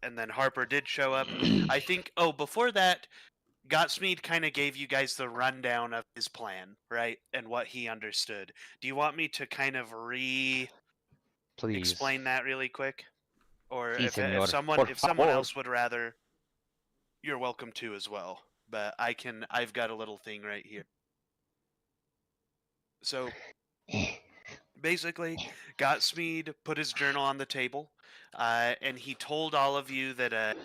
and then Harper did show up. I think. Oh, before that, Godsmead kind of gave you guys the rundown of his plan, right, and what he understood. Do you want me to kind of Please. explain that really quick, or Sí, if señor. someone Por if someone favor. else would rather, you're welcome to as well. But I can. I've got a little thing right here. So basically, Godsmead put his journal on the table, and he told all of you that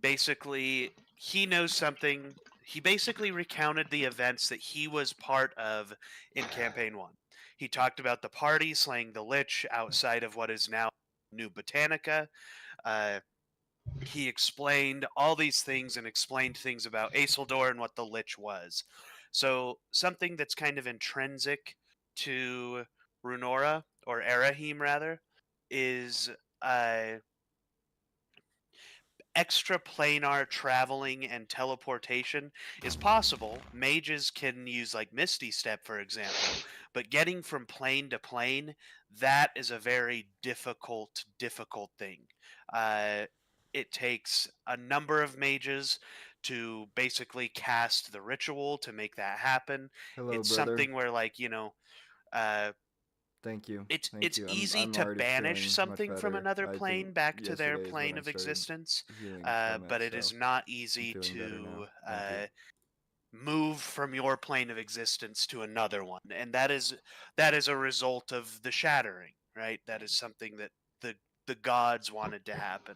basically he knows something. He basically recounted the events that he was part of in Campaign 1. He talked about the party slaying the Lich outside of what is now New Botanica. Uh, he explained all these things and explained things about Aeseldor and what the Lich was. So something that's kind of intrinsic to Runora, or Errahim rather, is extra planar traveling and teleportation is possible. Mages can use like Misty Step, for example, but getting from plane to plane, that is a very difficult thing. Uh, it takes a number of mages to basically cast the ritual to make that happen. Hello, It's brother. something where, like, uh, Thank you. it's Thank you. easy I'm to already banish feeling much something from better. another plane back to their Yesterday is when plane I of started existence, healing from it, but it so is not I'm easy feeling better to now. Thank you. move from your plane of existence to another one, and that is a result of the shattering, right? That is something that the gods wanted to happen,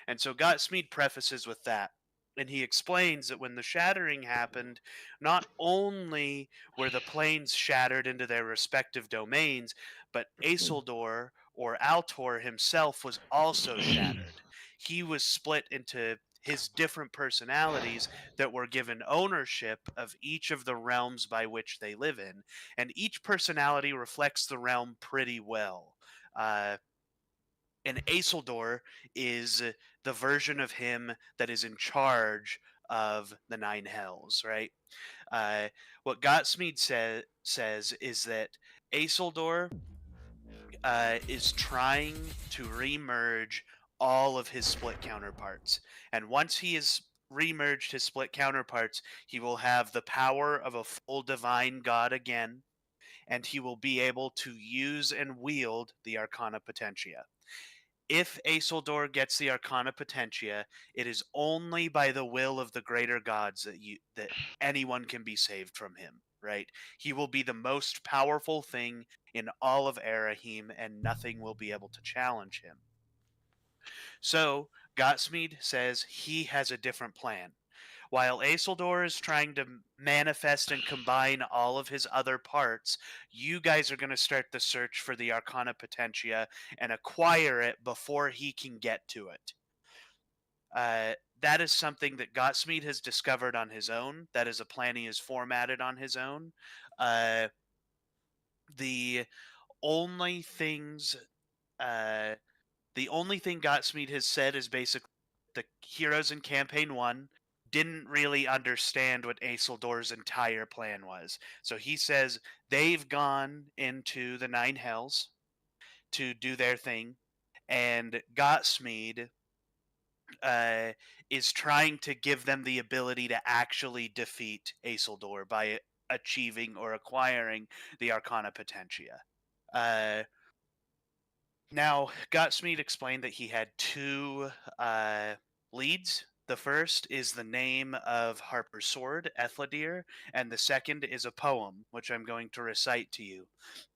and so Godsmead prefaces with that. And he explains that when the shattering happened, not only were the planes shattered into their respective domains, but Aeseldor, or Altor himself, was also shattered. He was split into his different personalities that were given ownership of each of the realms by which they live in. And each personality reflects the realm pretty well. Uh, and Aeseldor is the version of him that is in charge of the Nine Hells, right? Uh, what Gotsmead says is that Aeseldor is trying to remerge all of his split counterparts. And once he has remerged his split counterparts, he will have the power of a full divine god again, and he will be able to use and wield the Arcana Potentia. If Aeseldor gets the Arcana Potentia, it is only by the will of the greater gods that anyone can be saved from him, right? He will be the most powerful thing in all of Errahim, and nothing will be able to challenge him. So, Gotsmead says he has a different plan. While Aeseldor is trying to manifest and combine all of his other parts, you guys are going to start the search for the Arcana Potentia and acquire it before he can get to it. That is something that Gotsmead has discovered on his own. That is a plan he has formatted on his own. The only things, the only thing Gotsmead has said is basically the heroes in Campaign 1 didn't really understand what Aeseldor's entire plan was. So he says they've gone into the Nine Hells to do their thing, and Gotsmead is trying to give them the ability to actually defeat Aeseldor by achieving or acquiring the Arcana Potentia. Now, Gotsmead explained that he had two leads. The first is the name of Harper's sword, Ethledir, and the second is a poem, which I'm going to recite to you.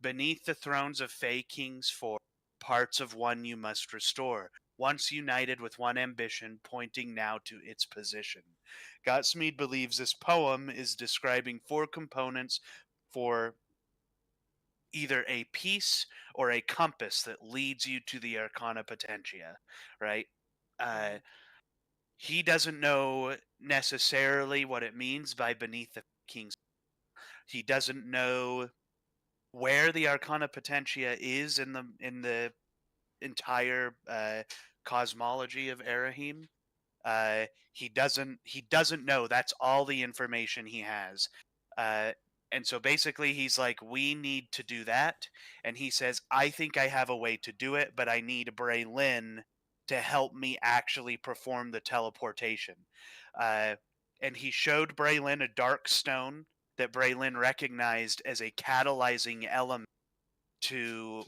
Beneath the thrones of Fey Kings four, parts of one you must restore, once united with one ambition, pointing now to its position. Gotsmead believes this poem is describing four components for either a piece or a compass that leads you to the Arcana Potentia, right? He doesn't know necessarily what it means by beneath the king's. He doesn't know where the Arcana Potentia is in the entire cosmology of Errahim. He doesn't know. That's all the information he has. Uh, and so basically he's like, we need to do that. And he says, I think I have a way to do it, but I need Braylin to help me actually perform the teleportation. And he showed Braylon a dark stone that Braylon recognized as a catalyzing element to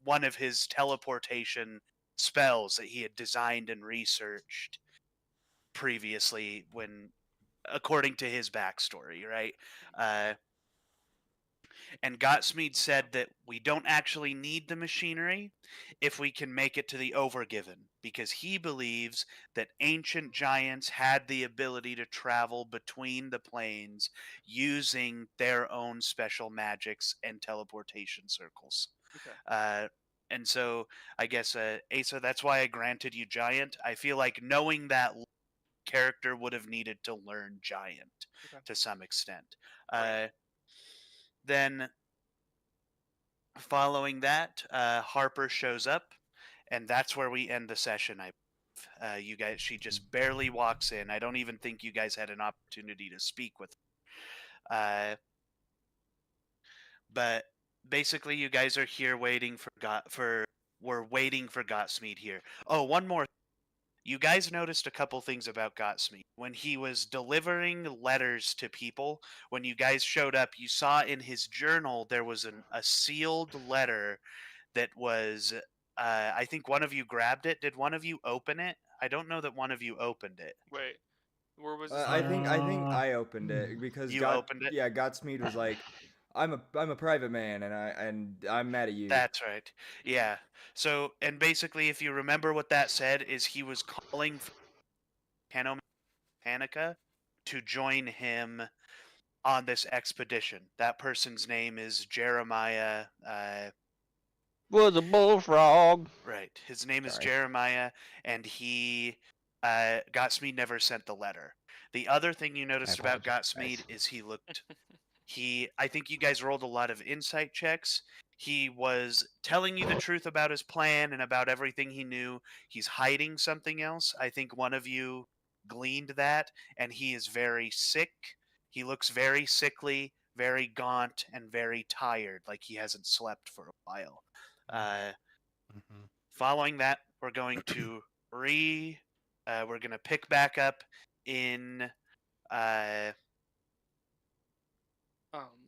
one of his teleportation spells that he had designed and researched previously when according to his backstory, right? And Gotsmead said that we don't actually need the machinery if we can make it to the Overgiven, because he believes that ancient giants had the ability to travel between the planes using their own special magics and teleportation circles. Okay. And so I guess, Asa, that's why I granted you Giant. I feel like knowing that character would have needed to learn Giant to some extent. Right. Then following that, Harper shows up, and that's where we end the session. You guys, she just barely walks in. I don't even think you guys had an opportunity to speak with her. But basically, you guys are here waiting we're waiting for Gotsmead here. Oh, one more. You guys noticed a couple things about Gotsmead. When he was delivering letters to people, when you guys showed up, you saw in his journal there was a sealed letter that was, I think one of you grabbed it. Did one of you open it? I don't know that one of you opened it. Wait, where was this? I think I opened it because You opened it? Yeah, Godsmead was like, I'm a private man, and I'm mad at you. That's right. Yeah. So, and basically, if you remember what that said, is he was calling for Hanukkah to join him on this expedition. That person's name is Jeremiah. Was a bullfrog. Right. His name is Jeremiah, and Gotsmead never sent the letter. The other thing you noticed about Gotsmead is he looked. I think you guys rolled a lot of insight checks. He was telling you the truth about his plan and about everything he knew. He's hiding something else. I think one of you gleaned that, and he is very sick. He looks very sickly, very gaunt, and very tired, like he hasn't slept for a while. Following that, we're going to we're going to pick back up in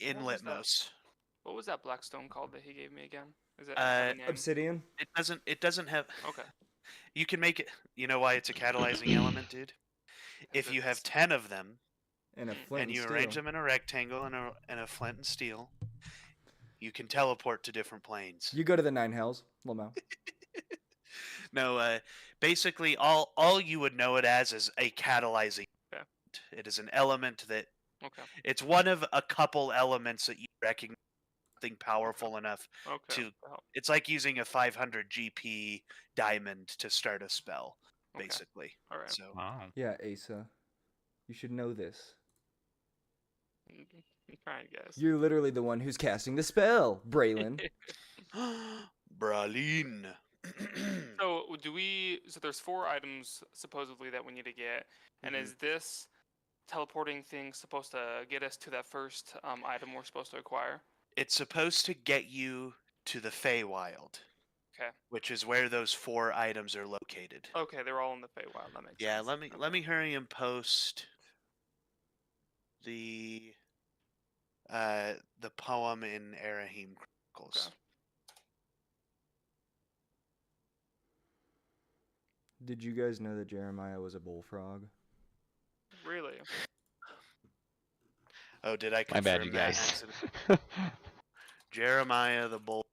Litmos. What was that black stone called that he gave me again? Is it obsidian? It doesn't have. Okay. You can make it. You know why it's a catalyzing element, dude? If you have 10 of them, and you arrange them in a rectangle and a flint and steel, you can teleport to different planes. You go to the 9 hells, Lamau. No, basically all you would know it as is a catalyzing. Okay. It is an element that. Okay. It's one of a couple elements that you recognize something powerful enough to. It's like using a 500 GP diamond to start a spell, basically. All right. So. Wow. Yeah, Asa, you should know this. I'm trying, guys. You're literally the one who's casting the spell, Braylon. Bralin. So there's 4 items supposedly that we need to get, and is this teleporting thing supposed to get us to that first item we're supposed to acquire? It's supposed to get you to the Feywild. Okay. Which is where those 4 items are located. Okay, they're all in the Feywild. That makes sense. Yeah, let me hurry and post the poem in Errahim Chronicles. Okay. Did you guys know that Jeremiah was a bullfrog? Really? Oh, did I confirm My bad, you guys. Jeremiah the bull.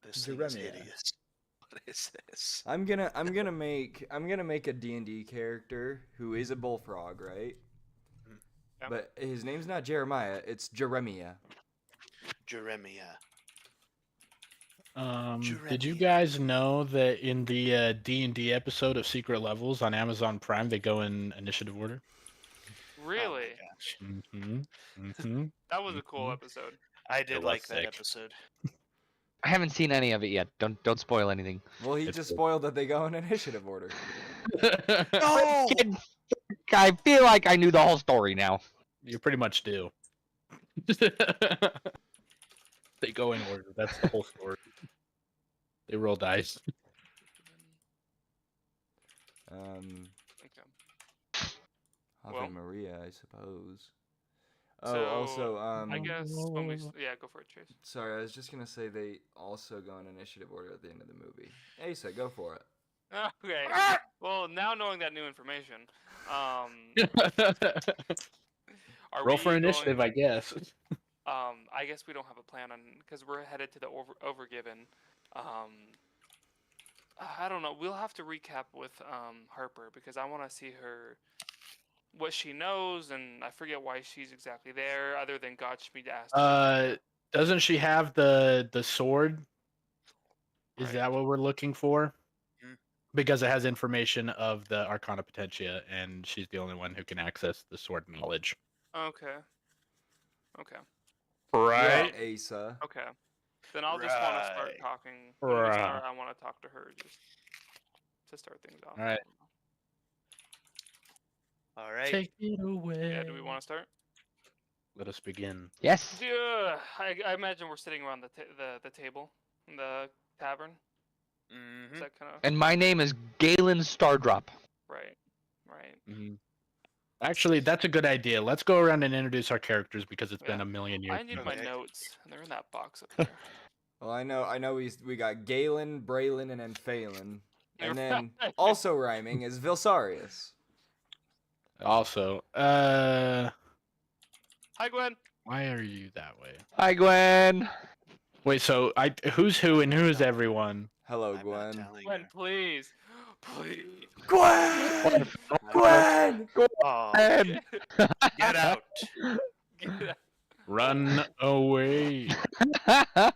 This thing is hideous. What is this? I'm gonna make a D&D character who is a bullfrog, right? Yeah. But his name's not Jeremiah, it's Jeremiah. Jeremiah. Did you guys know that in the D&D episode of Secret Levels on Amazon Prime, they go in initiative order? Really? Mm-hmm. That was a cool episode. I did like that episode. I haven't seen any of it yet. Don't spoil anything. Well, he just spoiled that they go in initiative order. No! Kid, I feel like I knew the whole story now. You pretty much do. They go in order. That's the whole story. They roll dice. Um, Okay. Ave Well. Maria, I suppose. Oh, So also, I guess when we yeah, go for it, Chase. sorry, I was just gonna say they also go in initiative order at the end of the movie. Asa, go for it. Okay. Well, now knowing that new information, are Roll we for initiative, going? I guess. I guess we don't have a plan on because we're headed to the Overgiven. I don't know. We'll have to recap with Harper because I want to see her what she knows, and I forget why she's exactly there, other than Godspeed asked her. Doesn't she have the sword? Is Right. that what we're looking for? Hmm. Because it has information of the Arcana Potentia, and she's the only one who can access the sword knowledge. Okay. Okay. Yeah, Right. Asa. Okay. Then I'll just want to start Right. talking. When we Right. start, I want to talk to her just to start things off. All right. All right. Take it away. Yeah, do we want to start? Let us begin. Yes. Yeah, I imagine we're sitting around the table in the tavern. Mm-hmm. Is that kind of And my name is Galen Stardrop. right? Right. Mhm. Actually, that's a good idea. Let's go around and introduce our characters because it's been Yeah. a million years. I need since- my Okay. notes, and they're in that box up there. Well, I know. We got Galen, Braylon, and then Phelan, and then Right. also rhyming is Vilsarius. Also, Hi, Gwen. why are you that way? Hi, Gwen. Wait, so who's who and who's everyone? Hello, I'm not Gwen. telling Gwen, her. please, please. Gwen! Gwen! Oh, Gwen. get out. Get out. Run away.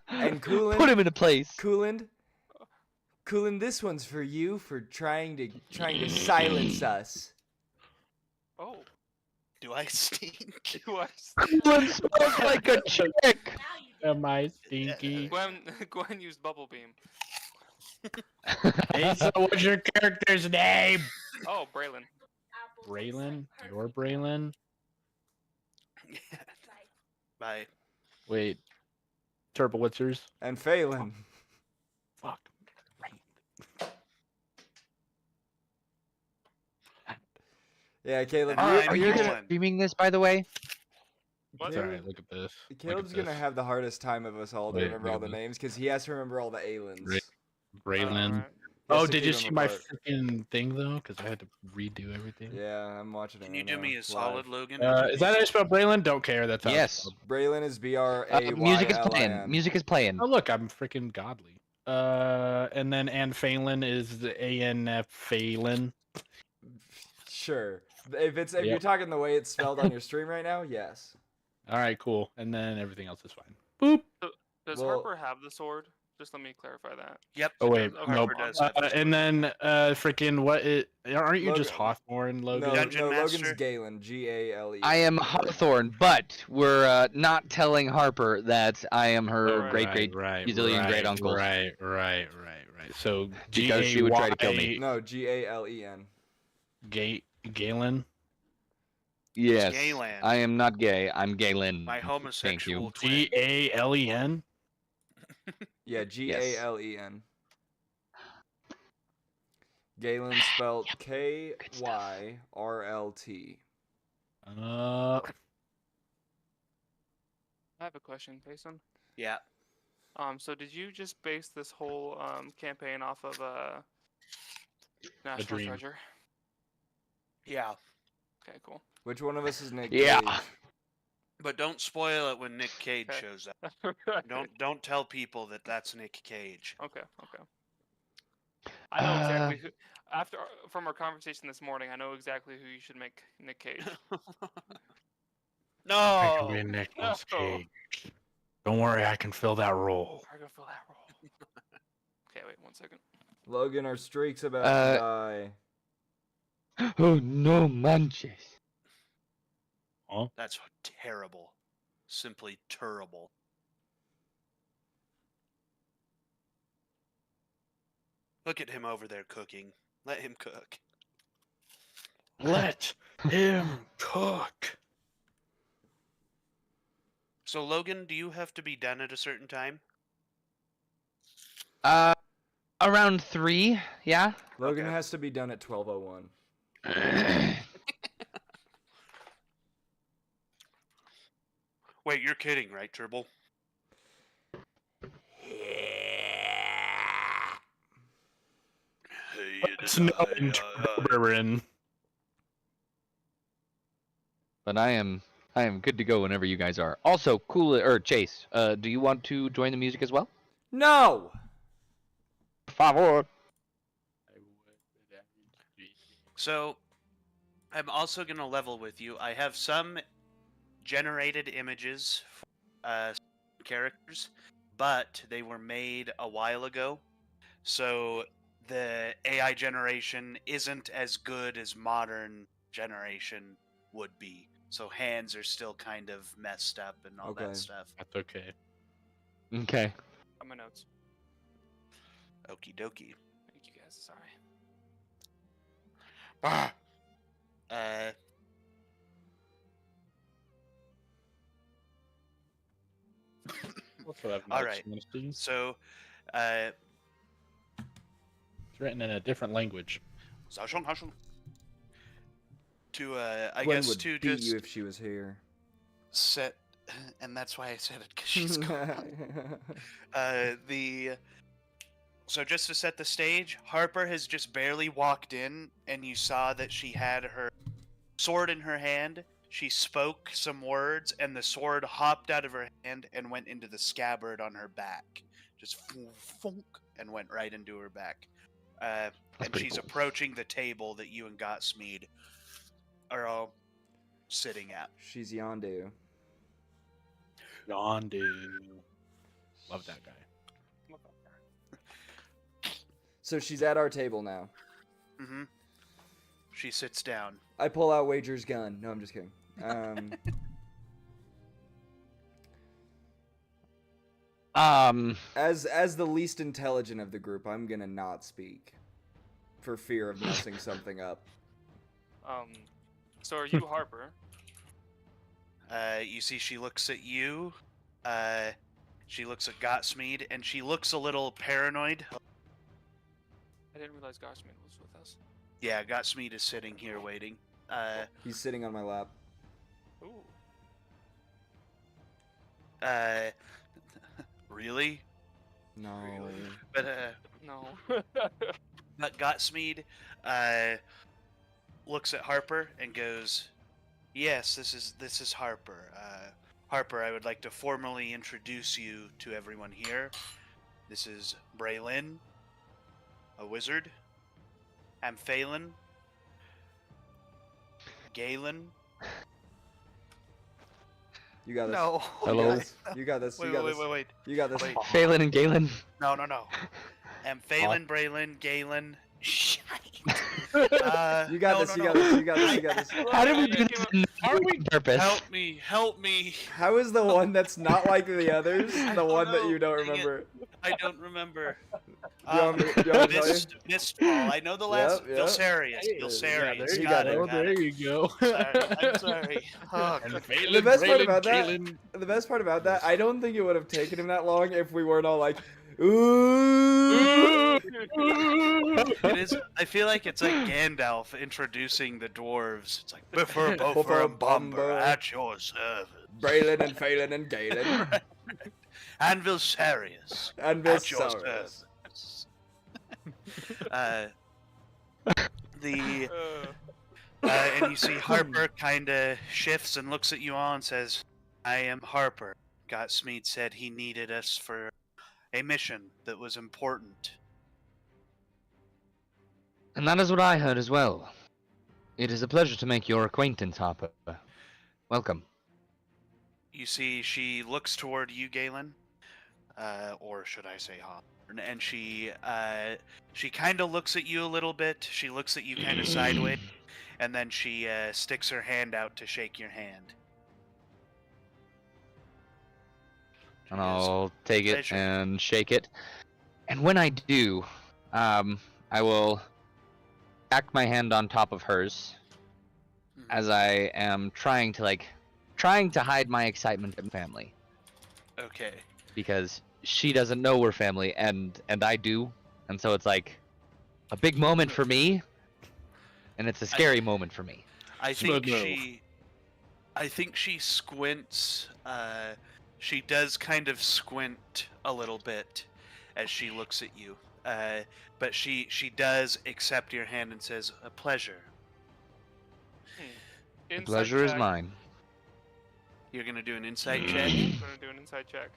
And Coolant. Put him into place. Coolant, this one's for you for trying to silence us. Oh, Do I stink? do I? Gwen smells like a chick. Am I stinky? Gwen used bubble beam. Hey, so what's your character's name? Oh, Braylon. Braylon? Your Braylon? Bye. Wait. Turbo, what's yours? And Phelan. Fuck. Yeah, Caleb, I'm Are you're you Galen. gonna. streaming this, by the way? What? It's alright, look at this. Look at Caleb's gonna this. have the hardest time of us all to Wait, remember look all at the this. names because he has to remember all the aliens. Braylon. Alright. Oh, Just to did you keep 'em see my apart. freaking thing though? Because I had to redo everything. Yeah, I'm watching it. Can you right do now, me a live. solid, Logan? Is that how you spell Braylon? Don't care. That's how it's Yes. spelled. Braylon is Braylin. Music is playing. Music is playing. Oh, look, I'm freaking godly. And then Ann Phelan is the A-N-F Phelan. Sure. If you're Yep. talking the way it's spelled on your stream right now, yes. All right, cool. And then everything else is fine. Boop. Does Well- Harper have the sword? Just let me clarify that. Yep. Oh wait, Okay, nope. Harper does have this And then freaking aren't you just Logan. Hawthorne, Logan? No, Dungeon no, Logan's Master? Galen. Galen. I am Hawthorne, but we're not telling Harper that I am her Right. great Brazilian great uncle. Right. So Because she would try to kill me. No, Galen. Galen. Yes. Galen. I am not gay. I'm Galen. My homosexual twin. Galen. Yeah, Galen. Galen spelled Kyrlt. I have a question, Payson. Yeah. So did you just base this whole campaign off of National Dream. Treasure? Yeah. Okay, cool. Which one of us is Nick Yeah. Cage? But don't spoil it when Nick Cage Okay. shows up. Don't tell people that that's Nick Cage. Okay. I know exactly who. From our conversation this morning, I know exactly who you should make Nick Cage. I can be No. Nicolas No. Cage. Don't worry, I can fill that role. I'm gonna fill that role. Okay, wait 1 second. Logan, our streak's about to die. Oh no manches. That's terrible. Simply terrible. Look at him over there cooking. Let him cook. Let him cook. So Logan, do you have to be done at a certain time? Around 3, yeah. Logan Okay. has to be done at 12:01. Wait, you're kidding, right, Turble? It's no Baron. But I am good to go whenever you guys are. Also, Chase, do you want to join the music as well? No! Por favor. So, I'm also going to level with you. I have some generated images for characters, but they were made a while ago. So, the AI generation isn't as good as modern generation would be. So, hands are still kind of messed up and all Okay. that stuff. That's okay. Okay. On my notes. Okie dokie. Thank you guys. Sorry. Ah. Also have All notes, right. honestly. So, It's written in a different language. to I Gwen guess would to beat just you if she was here. set, and that's why I said it, because she's gone. So just to set the stage, Harper has just barely walked in, and you saw that she had her sword in her hand. She spoke some words, and the sword hopped out of her hand and went into the scabbard on her back. Just funk, and went right into her back. And pretty she's cool. approaching the table that you and Gotsmead are all sitting at. She's Yondu. Yondu. Love that guy. So she's at our table now. Mm-hmm. She sits down. I pull out Wager's gun. No, I'm just kidding. As the least intelligent of the group, I'm gonna not speak, for fear of messing something up. So are you Harper? You see, she looks at you. She looks at Gotsmead, and she looks a little paranoid. I didn't realize Goshman was with us. Yeah, Gotsmead is sitting here waiting. He's sitting on my lap. Ooh. Really? No. But No. but Gotsmead looks at Harper and goes, "Yes, this is Harper. Harper, I would like to formally introduce you to everyone here. This is Braylin, a wizard. Amphalin, Galen." You got this. No. Hello? You got this. You Wait, got wait, this. wait, wait. You got this. Wait. Phelan and Galen. No. Amphalin, Braylin, Galen. Shite. You got this. You got this. You got this. You got this. How did we do this on purpose? Help me! Help me! How is the one that's not like the others the don't one that know, you don't dang it. remember? I don't remember. Do you want me to tell you? Mistfall. I know the last. Yep. Vilsarius. Yeah, Vilsarius. there you Got go. it. go. Got There it. you go. Sorry, I'm sorry. Oh, And God. Phelan, The best part Braylon, about that- Galen. The best part about that, I don't think it would have taken him that long if we weren't all like, ooh. It is. I feel like it's like Gandalf introducing the dwarves. It's like before Buffer and Bumber Bumber. at your service. Braylon and Phelan and Galen. And Vilsarius And at your Viserys. service. The Uh, and you see Harper kind of shifts and looks at you all and says, "I am Harper. Gotsmead said he needed us for a mission that was important." And that is what I heard as well. It is a pleasure to make your acquaintance, Harper. Welcome. You see, she looks toward you, Galen, or should I say Hopper, and she kind of looks at you a little bit. She looks at you kind of sideways, and then she sticks her hand out to shake your hand. And I'll take it Pleasure. and shake it. And when I do, I will back my hand on top of hers as I am trying to hide my excitement at family. Okay. Because she doesn't know we're family and I do. and so it's like a big moment for me, and it's a scary moment for me. I Smooth think move. I think she squints. She does kind of squint a little bit as she looks at you. But she does accept your hand and says, "A pleasure." The Insight pleasure is check. mine. You're gonna do an insight check. I'm gonna do an insight check.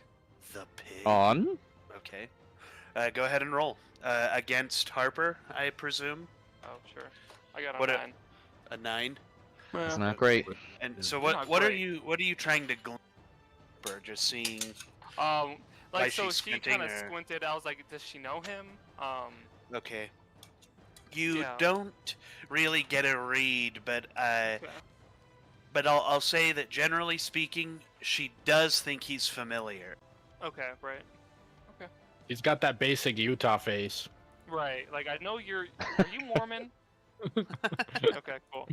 The pig. On. Okay. Go ahead and roll. Against Harper, I presume. Oh, sure. I got a What a- 9. A 9. It's not great. And so You're not what are great. you trying to glean? Harper? Just seeing. Why Like so she's she squinting, kind of or- squinted. I was like, does she know him? Okay. You Yeah. don't really get a read, but Okay. I'll say that generally speaking, she does think he's familiar. Okay, right. He's got that basic Utah face. Right. Like, I know you're. Are you Mormon? Okay, cool.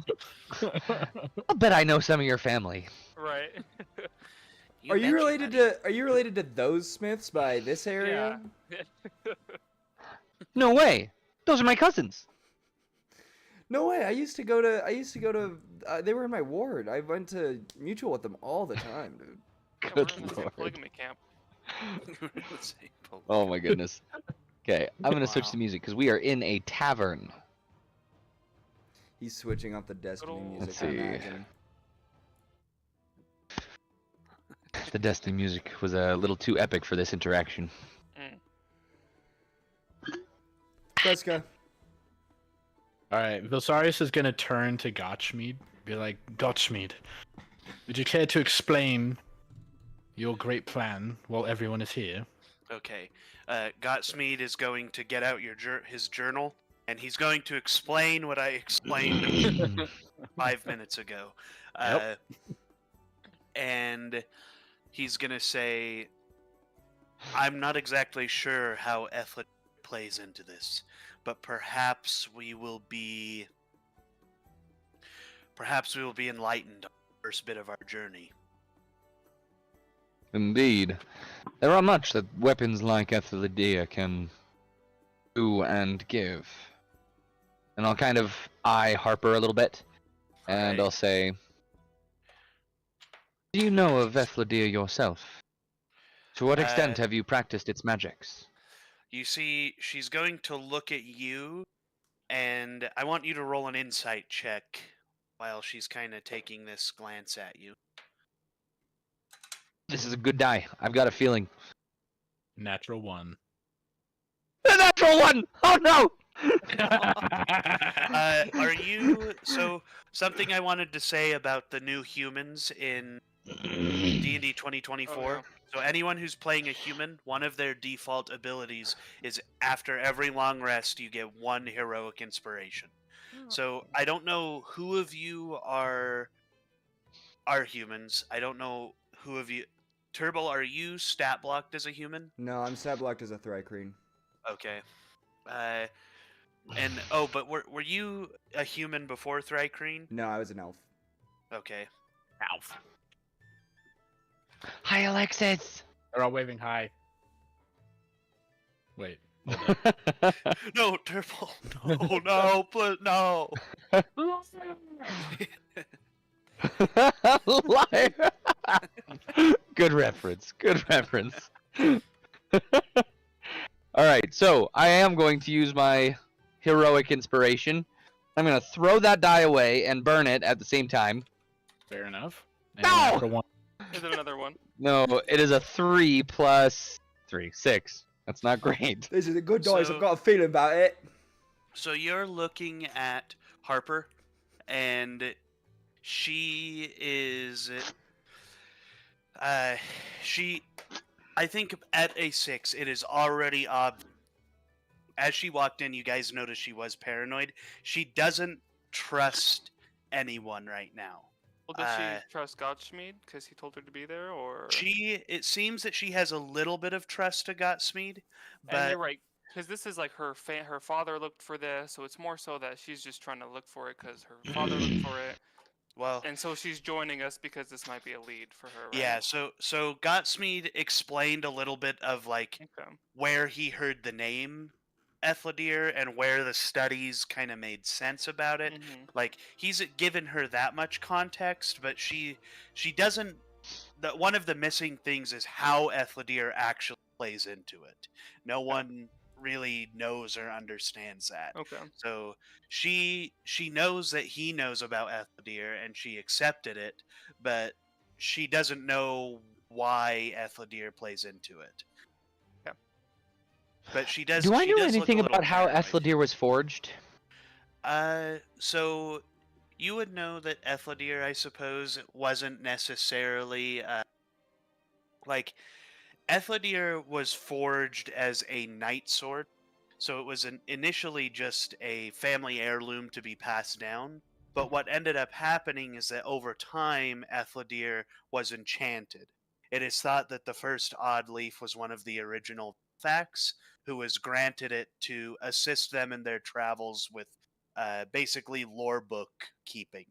I'll bet I know some of your family. Right. Are you mentioned related that. to those Smiths by this area? No way. Those are my cousins. No way. I used to go to. They were in my ward. I went to mutual with them all the time, dude. Yeah, we're Good in the same lord. polygamy camp. Oh my goodness. Okay, I'm gonna switch Wow. to music because we are in a tavern. He's switching up the Destiny Little- music. Let's I see. imagine. The Destiny music was a little too epic for this interaction. Kreska. All right, Vilsarius is gonna turn to Gotchmead, be like, Gotchmead, would you care to explain your great plan while everyone is here? Okay. Gottsmead is going to get out his journal, and he's going to explain what I explained 5 minutes ago. Yep. And he's going to say, I'm not exactly sure how Ethel plays into this, but perhaps we will be enlightened on the first bit of our journey. Indeed. There are much that weapons like Ethelidia can do and give. And I'll kind of eye Harper a little bit, and Right. I'll say, do you know of Ethelidia yourself? To what extent have you practiced its magics? You see, she's going to look at you, and I want you to roll an insight check while she's kind of taking this glance at you. This is a good die. I've got a feeling. Natural 1. The natural one! Oh no! Are you so something I wanted to say about the new humans in D&D 2024? Oh, yeah. So anyone who's playing a human, one of their default abilities is after every long rest you get 1 heroic inspiration. So I don't know who of you are humans. I don't know who of you. Turbo, are you stat blocked as a human? No, I'm stat blocked as a Thrycreen. Okay. But were you a human before Thrycreen? No, I was an elf. Okay. Alf. Hi, Alexis! They're all waving hi. Wait. No, Turbo. Oh no, no. Liar! Good reference. Good reference. Alright, so I am going to use my heroic inspiration. I'm going to throw that die away and burn it at the same time. Fair enough. And No! natural 1. Is it another one? No, it is a 3 plus 3. 6. That's not great. This is a good dice. So- I've got a feeling about it. So you're looking at Harper, and she is. I think at a 6, it is already as she walked in, you guys noticed she was paranoid. She doesn't trust anyone right now. Well, does she trust Gotchmead because he told her to be there, or? It seems that she has a little bit of trust to Gottsmead, And but you're right, because this is like her father looked for this, so it's more so that she's just trying to look for it because her father looked for it, well, and so she's joining us because this might be a lead for her. Right? yeah. So Gottsmead explained a little bit of like Okay. where he heard the name Ethledir and where the studies kind of made sense about it. Mm-hmm. Like he's given her that much context, but she doesn't. One of the missing things is how Ethledir actually plays into it. No one really knows or understands that. Okay. So she knows that he knows about Ethledir and she accepted it, but she doesn't know why Ethledir plays into it. Yeah. But she does. Do I She know does look a anything little about how paranoid. Ethledir was forged? So you would know that Ethledir, I suppose, wasn't necessarily like Ethledir was forged as a knight sword, so it was initially just a family heirloom to be passed down. But what ended up happening is that over time, Ethledir was enchanted. It is thought that the first Odd Leaf was one of the original facts, who was granted it to assist them in their travels with basically lore book keeping.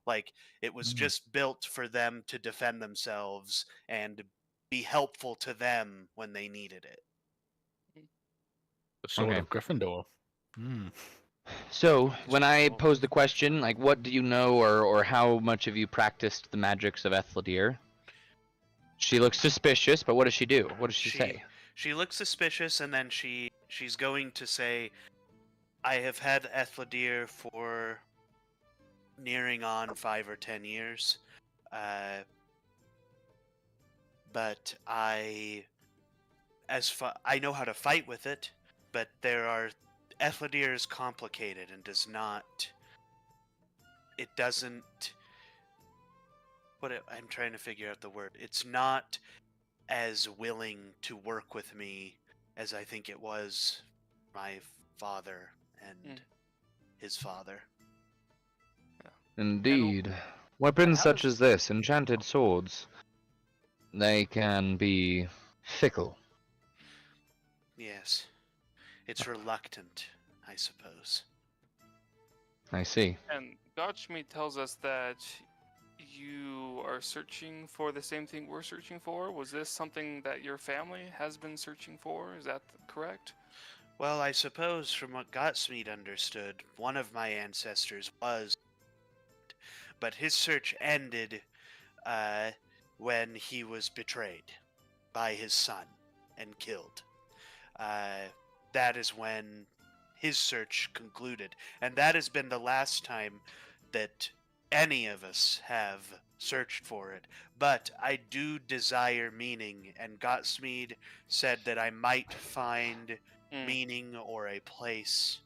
Like, it was just built for them to defend themselves and be helpful to them when they needed it. The sword Okay. of Gryffindor. Hmm. So, when I Cool. posed the question, like, what do you know, or how much have you practiced the magics of Ethledir? She looks suspicious, but what does she do? What does she say? She looks suspicious, and then she's going to say, "I have had Ethledir for nearing on 5 or 10 years, but I know how to fight with it, but Ethledir is complicated and does not. It doesn't. I'm trying to figure out the word. It's not as willing to work with me as I think it was my father and his father." Indeed. Weapons how such does- as this, enchanted swords, they can be fickle. Yes. It's reluctant, I suppose. I see. And Gotchme tells us that you are searching for the same thing we're searching for. Was this something that your family has been searching for? Is that correct? Well, I suppose from what Gotsmeet understood, one of my ancestors was, but his search ended when he was betrayed by his son and killed. That is when his search concluded, and that has been the last time that any of us have searched for it. But I do desire meaning, and Gotsmead said that I might find Mm. meaning or a place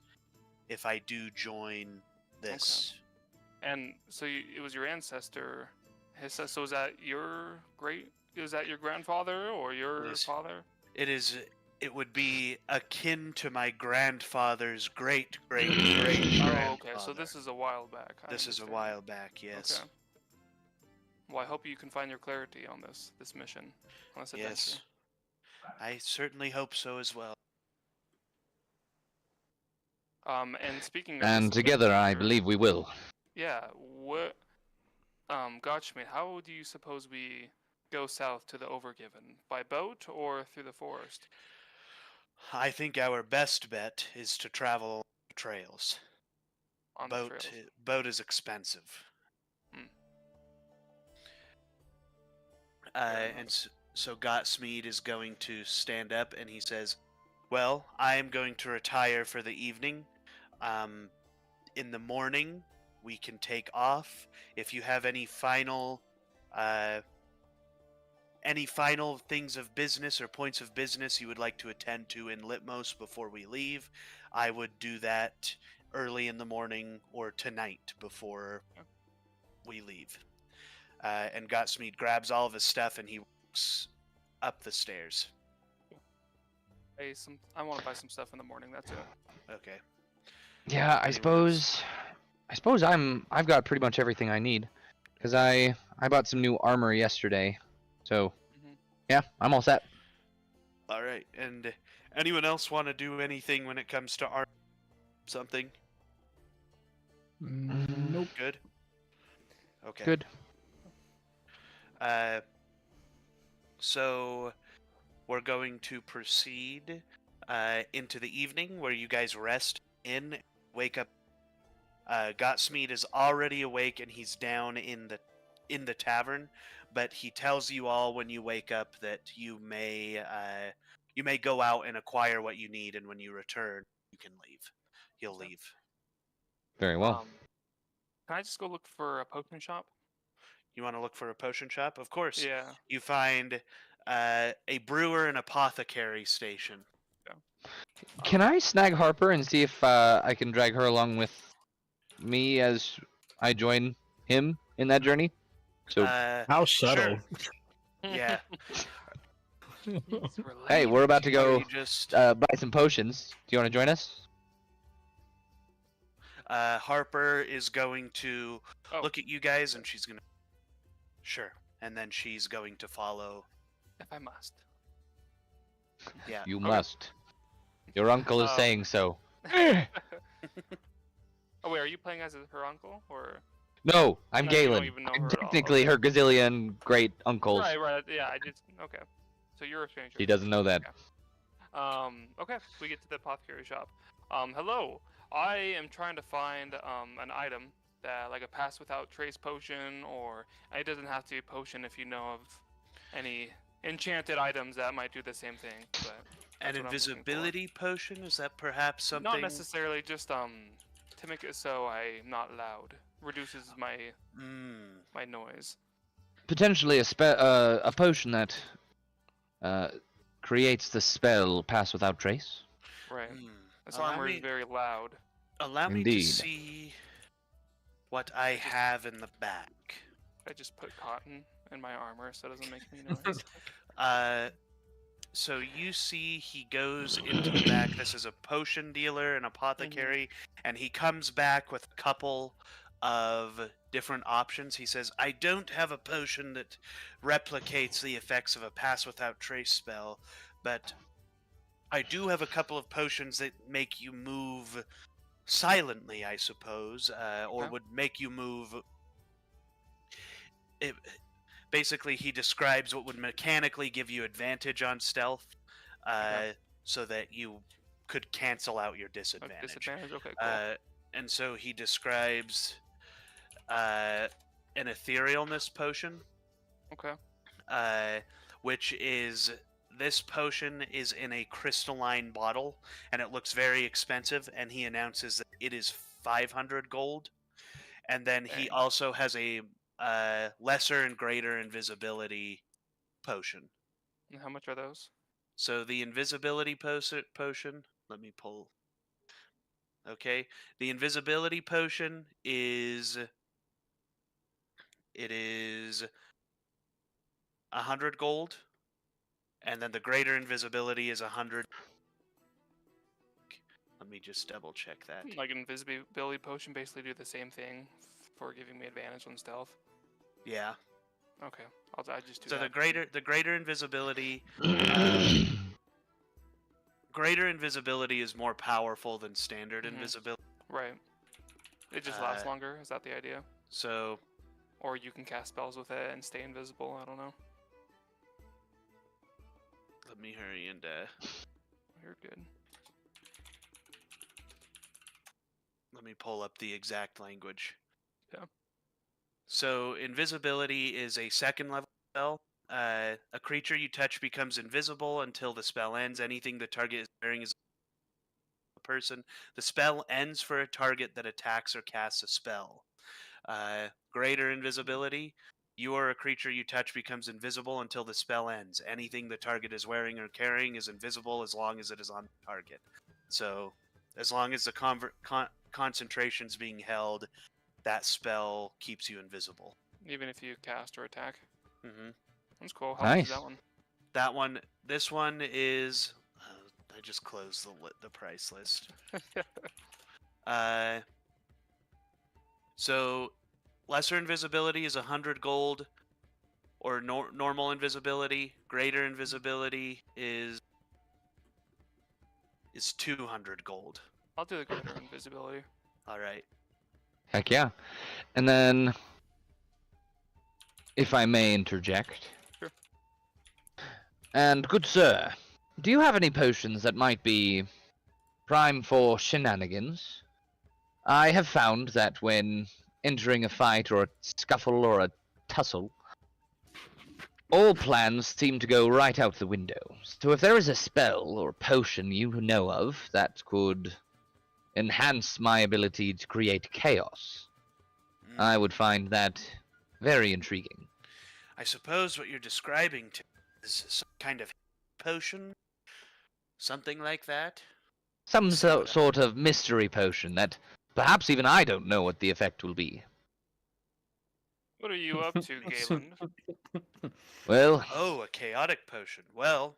if I do join this. And so it was your ancestor. So is that your grandfather or your Yes. father? It would be akin to my grandfather's great great great Oh, grandfather. okay. So this is a while back. I This is a understand. while back, yes. Okay. Well, I hope you can find your clarity on this mission, on this adventure. Yes. I certainly hope so as well. And speaking of And this together, I adventure, believe we will. Yeah. What? Gotchme, how do you suppose we go south to the Overgiven? By boat or through the forest? I think our best bet is to travel trails. On the trails. Boat is expensive. Hmm. So Gotsmead is going to stand up and he says, "Well, I am going to retire for the evening. In the morning, we can take off. If you have any final things of business or points of business you would like to attend to in Litmos before we leave, I would do that early in the morning or tonight before we leave." And Gotsmead grabs all of his stuff and he walks up the stairs. I want to buy some stuff in the morning. That's it. Okay. Yeah, I Any suppose. I suppose I've got pretty much everything I need, because I bought some new armor yesterday, so Mhm. yeah, I'm all set. All right. And anyone else want to do anything when it comes to art? Something Nope. good? Okay. Good. So we're going to proceed into the evening, where you guys rest in, wake up. Gotsmead is already awake, and he's down in the tavern. But he tells you all when you wake up that you may go out and acquire what you need, and when you return, you can leave. He'll leave. Very well. Can I just go look for a potion shop? You want to look for a potion shop? Of course. Yeah. You find a brewer and apothecary station. Can I snag Harper and see if I can drag her along with me as I join him in that journey? So How subtle. Sure. Yeah. hey, we're about to Or go you just buy some potions. Do you want to join us? Harper is going to Oh. look at you guys, and she's gonna. Sure. And then she's going to follow. If I must. Yeah. You Okay. must. Your uncle is saying so. Oh wait, are you playing as her uncle or? No, I'm No, you don't Galen. even know I'm her at all, technically okay. her gazillion great uncles. Right. Yeah, I just okay. So you're a stranger. He doesn't know that. Okay, we get to the apothecary shop. Hello. I am trying to find an item that like a pass without trace potion, or it doesn't have to be a potion if you know of any enchanted items that might do the same thing. But An that's what I'm looking for. invisibility potion? Is that perhaps something? Not necessarily, just to make it so I'm not loud. Reduces my my noise. Potentially a potion that creates the spell pass without trace. Right. This Allow armor me- is very loud. Allow me Indeed. to see what I have in the back. I just put cotton in my armor so it doesn't make any noise. So you see he goes into the back. This is a potion dealer, an apothecary, and he comes back with a couple of different options. He says, I don't have a potion that replicates the effects of a pass without trace spell, but I do have a couple of potions that make you move silently, I suppose, or Okay. would make you move. Basically, he describes what would mechanically give you advantage on stealth, so that you could cancel out your A disadvantage. disadvantage? Okay, cool. And so he describes an etherealness potion, Okay. which is this potion is in a crystalline bottle, and it looks very expensive. And he announces that it is 500 gold, and then he Dang. also has a lesser and greater invisibility potion. And how much are those? So the invisibility potion, let me pull. Okay, the invisibility potion is 100 gold, and then the greater invisibility is 100. Let me just double check that. Like an invisibility potion basically do the same thing for giving me advantage on stealth. Yeah. Okay. I just do So that. the greater invisibility is more powerful than standard Mhm. invisibility. Right. It just lasts Uh, longer. Is that the idea? So Or you can cast spells with it and stay invisible. I don't know. let me hurry and You're good. let me pull up the exact language. Yeah. So invisibility is a second level spell. A creature you touch becomes invisible until the spell ends. Anything the target is wearing is a person. The spell ends for a target that attacks or casts a spell. Greater invisibility. You or a creature you touch becomes invisible until the spell ends. Anything the target is wearing or carrying is invisible as long as it is on the target. So, as long as the concentration's being held, that spell keeps you invisible. Even if you cast or attack. Mm-hmm. That's cool. How much is Nice. that one? This one is. I just closed the price list. So, lesser invisibility is 100 gold, or normal invisibility. Greater invisibility is 200 gold. I'll do the greater invisibility. All right. Heck yeah. And then, if I may interject. Sure. And good sir, do you have any potions that might be prime for shenanigans? I have found that when entering a fight or a scuffle or a tussle, all plans seem to go right out the window. So if there is a spell or potion you know of that could enhance my ability to create chaos, I would find that very intriguing. I suppose what you're describing to is some kind of potion, something like that. Some See what I- sort of mystery potion that perhaps even I don't know what the effect will be. What are you up to, Galen? Well, Oh, a chaotic potion. Well,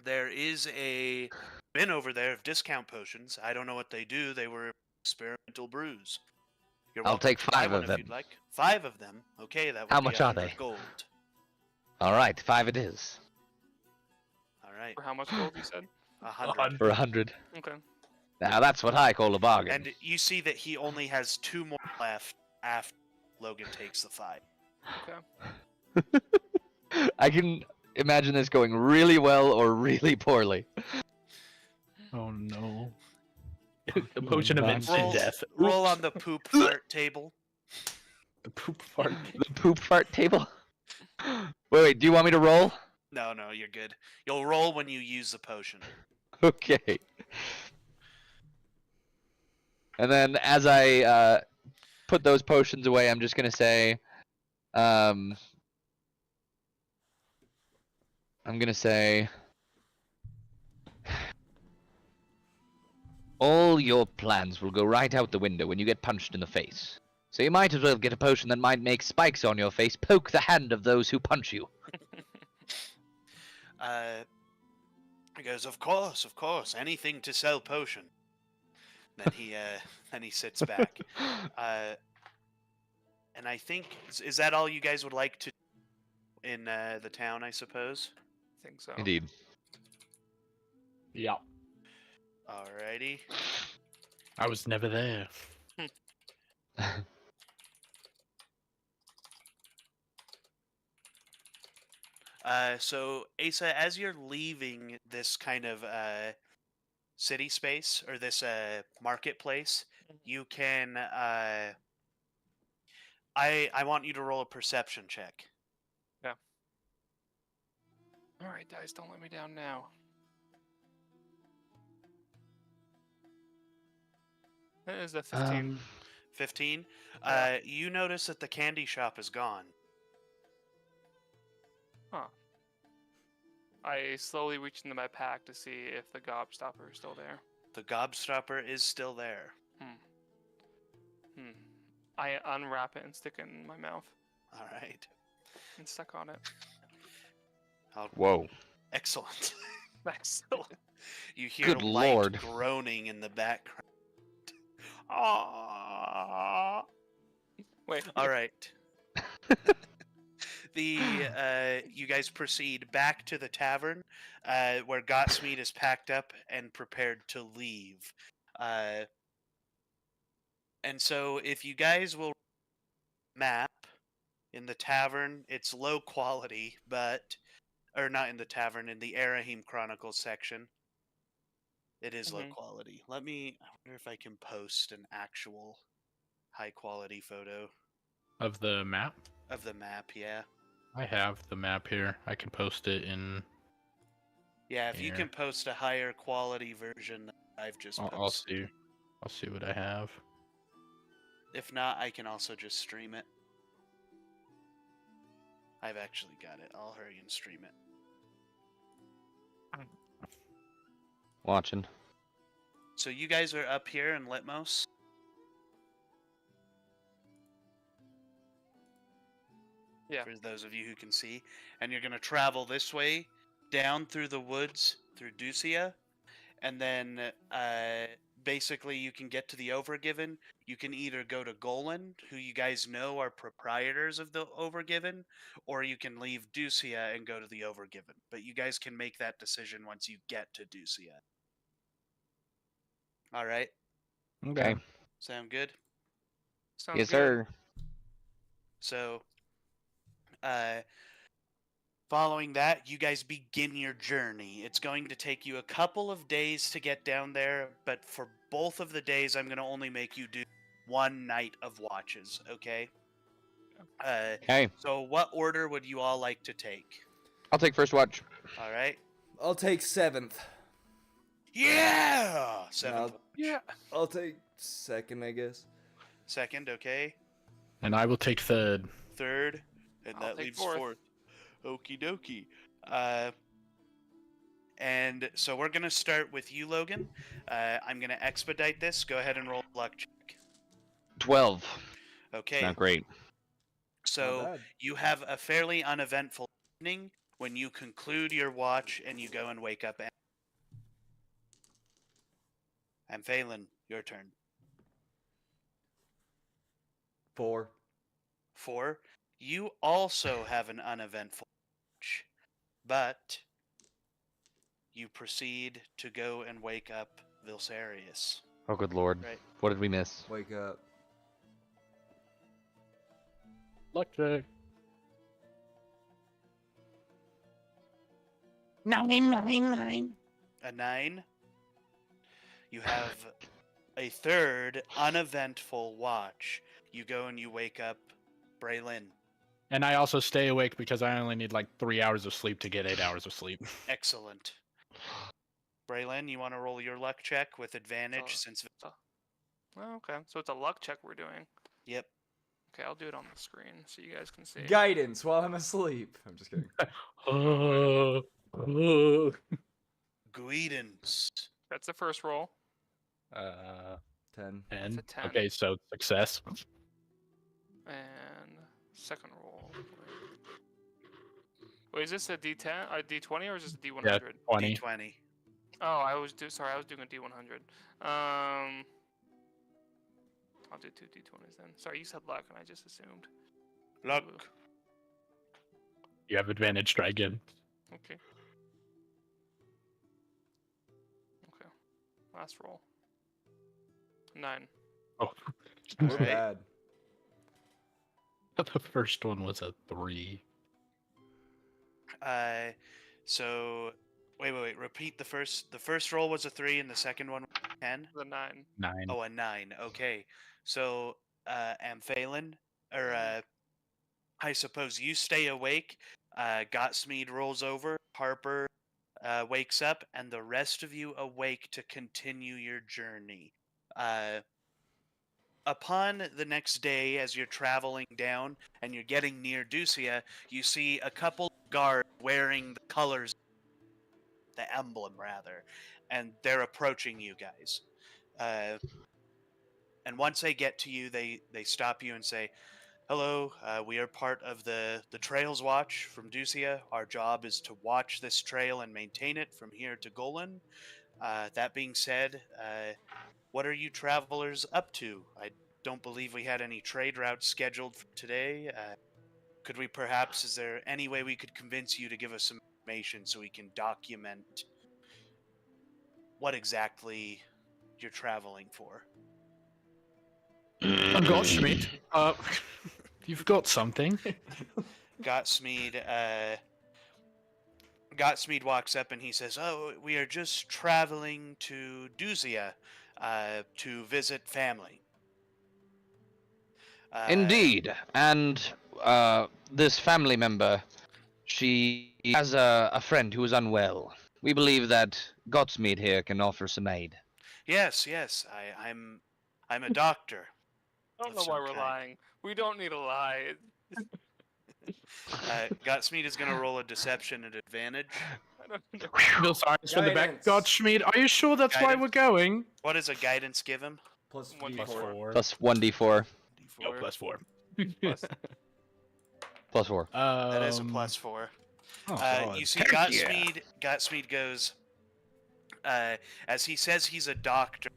there is a bin over there of discount potions. I don't know what they do. They were experimental brews. You're I'll welcome take to buy 5 one of if them. you'd like. 5 of them. Okay, that would How be much are 100 they? gold. all right, 5 it is. All right, For how much gold you said? 100. For 100. Okay. Now that's what I call a bargain. And you see that he only has 2 more left after Logan takes the 5. Okay. I can imagine this going really well or really poorly. Oh no. The potion of Roll- instant death. Roll Oops. on the poop fart table. The poop fart. The poop fart table? Wait, do you want me to roll? No, you're good. You'll roll when you use the potion. Okay. And then as I put those potions away, I'm just gonna say, I'm gonna say, all your plans will go right out the window when you get punched in the face. So you might as well get a potion that might make spikes on your face poke the hand of those who punch you. He goes, of course, anything to sell potion. Then he sits back. And I think is that all you guys would like to in the town? I suppose. I think so. Indeed. Yeah. Alrighty. I was never there. So Asa, as you're leaving this kind of city space or this marketplace, you can I want you to roll a perception check. All right, dice, don't let me down now. That is a 15. 15. Yeah. You notice that the candy shop is gone. I slowly reach into my pack to see if the gobstopper is still there. The gobstopper is still there. I unwrap it and stick it in my mouth All right. and suck on it. Whoa. Excellent. Excellent. You hear Good light lord. groaning in the background. Ah. Wait. All right. You guys proceed back to the tavern, where Gotsmead is packed up and prepared to leave. And so, if you guys will map in the tavern, it's low quality, or not in the tavern, in the Errahim Chronicles section. It is low quality. I wonder if I can post an actual high quality photo Of the map? of the map, yeah. I have the map here. I can post it in. Yeah, if you Here. can post a higher quality version than I've just I'll posted. see. I'll see what I have. If not, I can also just stream it. I've actually got it. I'll hurry and stream it. Watching. So you guys are up here in Litmos. Yeah. For those of you who can see. And you're going to travel this way, down through the woods, through Ducia. And then basically you can get to the Overgiven. You can either go to Golan, who you guys know are proprietors of the Overgiven, or you can leave Ducia and go to the Overgiven. But you guys can make that decision once you get to Ducia. All right. Okay. Sound good? Sounds Yes, good. sir. So, Following that, you guys begin your journey. It's going to take you a couple of days to get down there, but for both of the days, I'm going to only make you do one night of watches, okay? Okay, So what order would you all like to take? I'll take first watch. All right. I'll take 7th. Yeah! Seventh. Yeah. I'll take 2nd, I guess. Second, okay. And I will take third. Third, and I'll that take leaves fourth. fourth. Okie dokie. And so we're going to start with you, Logan. I'm going to expedite this. Go ahead and roll a luck check. 12. Okay. Not great. So bad. you have a fairly uneventful evening when you conclude your watch and you go and wake up. And Phelan, your turn. 4. 4. You also have an uneventful watch, but you proceed to go and wake up Vilsarius. Oh, good lord. Right. What did we miss? Wake up. Luck check. 999. A 9. You have a third uneventful watch. You go and you wake up Braylon. And I also stay awake because I only need like 3 hours of sleep to get 8 hours of sleep. Excellent. Braylon, you want to roll your luck check with advantage So- since... Oh, okay, so it's a luck check we're doing. Yep. Okay, I'll do it on the screen so you guys can see. Guidance while I'm asleep. I'm just kidding. Guidance. That's the first roll. 10. And a 10. okay, so success. And second roll. Wait, is this a D10, a D20, or is this a D100? Yeah, 20. D20. Oh, I was doing a D100. I'll do 2 D20s then. Sorry, you said luck, and I just assumed. Luck. You have advantage, try again. Okay. Okay. Last roll. 9. Oh, We're Alright. bad. the first one was a 3. So... Wait. Repeat the first... The first roll was a 3 and the second one was a 10? The 9. 9. Oh, a 9. Okay. So, Amphalin, or, I suppose you stay awake. Gotsmead rolls over. Harper wakes up, and the rest of you awake to continue your journey. Upon the next day, as you're traveling down and you're getting near Ducia, you see a couple of guards wearing the colors, the emblem rather, and they're approaching you guys. And once they get to you, they stop you and say, "Hello, we are part of the Trails Watch from Ducia. Our job is to watch this trail and maintain it from here to Golan. That being said, what are you travelers up to? I don't believe we had any trade routes scheduled for today. Could we perhaps, is there any way we could convince you to give us some information so we can document what exactly you're traveling for?" Oh, Goldschmidt. You've got something. Gotsmead walks up and he says, "Oh, we are just traveling to Duzia to visit family." Indeed. And this family member, she has a friend who is unwell. We believe that Gotsmead here can offer some aid. Yes. I'm a doctor. I don't Of know why some we're kind. lying. We don't need to lie. Gotsmead is going to roll a deception at advantage. I don't know. Bill Science from the back. Guidance. Goldschmied, are you sure that's why Guidance. we're going? What does a guidance give him? Plus One D4. plus four. Plus 1d4. No, plus 4. Plus- Plus 4. That is a plus 4. Oh, God. You see, Heck yeah. Gotsmead goes, as he says he's a doctor,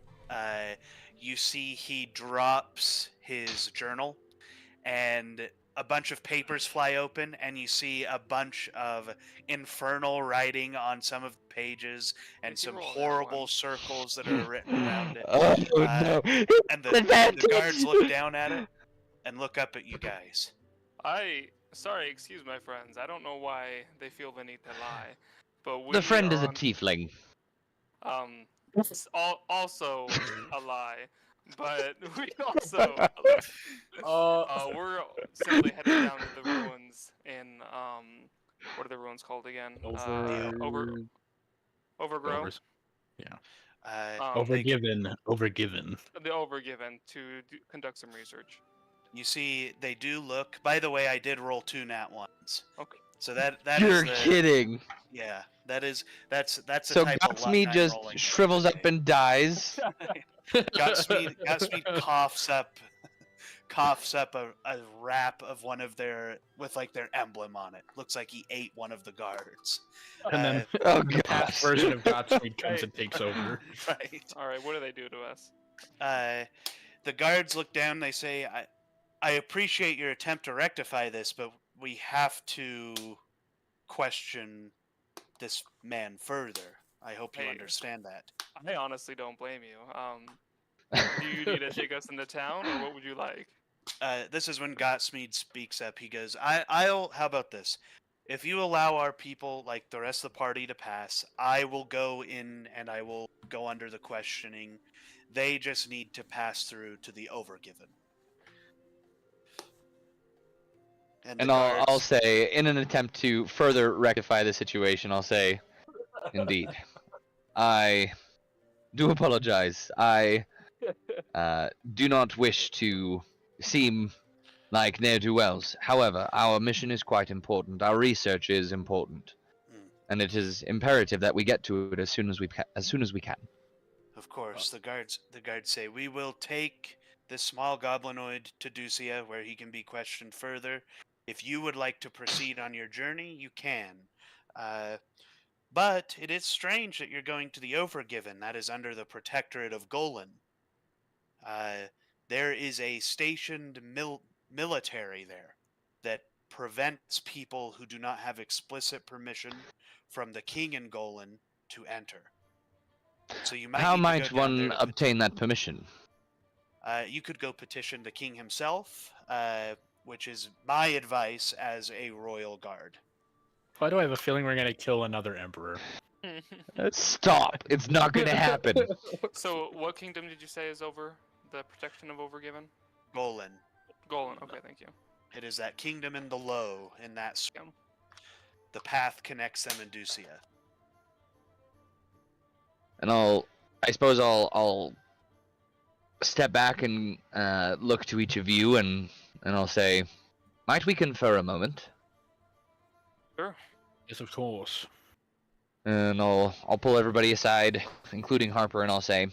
you see he drops his journal, and a bunch of papers fly open, and you see a bunch of infernal writing on some of the pages, and Did you some roll that horrible one? circles that are written around it. Oh Uh, no! And the guards look down at it and look up at you guys. I Sorry, excuse my friends. I don't know why they feel the need to lie, but we The friend are is a on, tiefling. it's also a lie, but we also we're simply headed down to the ruins in what are the ruins called again? Overgrow. Overs. Yeah. They, Overgiven. The Overgiven to conduct some research. you see, they do look. By the way, I did roll 2 nat ones. Okay. So that is You're the kidding. yeah. That's the So type of luck Gotsmead I'm just rolling with shrivels up today. and dies. Godspeed coughs up a wrap of one of their with like their emblem on it. Looks like he ate one of the guards. And then Oh the past god. version of Godspeed comes and takes over. Right. All right. What do they do to us? The guards look down. They say, I appreciate your attempt to rectify this, but we have to question this man further. I hope you Hey. understand that." I honestly don't blame you. Do you need to take us into town, or what would you like? This is when Gotsmead speaks up. He goes, I'll. How about this? If you allow our people, like the rest of the party, to pass, I will go in and I will go under the questioning. They just need to pass through to the Overgiven. And the I'll guards- say, in an attempt to further rectify the situation, I'll say, indeed, I do apologize. I do not wish to seem like ne'er-do-wells. However, our mission is quite important. Our research is important, Mm. and it is imperative that we get to it as soon as we can. Of course, the guards say, we will take this small goblinoid to Ducia, where he can be questioned further. If you would like to proceed on your journey, you can. But it is strange that you're going to the Overgiven. That is under the protectorate of Golan. There is a stationed military there that prevents people who do not have explicit permission from the king in Golan to enter. So you might How need to might go down there one to obtain that permission? you could go petition the king himself, which is my advice as a royal guard. Why do I have a feeling we're gonna kill another emperor? Stop! It's not going to happen. So, what kingdom did you say is over the protection of Overgiven? Golan. Golan. Okay, thank you. It is that kingdom in the low, in that Yeah. the path connects them in Ducia. And I suppose I'll step back and look to each of you, and I'll say, might we confer a moment? Sure. Yes, of course. And I'll pull everybody aside, including Harper, and I'll say,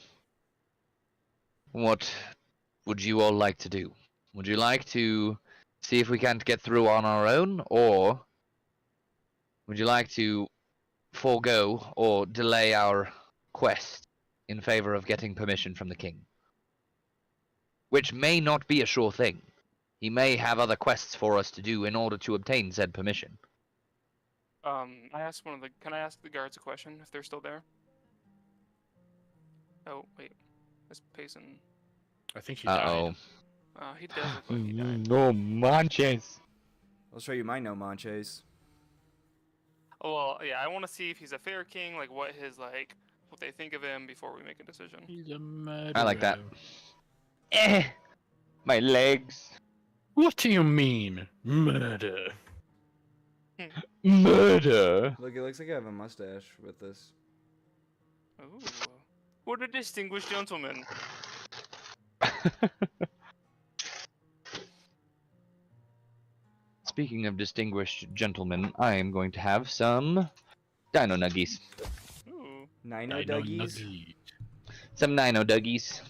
what would you all like to do? Would you like to see if we can't get through on our own, or would you like to forego or delay our quest in favor of getting permission from the king? Which may not be a sure thing. He may have other quests for us to do in order to obtain said permission. I asked Can I ask the guards a question if they're still there? Oh wait, is Payson? I think he Uh-oh. died. He does look like he died. No manches. I'll show you my no manches. Oh well, yeah. I want to see if he's a fair king, like what they think of him before we make a decision. He's a murderer. I like that. My legs. What do you mean, murder? Murder. Look, it looks like I have a mustache with this. Ooh, what a distinguished gentleman. Speaking of distinguished gentlemen, I am going to have some dino nuggies. Ooh. Nino I know Duggies. nuggies. Some nino duggies.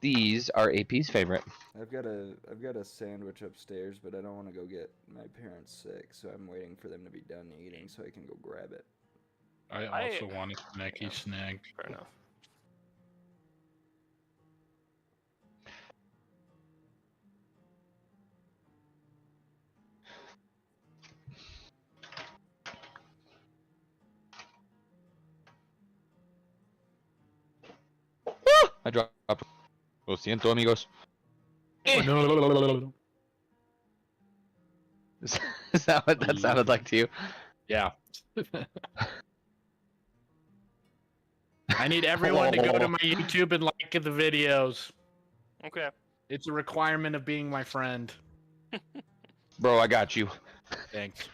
These are AP's favorite. I've got a sandwich upstairs, but I don't want to go get my parents sick, so I'm waiting for them to be done eating so I can go grab it. I also want a snacky snack. Fair enough. I dropped. Lo siento, amigos. No. Is that what that sounded like to you? Yeah. I need everyone to go to my YouTube and like the videos. Okay. It's a requirement of being my friend. Bro, I got you. Thanks.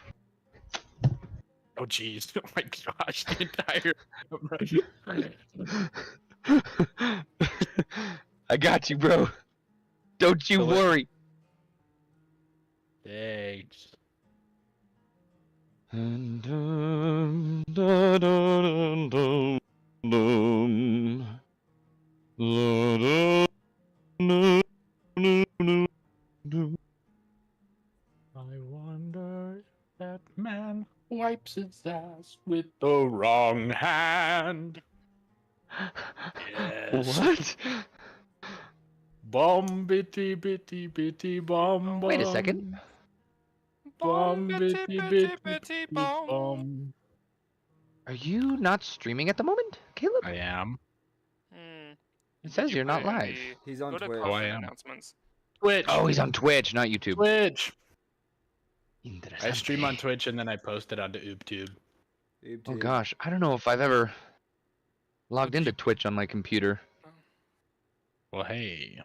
Oh jeez. Oh my gosh, the entire I got you, bro. Don't you So what- worry. Thanks. I wonder if that man wipes his ass with the wrong hand. Yes. What? Bum bitty bitty bitty bum bum. Wait a second. Bum bitty bitty bitty bum. bum. Are you not streaming at the moment, Caleb? I am. Hmm. It says you you're not put it in live. He's on Go to Twitch. Oh, I content am. announcements. Twitch. Oh, he's on Twitch, not YouTube. Twitch. I Interesante. stream on Twitch and then I post it onto YouTube. Oh gosh, I don't know if I've ever logged into Twitch on my computer. Well, hey,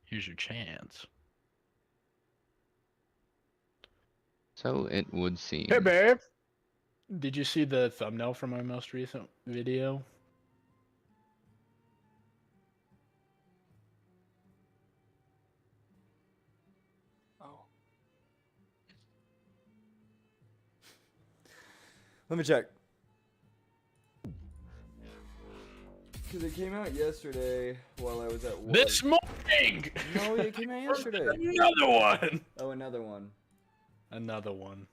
here's your chance. So it would seem. Hey, babe. Did you see the thumbnail from my most recent video? Oh. Let me check. Because it came out yesterday while I was at work. This morning! No, it came out yesterday. Another one! Oh, another one. Another one.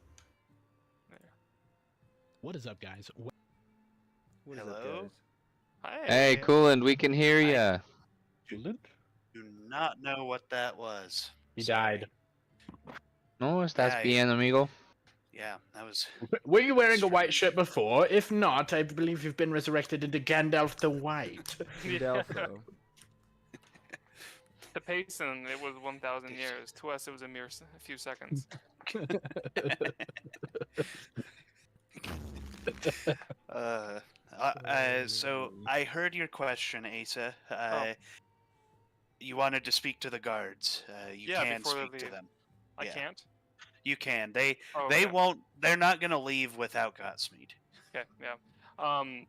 What is up, guys? What is up, Hello? guys? Hey, Cooland, we can hear ya. Julian? Do not know what that was. He Sorry. died. No, estás Yeah, bien, amigo? Yeah, that was. Were you wearing a white Strange. shirt before? If not, I believe you've been resurrected into Gandalf the White. Gandalfo. To Payson, it was 1,000 years. To us, it was a mere a few seconds. So I heard your question, Asa. Oh. You wanted to speak to the guards. You Yeah, can before they speak to leave. them. I Yeah. can't. You can. They Oh, they okay. won't. They're not gonna leave without Godsmeed. Okay, yeah. Um,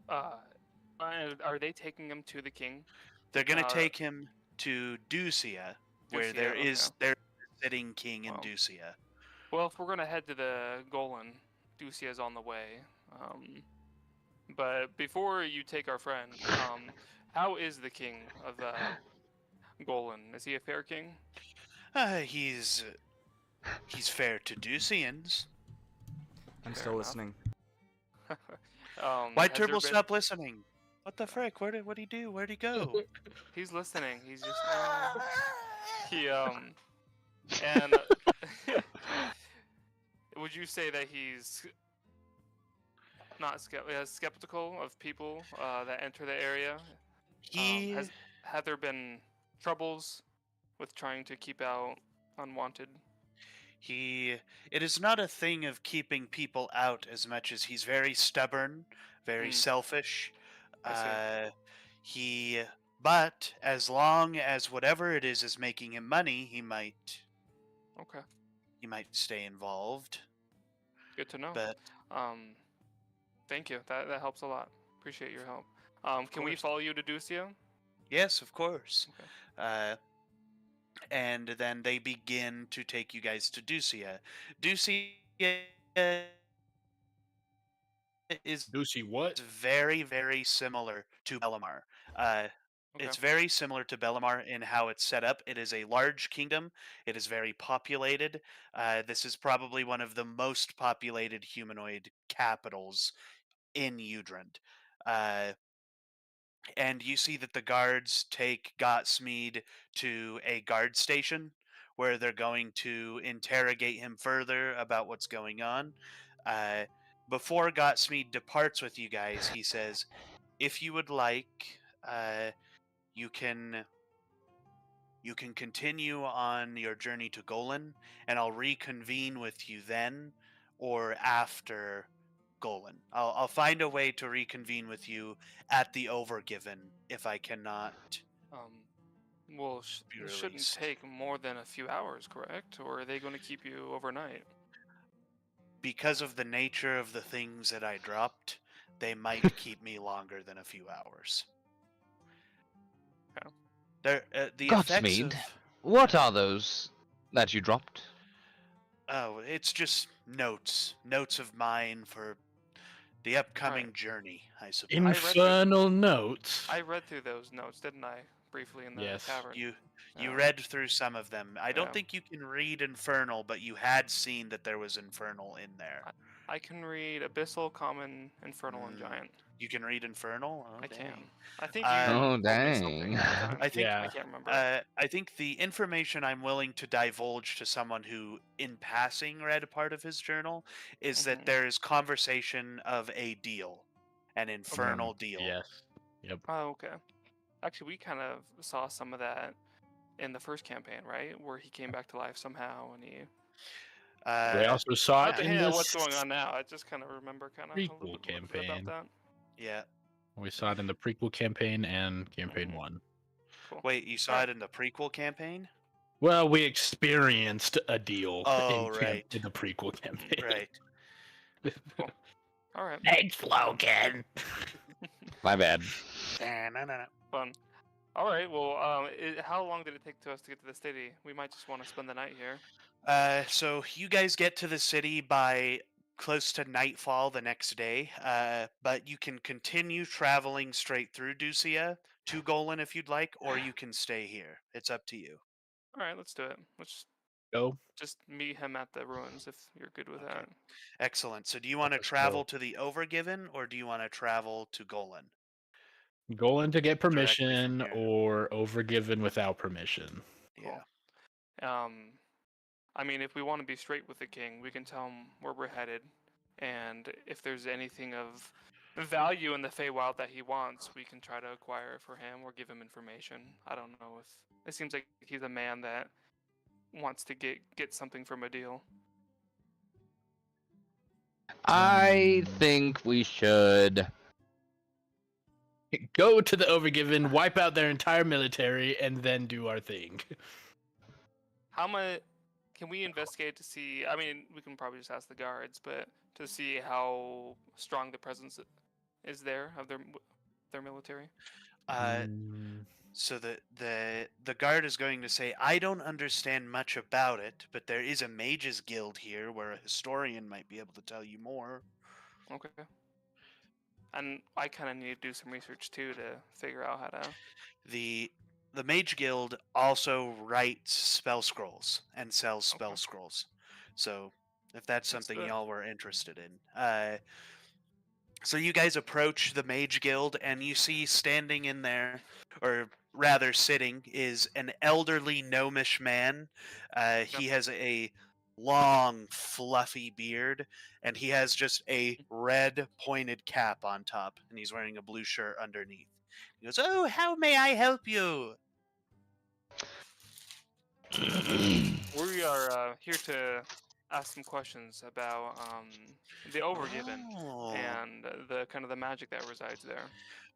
are they taking him to the king? They're gonna Uh, take him to Ducia, where Ducia, there is okay. their sitting king in Wow. Ducia. Well, if we're gonna head to the Golan, Ducia is on the way. But before you take our friend, how is the king of Golan? Is he a fair king? He's fair to Ducians. I'm Fair still enough. listening. Why has there Turbo been- stop listening? What the frick? What'd he do? Where'd he go? He's listening. He's just he and would you say that he's not skeptical of people that enter the area? He Have there been troubles with trying to keep out unwanted? it is not a thing of keeping people out as much as he's very stubborn, very selfish. I see. But as long as whatever it is making him money, he might stay involved. Good to know. But Thank you. That helps a lot. Appreciate your help. Can we course. follow you to Ducia? yes, of course. Okay. And then they begin to take you guys to Ducia. Ducia is Lucy, what? very, very similar to Bellamar. It's Okay. very similar to Bellamar in how it's set up. It is a large kingdom. It is very populated. This is probably one of the most populated humanoid capitals in Udrund. And you see that the guards take Gotsmead to a guard station where they're going to interrogate him further about what's going on. Before Gotsmead departs with you guys, he says, if you would like, you can You can continue on your journey to Golan, and I'll reconvene with you then or after Golan. I'll find a way to reconvene with you at the Overgiven if I cannot Well, be it shouldn't released. take more than a few hours, correct? Or are they going to keep you overnight? Because of the nature of the things that I dropped, they might keep me longer than a few hours. Okay. The effects Godsmead, of what are those that you dropped? it's just notes of mine for the upcoming Right. journey, I suppose. Infernal notes. I read through those notes, didn't I? Briefly in the Yes. tavern. You Yeah. read through some of them. I don't Yeah. think you can read Infernal, but you had seen that there was Infernal in there. I can read Abyssal, Common, Infernal, and Giant. You can read Infernal? Oh, I dang. can. I think you Oh, told me something dang. at the time. I think Yeah. I can't remember. I think the information I'm willing to divulge to someone who, in passing, read a part of his journal is that Mhm. there is conversation of a deal, an infernal deal. Yes. Yep. Oh, okay. Actually, we kind of saw some of that in the first campaign, right? Where he came back to life somehow, and he. We also saw Not it to in hint the at what's going on now. I just kind of remember kind of a little prequel bit about campaign. that. Yeah. We saw it in the prequel campaign and campaign Mhm. 1. Cool. Wait, you saw it in the prequel campaign? Well, we experienced a deal Oh, right. in the prequel campaign. Right. Cool. All right. Thanks, Logan. My bad. Fun. All right. Well, how long did it take to us to get to the city? We might just want to spend the night here. So you guys get to the city by close to nightfall the next day, but you can continue traveling straight through Ducia to Golan if you'd like, or you can stay here. It's up to you. All right. Let's do it. Let's Go. just meet him at the ruins if you're good with Okay. that. Excellent. So do you want to Let's travel go. to the Overgiven, or do you want to travel to Golan? Golan to get Directly from permission here. or overgiven without permission. Yeah. I mean, if we want to be straight with the king, we can tell him where we're headed, and if there's anything of value in the Feywild that he wants, we can try to acquire it for him or give him information. I don't know if it seems like he's a man that wants to get something from a deal. I think we should. Go to the overgiven, wipe out their entire military, and then do our thing. How much can we investigate to see? I mean, we can probably just ask the guards, but to see how strong the presence is there of their military. So the guard is going to say, I don't understand much about it, but there is a mages guild here where a historian might be able to tell you more. Okay. And I kind of need to do some research too to figure out how to. The mage guild also writes spell scrolls and sells spell Okay. scrolls. So if that's Let's something do it. y'all were interested in. So you guys approach the mage guild and you see standing in there, or rather sitting, is an elderly gnomish man. He has a long fluffy beard and he has just a red pointed cap on top and he's wearing a blue shirt underneath. He goes, "Oh, how may I help you?" We are here to ask some questions about the Overgiven Oh, and the kind of the magic that resides there.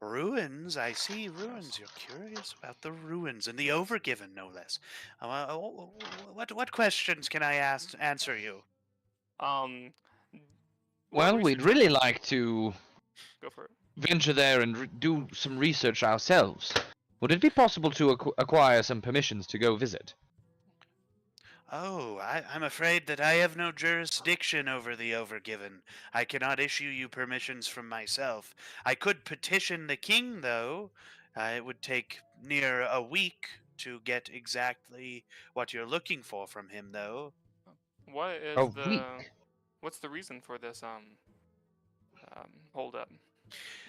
ruins. I see ruins. You're curious about the ruins and the Overgiven, no less. What questions can I answer you? Um, we're Well, we'd researching- really like to go for it. venture there and do some research ourselves. Would it be possible to acquire some permissions to go visit? Oh, I'm afraid that I have no jurisdiction over the Overgiven. I cannot issue you permissions from myself. I could petition the king, though. It would take near a week to get exactly what you're looking for from him, though. What is A the week? what's the reason for this hold up?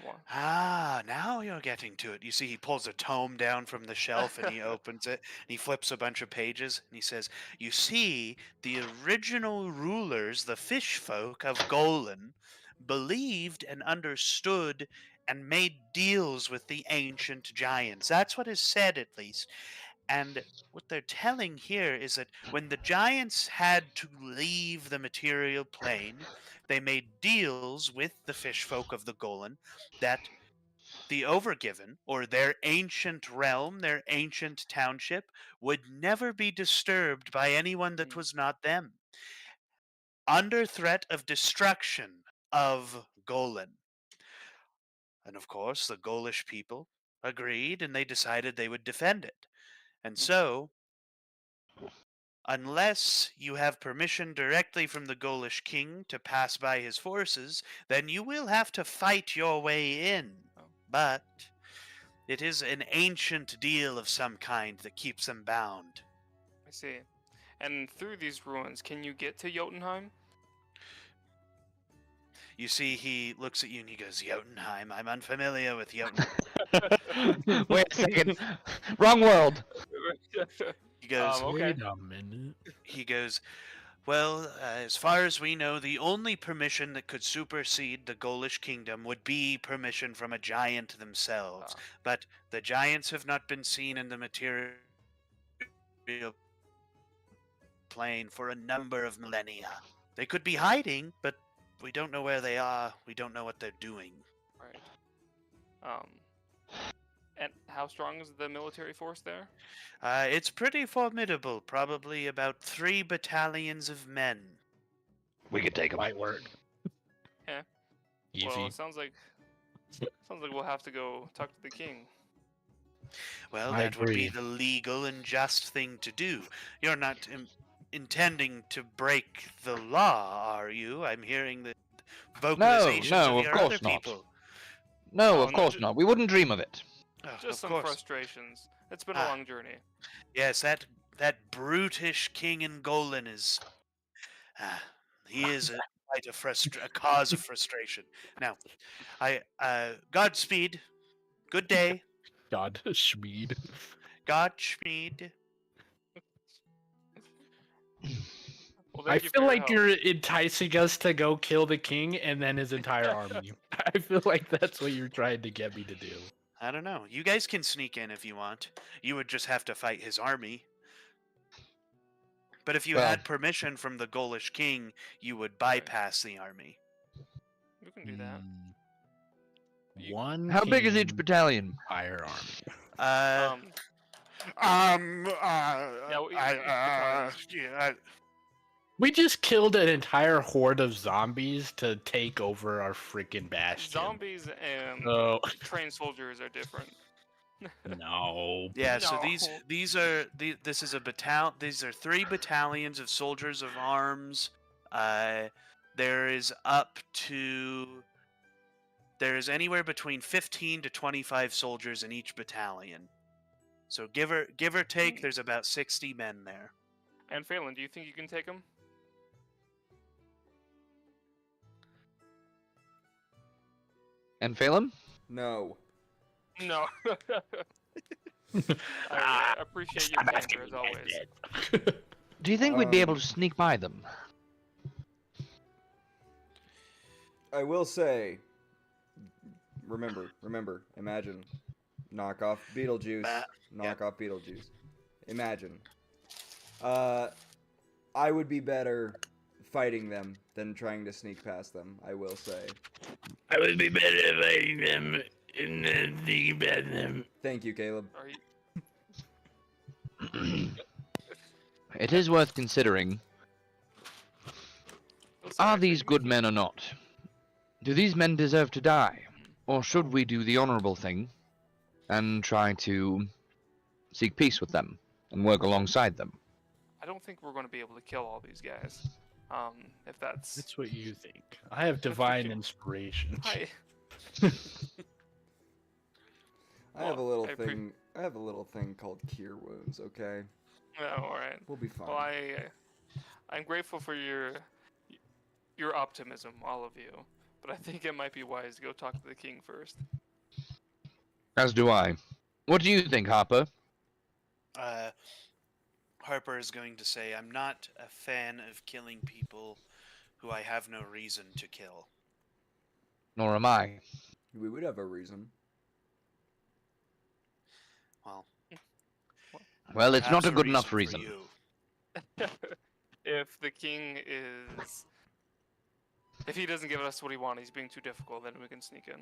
What? Ah, now you're getting to it. You see, he pulls a tome down from the shelf and he opens it. And he flips a bunch of pages and he says, "You see, the original rulers, the fish folk of Golan, believed and understood and made deals with the ancient giants. That's what is said, at least. And what they're telling here is that when the giants had to leave the material plane, they made deals with the fish folk of the Golan that the Overgiven, or their ancient realm, their ancient township, would never be disturbed by anyone that was not them, under threat of destruction of Golan. And of course, the Gaulish people agreed, and they decided they would defend it. And so, unless you have permission directly from the Gaulish king to pass by his forces, then you will have to fight your way in. But it is an ancient deal of some kind that keeps them bound. I see. And through these ruins, can you get to Jotunheim? You see, he looks at you and he goes, Jotunheim, I'm unfamiliar with Jotunheim. Wait a second. Wrong world. He goes, Okay. Wait a minute. he goes, well, as far as we know, the only permission that could supersede the Gaulish kingdom would be permission from a giant themselves. But the giants have not been seen in the material plane for a number of millennia. They could be hiding, but we don't know where they are. We don't know what they're doing. Right. And how strong is the military force there? It's pretty formidable. Probably about 3 battalions of men. We could take them. Might work. Yeah. Easy. Well, it sounds like we'll have to go talk to the king. Well, I that would be agree. the legal and just thing to do. You're not intending to break the law, are you? I'm hearing the vocalizations no, of of your course other not. people. No, Oh, of no, course ju- not. We wouldn't dream of it. Oh, Just of some course. frustrations. It's been a Ah. long journey. Yes, that brutish king in Golan is. He is quite a cause of frustration. Now, Godspeed. Good day. God, Schmied. Godspeed. Well, I thank you for feel your like help. you're enticing us to go kill the king and then his entire army. I feel like that's what you're trying to get me to do. I don't know. You guys can sneak in if you want. You would just have to fight his army. But if you Well- had permission from the Gaulish king, you would bypass the army. You can do that. One. How big is each king, battalion? entire army. Uh, Yeah, We just killed an entire horde of zombies to take over our freaking bastion. zombies and Oh trained soldiers are different. no. yeah. So No. this is a battalion. These are 3 battalions of soldiers of arms. There is anywhere between 15 to 25 soldiers in each battalion. So give or take, there's about 60 men there. And Phelan, do you think you can take them? And Phelan? No. No. I appreciate your candor as always. Do you think we'd be able Um, to sneak by them? I will say, remember, imagine, knock off Beetlejuice, knock off Beetlejuice. Imagine. I would be better fighting them than trying to sneak past them, I will say. I would be better fighting them and then thinking about them. Thank you, Caleb. Are you- It is worth considering. Are these good men or not? Do these men deserve to die? Or should we do the honorable thing and try to seek peace with them and work alongside them? I don't think we're going to be able to kill all these guys. If that's. That's what you think. I have divine okay. inspiration. I, I have a Well, little I thing. I have a little thing called cure wounds. Okay, oh, all right. we'll be fine. Well, I'm grateful for your optimism, all of you. But I think it might be wise to go talk to the king first. As do I. What do you think, Harper? Harper is going to say, I'm not a fan of killing people who I have no reason to kill. Nor am I. We would have a reason. Well, Well, it's not Perhaps a good enough for reason. you. If the king is, if he doesn't give us what he wants, he's being too difficult, then we can sneak in.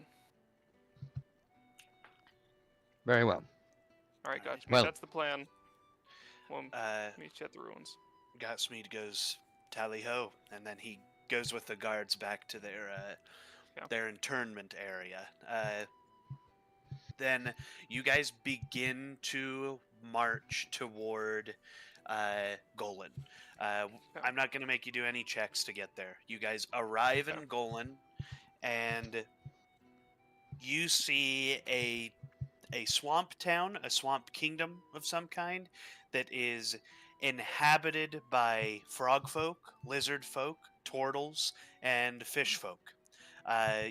Very well. All right, gotcha. Well- That's the plan. We'll Uh, meet you at the ruins. Gotsmead goes tally ho, and then he goes with the guards back to Yeah. their internment area. Then you guys begin to march toward Golan. I'm not going to make you do any checks to get there. You guys arrive in Golan, and you see a swamp town, a swamp kingdom of some kind that is inhabited by frog folk, lizard folk, turtles, and fish folk.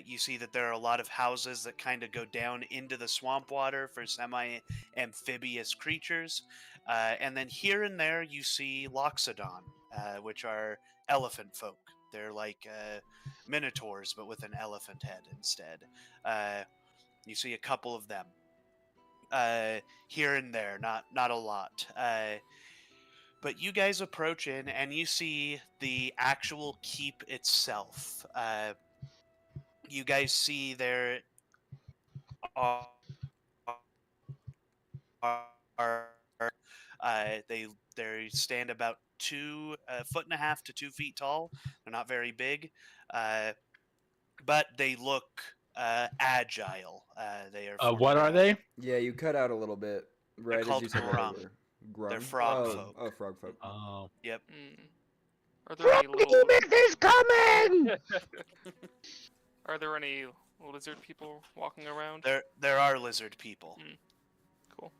You see that there are a lot of houses that kind of go down into the swamp water for semi-amphibious creatures. And then here and there you see Loxodon, which are elephant folk. They're like minotaurs, but with an elephant head instead. You see a couple of them. Here and there, not a lot. But you guys approach in, and you see the actual keep itself. You guys see there are they stand about 2.5 to 2 feet tall. They're not very big, but they look agile. They are. What are they? Yeah, you cut out a little bit right as called you said grung. what they were. Grung? They're frog oh, folk. Oh, frog folk. Oh. Yep. Are there any little? is coming! Are there any lizard people walking around? There are lizard people. Cool.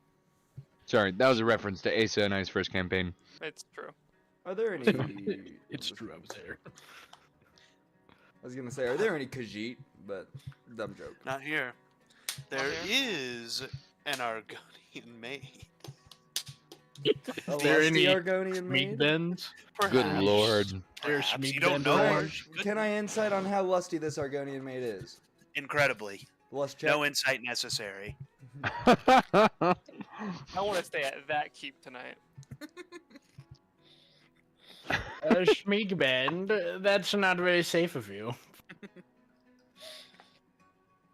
Sorry, that was a reference to Asa and I's first campaign. It's true. Are there any? It's true, I was there. I was gonna say, are there any Khajiit? But dumb joke. Not here. There is an Argonian maid. A there lusty any Argonian Meat maid? bends? Good lord. There's Perhaps. meat You don't bend know. around? her. Can I insight on how lusty this Argonian maid is? Incredibly. Lust check. No insight necessary. I want to stay at that keep tonight. Schmeek bend? That's not very safe of you.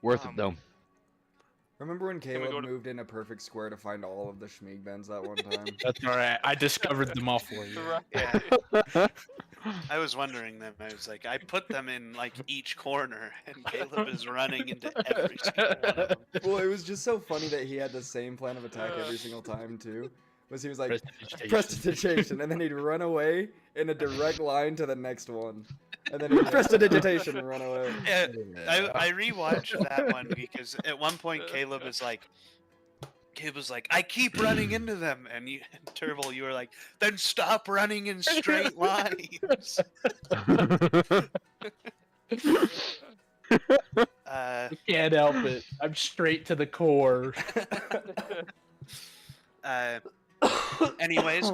Worth it though. Remember when we Caleb go to- moved in a perfect square to find all of the Schmeeg bends that one time? That's alright. I discovered them all for you. Yeah. I was wondering them. I was like, I put them in like each corner, and Caleb is running into every single one of them. Well, it was just so funny that he had the same plan of attack every single time too. Was he was like Prestidigitation. prestidigitation, and then he'd run away in a direct line to the next one, and then he'd prestidigitation and run away. Yeah, I rewatched that one because at one point Caleb was like, I keep running into them, and you, Turble, you were like, then stop running in straight lines. Can't help it. I'm straight to the core. Anyways,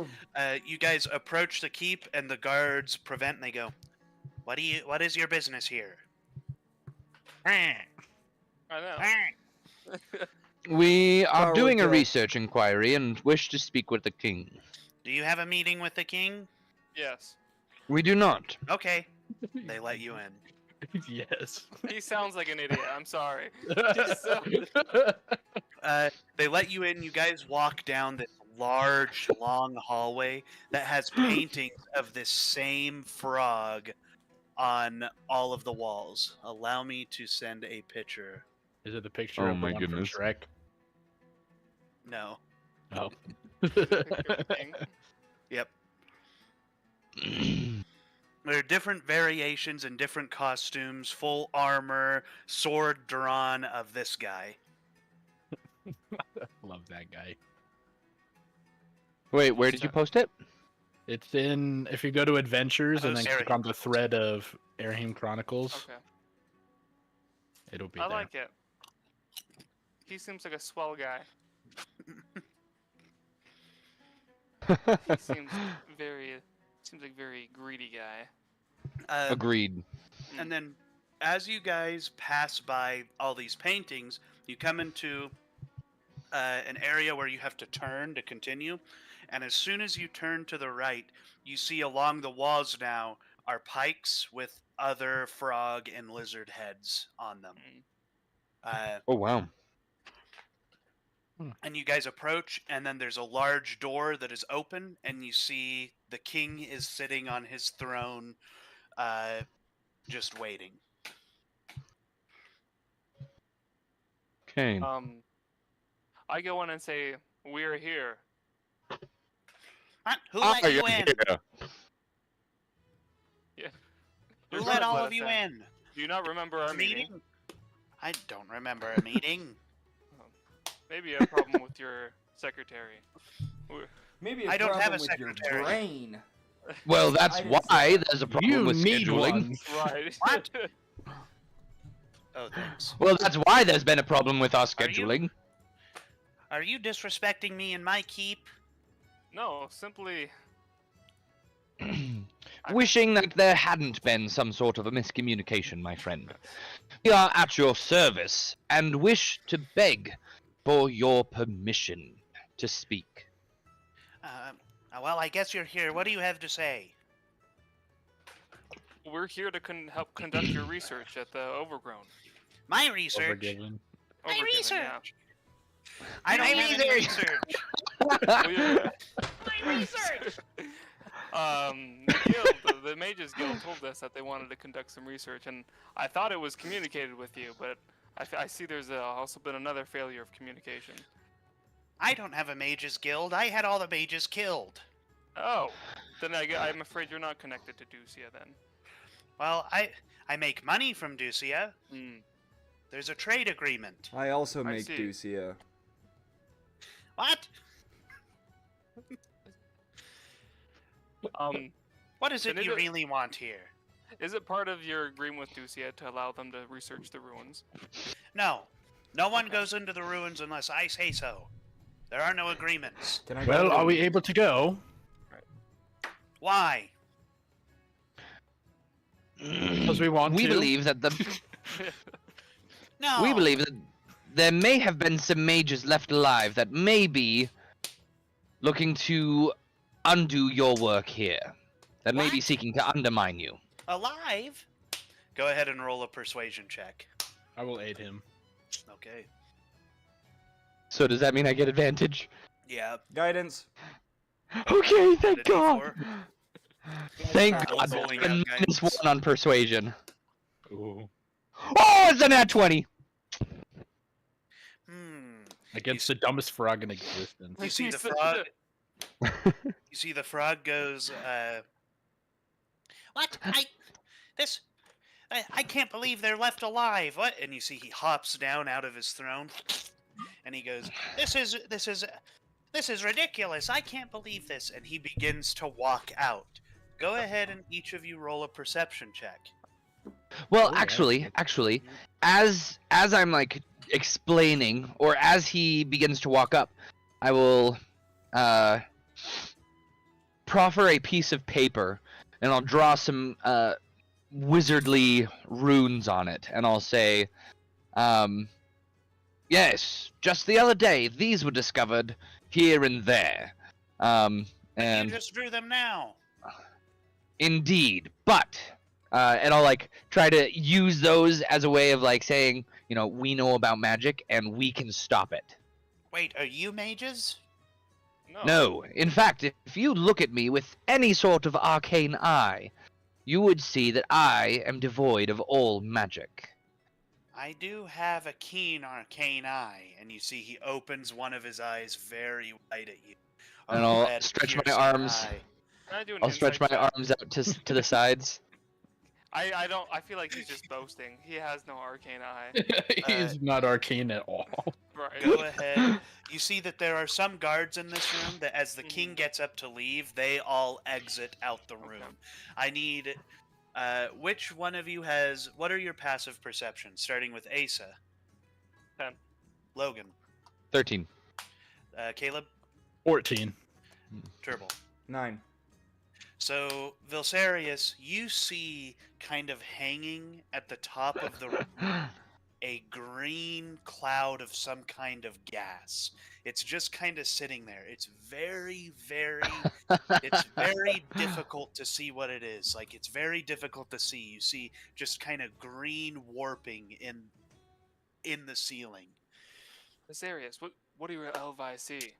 you guys approach the keep, and the guards prevent. And they go, What is your business here?" I know. We are Power doing a kill. research inquiry and wish to speak with the king. "Do you have a meeting with the king?" Yes. We do not. Okay. They let you in. Yes. He sounds like an idiot. I'm sorry. Just so- They let you in. You guys walk down this large, long hallway that has paintings of this same frog on all of the walls. Allow me to send a picture. Is it the picture Oh of the my one goodness. from Shrek? No. Oh. King. Yep. There are different variations and different costumes, full armor, sword drawn of this guy. Love that guy. Wait, where did you post it? It's in, if you go to Adventures and Oh, then Errahim click on the thread of Errahim Chronicles, Okay. it'll be I there. like it. He seems like a swell guy. He seems like very greedy guy. Agreed. And then, as you guys pass by all these paintings, you come into an area where you have to turn to continue. And as soon as you turn to the right, you see along the walls now are pikes with other frog and lizard heads on them. Mm. Oh wow. And you guys approach, and then there's a large door that is open, and you see the king is sitting on his throne, just waiting. Okay. I go in and say, "We're here." What? Who I let you am in? here. Yeah. Who Your let guards all let of us you in? Do you not remember our meeting? I don't remember a meeting. Maybe a problem with your secretary. Maybe a I don't have problem a with your secretary. brain. Well, that's I didn't say why that. there's a problem You with need scheduling. one. Right. What? Oh, thanks. Well, that's why there's been a problem with our Are you- scheduling. Are you disrespecting me and my keep? No, simply. Wishing that there hadn't been some sort of a miscommunication, my friend. We are at your service and wish to beg for your permission to speak. Well, I guess you're here. What do you have to say? We're here to help conduct your research at the Overgrown. My research. Overgiven. My Overgiven, research. I don't have any research. Yeah. My research. The guild, the Mages Guild, told us that they wanted to conduct some research, and I thought it was communicated with you, but I see there's also been another failure of communication. I don't have a mages guild. I had all the mages killed. Oh, then I'm afraid you're not connected to Ducia then. Well, I make money from Ducia. Hmm. There's a trade agreement. I also I make see. Ducia. What? What is it Then you is it- really want here? Is it part of your agreement with Ducia to allow them to research the ruins? No. No one goes into the ruins unless I say so. There are no agreements. Can I Well, go are to- we able to go? Why? Because we want We to. believe that No. we believe that there may have been some mages left alive that may be looking to undo your work here. That may be What? seeking to undermine you. Alive? Go ahead and roll a persuasion check. I will aid him. Okay. So does that mean I get advantage? Yeah. Guidance. Okay, thank A God. D4. Thank Roll God. bowling And out minus guidance. 1 on persuasion. Ooh. Oh, it's a nat 20. Against the dumbest frog in existence. You see He the said frog. it. You see the frog goes. What? I can't believe they're left alive. What? And you see he hops down out of his throne, and he goes, This is ridiculous. I can't believe this." And he begins to walk out. Go ahead and each of you roll a perception check. Well, Oh, yeah. actually, as I'm like explaining, or as he begins to walk up, I will proffer a piece of paper, and I'll draw some wizardly runes on it, and I'll say, yes, just the other day, these were discovered here and there. And And you just drew them now. indeed, but and I'll like try to use those as a way of like saying, you know, we know about magic and we can stop it. Wait, are you mages? No, in fact, if you look at me with any sort of arcane eye, you would see that I am devoid of all magic. I do have a keen arcane eye, and you see he opens one of his eyes very wide at you. A And I'll red, stretch my piercing arms. eye. Can I do an I'll stretch my insight check? arms out to the sides. I don't. I feel like he's just boasting. He has no arcane eye. He's not arcane at all. Right. Go ahead. You see that there are some guards in this room that as the king gets up to leave, they all exit out the room. I need... which one of you has... What are your passive perceptions? Starting with Asa. 10. Logan. 13. Caleb. 14. Turble. 9. So, Vilsarius, you see kind of hanging at the top of the room a green cloud of some kind of gas. It's just kind of sitting there. It's very difficult to see what it is. Like, it's very difficult to see. You see just kind of green warping in the ceiling. Asarius, what do your Elvi see?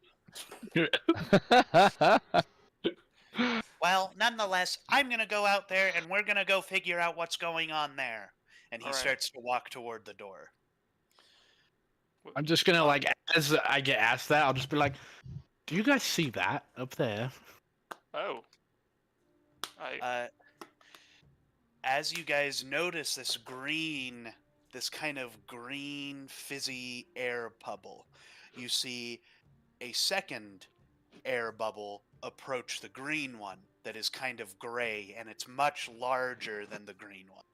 Well, nonetheless, I'm going to go out there and we're going to go figure out what's going on there. And he All right. starts to walk toward the door. I'm just gonna like, as I get asked that, I'll just be like, "Do you guys see that up there?" Oh. As you guys notice this kind of green, fizzy air bubble, you see a second air bubble approach the green one that is kind of gray, and it's much larger than the green one.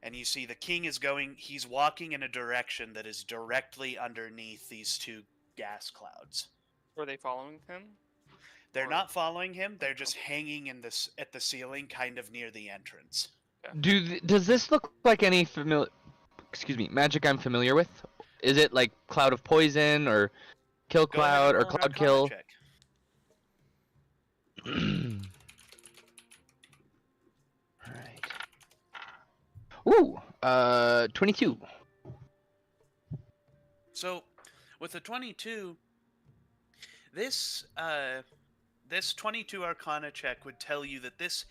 And you see the king he's walking in a direction that is directly underneath these two gas clouds. Were they following him? They're not following him, they're just hanging at the ceiling kind of near the entrance. Does this look like any magic I'm familiar with? Is it like Cloud of Poison or Kill Go ahead Cloud and or roll an Cloud Arcana Kill? check. Alright. Ooh, 22. So, with the 22, this 22 Arcana check would tell you that this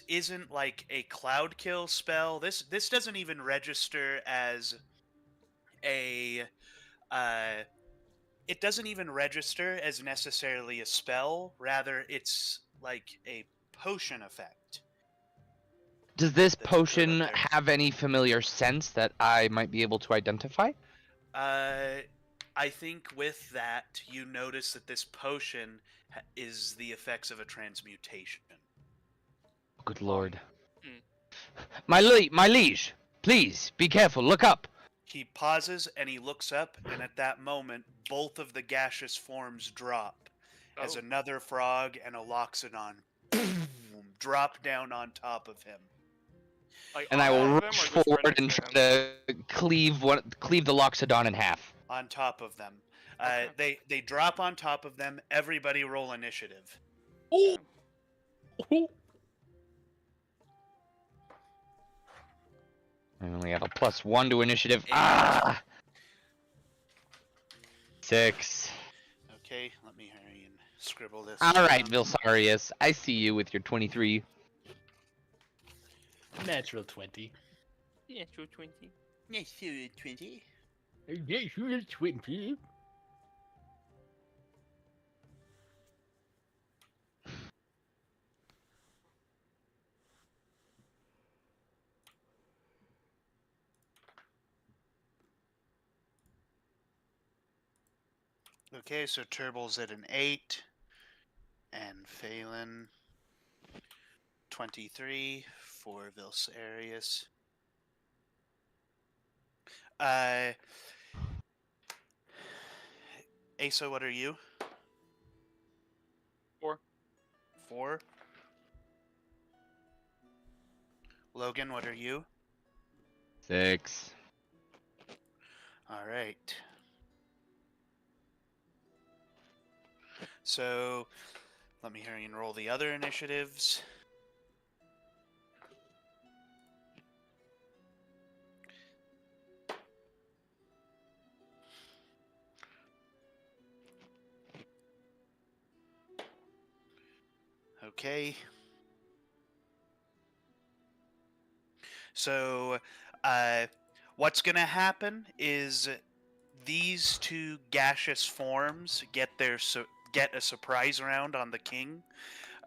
isn't like a cloud kill spell. This doesn't even register as a it doesn't even register as necessarily a spell. Rather, it's like a potion effect. Does this That's put up potion there. have any familiar sense that I might be able to identify? I think with that, you notice that this potion is the effects of a transmutation. Good lord. Hmm. My liege, please, be careful, look up. He pauses and he looks up, and at that moment, both of the gaseous forms drop as Oh. another frog and a loxodon drop down on top of him. Like, And on I will top of them, or rush just right forward next and to try him? to cleave the Loxodon in half. On top of them. Okay. They drop on top of them. Everybody roll initiative. Oh. I only have a +1 to initiative. Eight. Ah! 6. Okay, let me hurry and scribble this. Alright, down. Vilsarius, I see you with your 23. Natural 20. Yeah, true 20. Yes, 20. Natural 20. Okay, so Turbo's at an 8. And Phelan 23 for Vilsarius. Asa, what are you? 4. 4. Logan, what are you? 6. All right. So, let me hurry and roll the other initiatives. Okay. So, what's going to happen is these two gaseous forms get a surprise round on the king,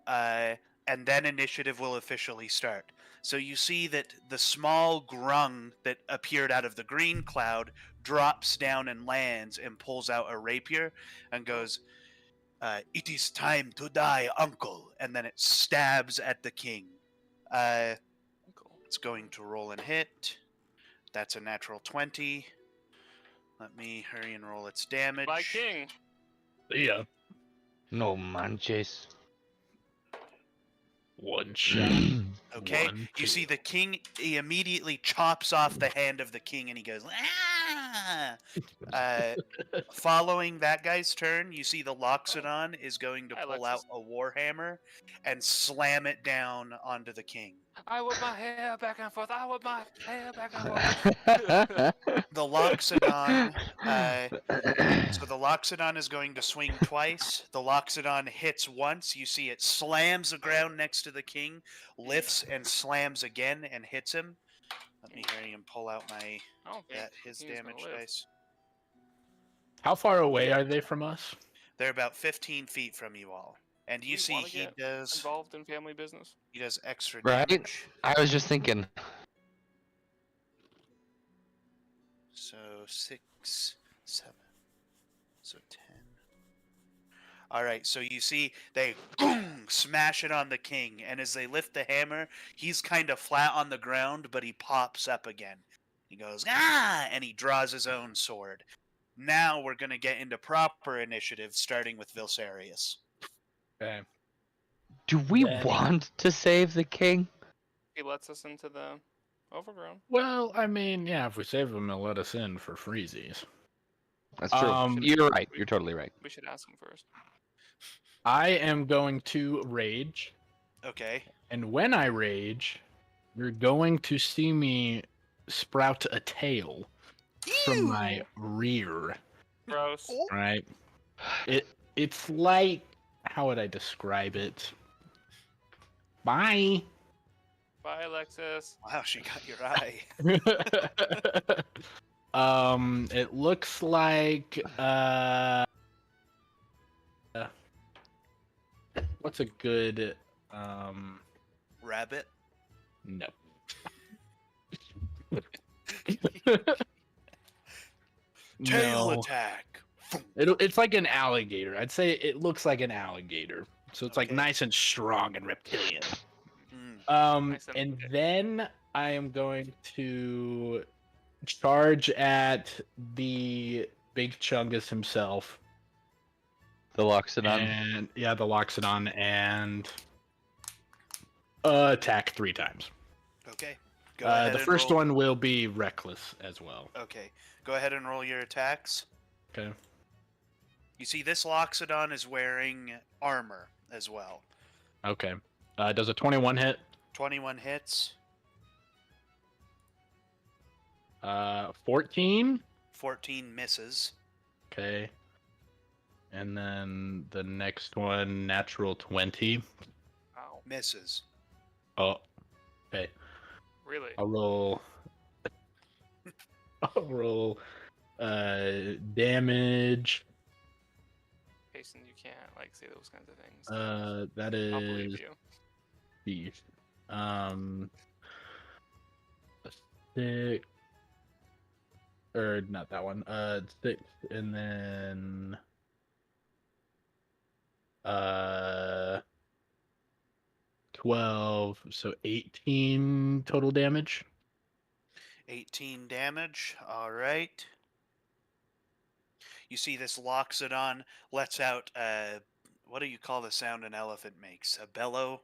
and then initiative will officially start. So you see that the small grung that appeared out of the green cloud drops down and lands and pulls out a rapier and goes, "It is time to die, uncle," and then it stabs at the king. It's going to roll and hit. That's a natural 20. Let me hurry and roll its damage. My king. Yeah. No manches. One shot. Okay, One you see kill. the king. He immediately chops off the hand of the king, and he goes, "Ah!" Uh, Following that guy's turn, you see the Loxodon is going to Hi, pull out Alexis. a warhammer and slam it down onto the king. I whip my hair back and forth. I whip my hair back and forth. The Loxodon, so the Loxodon is going to swing twice. The Loxodon hits once. You see it slams the ground next to the king, lifts and slams again and hits him. Let me hurry and pull out my I don't think his he's gonna damage live. dice. How far away are they from us? They're about 15 feet from you all, and Do you we see want to get involved in family business? he does extra Right? damage. I was just thinking. So 6, 7, so 10. All right, so you see they boom, smash it on the king, and as they lift the hammer, he's kind of flat on the ground, but he pops up again. He goes, ah, and he draws his own sword. Now we're going to get into proper initiative, starting with Vilsarius. Okay. Do we Then- want to save the king? He lets us into the overground. Well, I mean, yeah, if we save them, they'll let us in for freezies. That's true. You're right. You're totally right. We should ask him first. I am going to rage, Okay. and when I rage, you're going to see me sprout a tail from my rear. Gross. Right? It's like, how would I describe it? Bye. Bye, Alexis. Wow, she got your eye. It looks like what's a good Rabbit. no. Tail No. attack. It's like an alligator. I'd say it looks like an alligator. So it's like Okay. nice and strong and reptilian. Mm. Nice and And big. then I am going to charge at the big Chungus himself. The Loxodon. And yeah, the Loxodon, and attack 3 times. Okay. Go ahead The and first roll. one will be reckless as well. Okay. Go ahead and roll your attacks. Okay. You see, this Loxodon is wearing armor as well. Okay. Does a 21 hit? 21 hits. 14. 14 misses. Okay. And then the next one, natural 20. Wow. Misses. Oh. Okay. Really? I'll roll. I'll roll. Damage. Jason, you can't like say those kinds of things. That I'll believe is you. the a 6, or not that one. 6, and then 12, so 18 total damage. 18 damage. All right. You see, this Loxodon lets out, what do you call the sound an elephant makes? A bellow?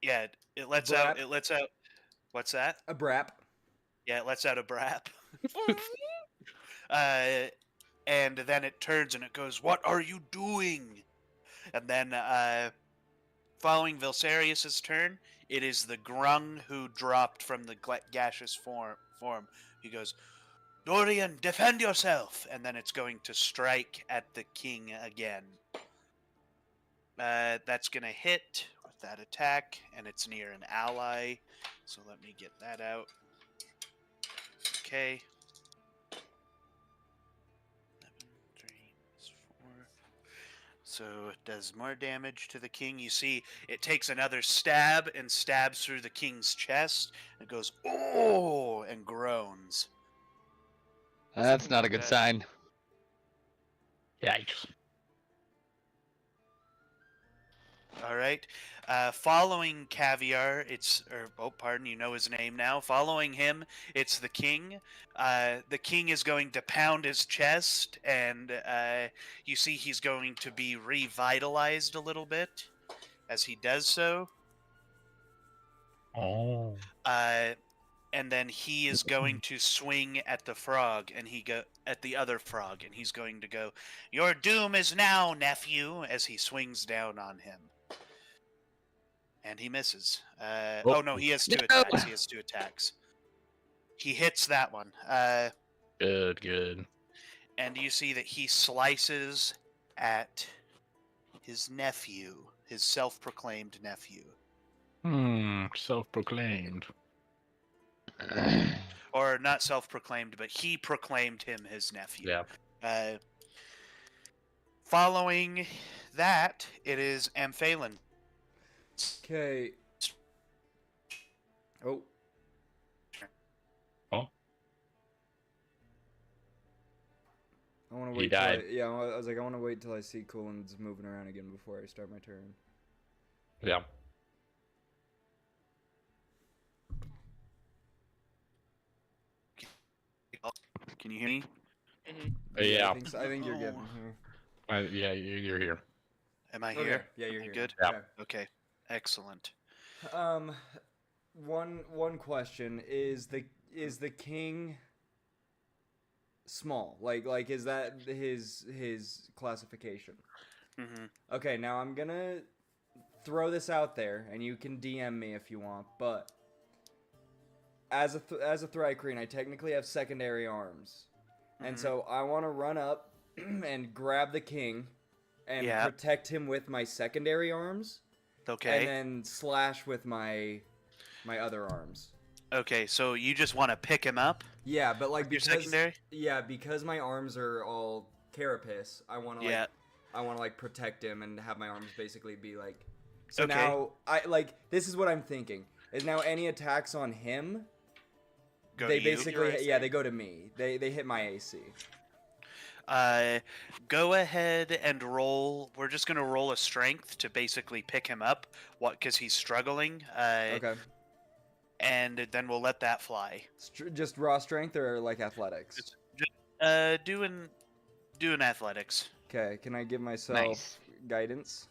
Yeah, it lets out, Brap. what's that? A brap. Yeah, it lets out a brap. And then it turns and it goes, "What are you doing?" And then, following Vilsarius's turn, it is the Grung who dropped from the gaseous form. He goes, "Dorian, defend yourself!" And then it's going to strike at the king again. That's going to hit with that attack, and it's near an ally. So let me get that out. Okay. 3, 4. So it does more damage to the king. You see, it takes another stab and stabs through the king's chest. It goes, "Oh!" and groans. That's not a good Okay. sign. Yikes. All right. Following Caviar, you know his name now. Following him, it's the king. The king is going to pound his chest, and you see he's going to be revitalized a little bit. As he does so, Oh. and then he is going to swing at the frog, and at the other frog, and he's going to go, "Your doom is now, nephew," as he swings down on him. And he misses. Oh no, he has 2 attacks. He has 2 attacks. He hits that one. Good. And you see that he slices at his nephew, his self-proclaimed nephew. Self-proclaimed. Or not self-proclaimed, but he proclaimed him his nephew. Yeah. Following that, it is Amphalin. Okay. Oh. Oh. I want to He wait. Till I died. was like, I want to wait till I see Colin's moving around again before I start my turn. Yeah. Can you hear me? Yeah. I think you're good. Oh. Yeah, you're here. Am I Okay. here? Yeah, you're Am I here. good? Yeah. Okay. Excellent. One question is the king small? Like is that his classification? Mm-hmm. Okay, now I'm gonna throw this out there, and you can DM me if you want, but as a Thrycreen, I technically have secondary arms, and so I want to run up and grab the king and protect him with my secondary arms. Okay. And then slash with my other arms. Okay, so you just want to pick him up? Yeah, but like Your because secondary? because my arms are all carapace, I want to like protect him and have my arms basically be like. So Okay. now this is what I'm thinking. Is now any attacks on him? Go They to you? basically they go to me. They hit my AC. Go ahead and roll. We're just gonna roll a strength to basically pick him up. Because he's struggling. Okay. And then we'll let that fly. Just raw strength or like athletics? Doing athletics. Okay. Can I give myself guidance?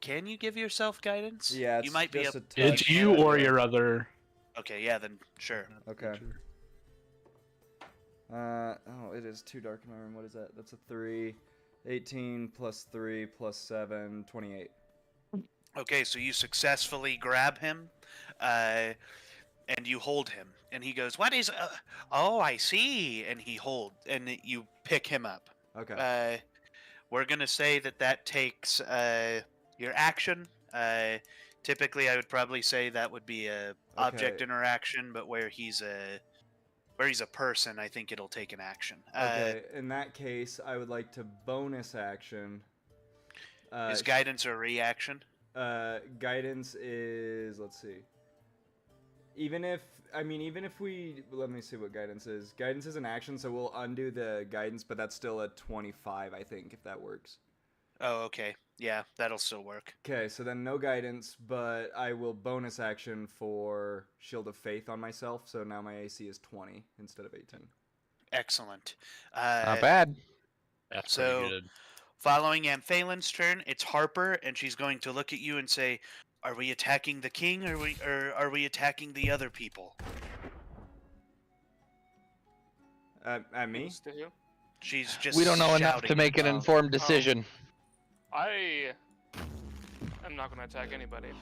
Can you give yourself guidance? Yeah, you might be just able. a touch. It's you or your other. Okay, yeah, then sure. Okay. It is too dark in my room. What is that? That's a 3. 18 plus 3 plus 7, 28. Okay, so you successfully grab him, and you hold him, and he goes, "What is? Oh, I see." And you pick him up. Okay. We're gonna say that takes your action. Typically, I would probably say that would be a object interaction, but where he's a person, I think it'll take an action. Okay. In that case, I would like to bonus action. Is guidance a reaction? Guidance is, let's see. Even if we, let me see what guidance is. Guidance is an action, so we'll undo the guidance, but that's still a 25, I think, if that works. Oh, okay. Yeah, that'll still work. Okay, so then no guidance, but I will bonus action for Shield of Faith on myself, so now my AC is 20 instead of 18. Excellent. Not bad. That's So- pretty good. Following Amphalin's turn, it's Harper, and she's going to look at you and say, "Are we attacking the king, or are we attacking the other people?" At me? Who's to who? She's just We don't know enough shouting to make an Oh. informed decision. I am not going to attack anybody.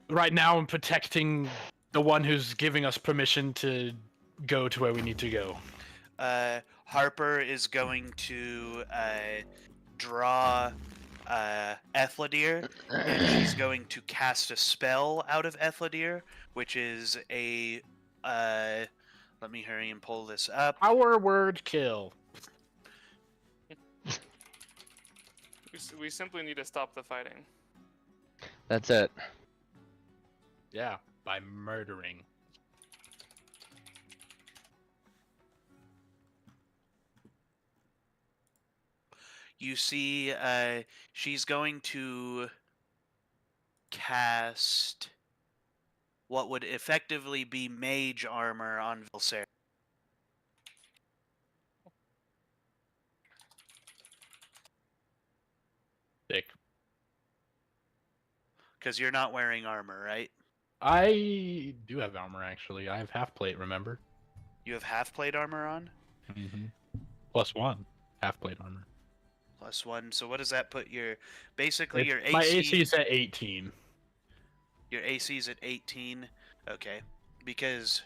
Right now, I'm protecting the one who's giving us permission to go to where we need to go. Harper is going to draw Ethledir, and she's going to cast a spell out of Ethledir, which is a let me hurry and pull this up. Our word kill. We simply need to stop the fighting. That's it. Yeah, by murdering. You see, she's going to cast what would effectively be mage armor on Vilsair. Sick. Because you're not wearing armor, right? I do have armor actually. I have half plate. Remember? You have half plate armor on? Mm-hmm. +1 half plate armor. +1. So what does that put your... Basically, your My AC... AC is at 18. Your AC's at 18. Okay. Because...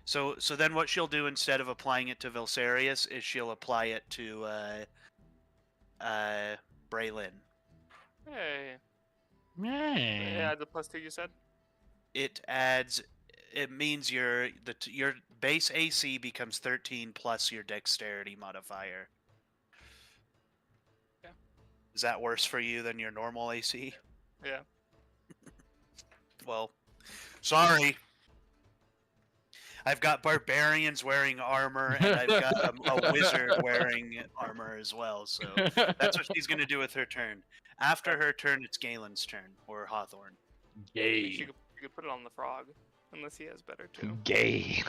So then what she'll do instead of applying it to Vilsarius is she'll apply it to, Braylin. Hey. Yay. Yeah, the +2 you said? It adds... It means your base AC becomes 13 plus your dexterity modifier. Yeah. Is that worse for you than your normal AC? Yeah. Well, sorry. I've got barbarians wearing armor, and I've got a wizard wearing armor as well. So that's what she's gonna do with her turn. After her turn, it's Galen's turn, or Hawthorne. Yay. You could put it on the frog, unless he has better too. Gay.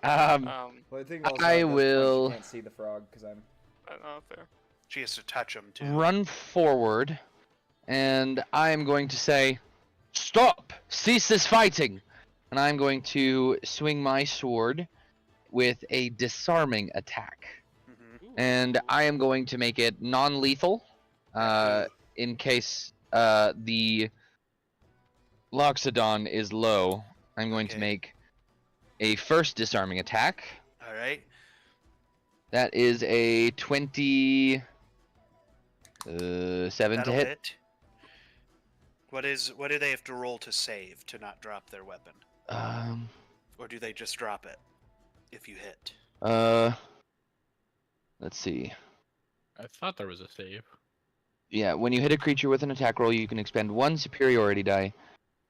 Well, I think also I at this point will- she can't see the frog because I'm. Fair. She has to touch him too. run forward, and I am going to say, "Stop! Cease this fighting!" And I'm going to swing my sword with a disarming attack, Mhm. and I am going to make it non-lethal, in case the Loxodon is low. I'm going to Okay. make a first disarming attack. All right. That is a 27 That'll to hit. hit. What do they have to roll to save to not drop their weapon? Or do they just drop it if you hit? Let's see. I thought there was a save. Yeah, when you hit a creature with an attack roll, you can expend one superiority die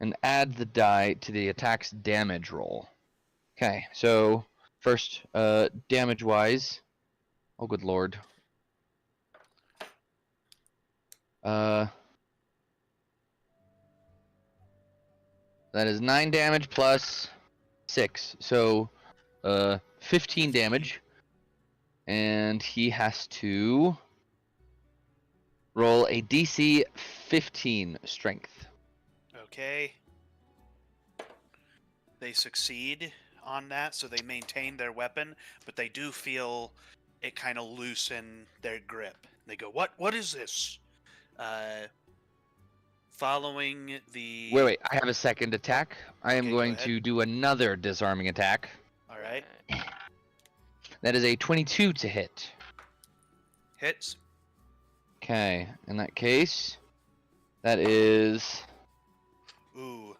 and add the die to the attack's damage roll. Okay, so first, damage-wise. Oh, good lord. That is 9 damage plus 6, so 15 damage, and he has to roll a DC 15 strength. Okay. They succeed on that, so they maintain their weapon, but they do feel it kind of loosen their grip. They go, "What is this?" Following the... Wait, I have a second attack. I am Okay, go going ahead. to do another disarming attack. All right. That is a 22 to hit. Hits. Okay, in that case, that is... Ooh.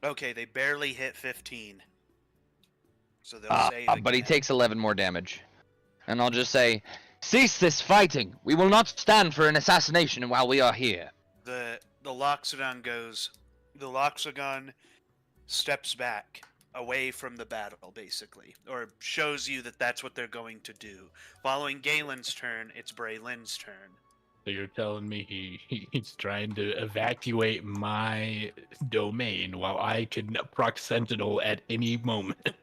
Okay, they barely hit 15. So they'll save but he again. takes 11 more damage. And I'll just say, "Cease this fighting! We will not stand for an assassination while we are here." The Loxodon goes... The Loxodon steps back away from the battle, basically. Or shows you that that's what they're going to do. Following Galen's turn, it's Braylin's turn. So you're telling me he's trying to evacuate my domain while I can proc Sentinel at any moment.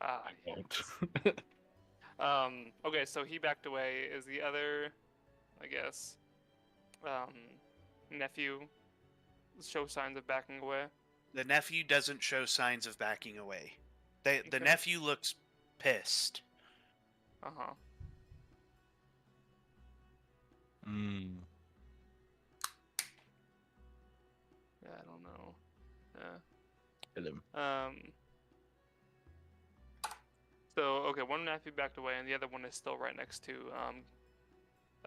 I won't. Okay, so he backed away. Is the other, I guess, nephew show signs of backing away? The nephew doesn't show signs of backing away. The Okay. nephew looks pissed. Uh-huh. Mm. Yeah, I don't know. Kill him. So, okay, one nephew backed away, and the other one is still right next to,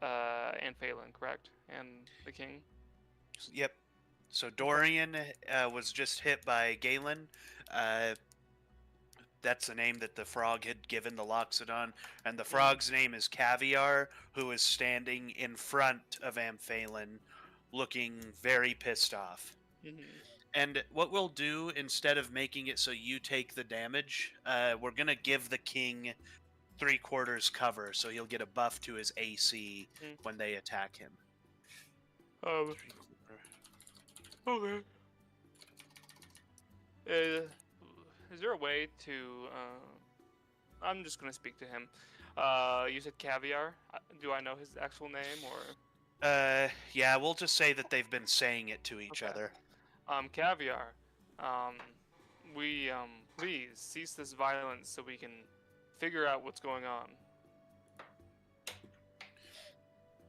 Aunt Phelan, correct? And the king? Yep. So Dorian was just hit by Galen. That's the name that the frog had given the Loxodon. And the frog's name is Caviar, who is standing in front of Amphalin, looking very pissed off. Mm-hmm. And what we'll do, instead of making it so you take the damage, we're going to give the king 3/4 cover, so he'll get a buff to his AC when they attack him. Okay. Is there a way to, I'm just gonna speak to him. You said Caviar. Do I know his actual name, or? Yeah, we'll just say that they've been saying it to each Okay. other. Caviar, we, please cease this violence so we can figure out what's going on.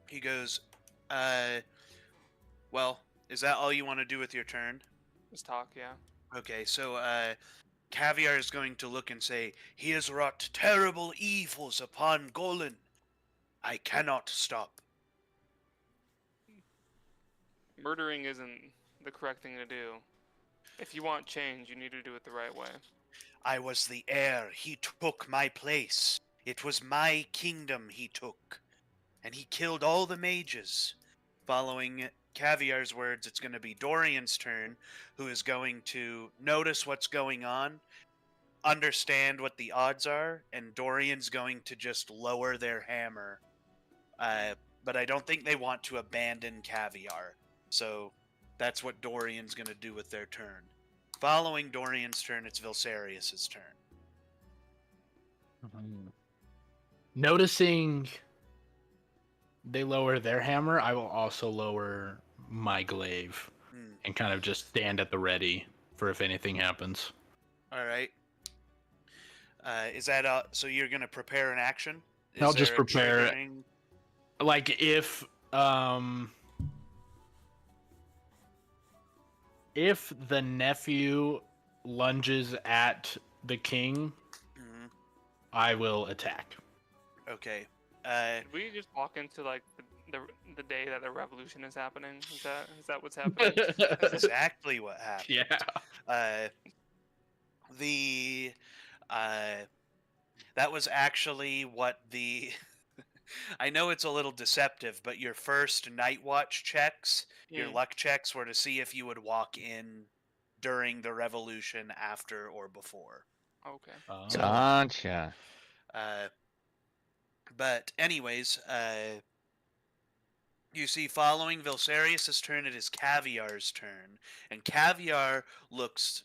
He goes, well, is that all you want to do with your turn? Just talk, yeah. Okay, so, Caviar is going to look and say, he has wrought terrible evils upon Golan. I cannot stop. Murdering isn't the correct thing to do. If you want change, you need to do it the right way. I was the heir. He took my place. It was my kingdom he took. And he killed all the mages. Following Caviar's words, it's going to be Dorian's turn, who is going to notice what's going on, understand what the odds are, and Dorian's going to just lower their hammer. But I don't think they want to abandon Caviar. So that's what Dorian's going to do with their turn. Following Dorian's turn, it's Vilsarius's turn. Noticing they lower their hammer, I will also lower my glaive and kind of just stand at the ready for if anything happens. All right. Is that so? You're going to prepare an action? I'll just prepare it. triggering- Like if the nephew lunges at the king, Mhm. I will attack. Okay. Did we just walk into like the day that the revolution is happening? Is that what's happening? Exactly what happened. Yeah. That was actually what the I know it's a little deceptive, but your first night watch checks, your Mm. luck checks, were to see if you would walk in during the revolution, after, or before. Okay. Gotcha. But anyways, you see, following Vilsarius's turn, it is Caviar's turn, and Caviar looks,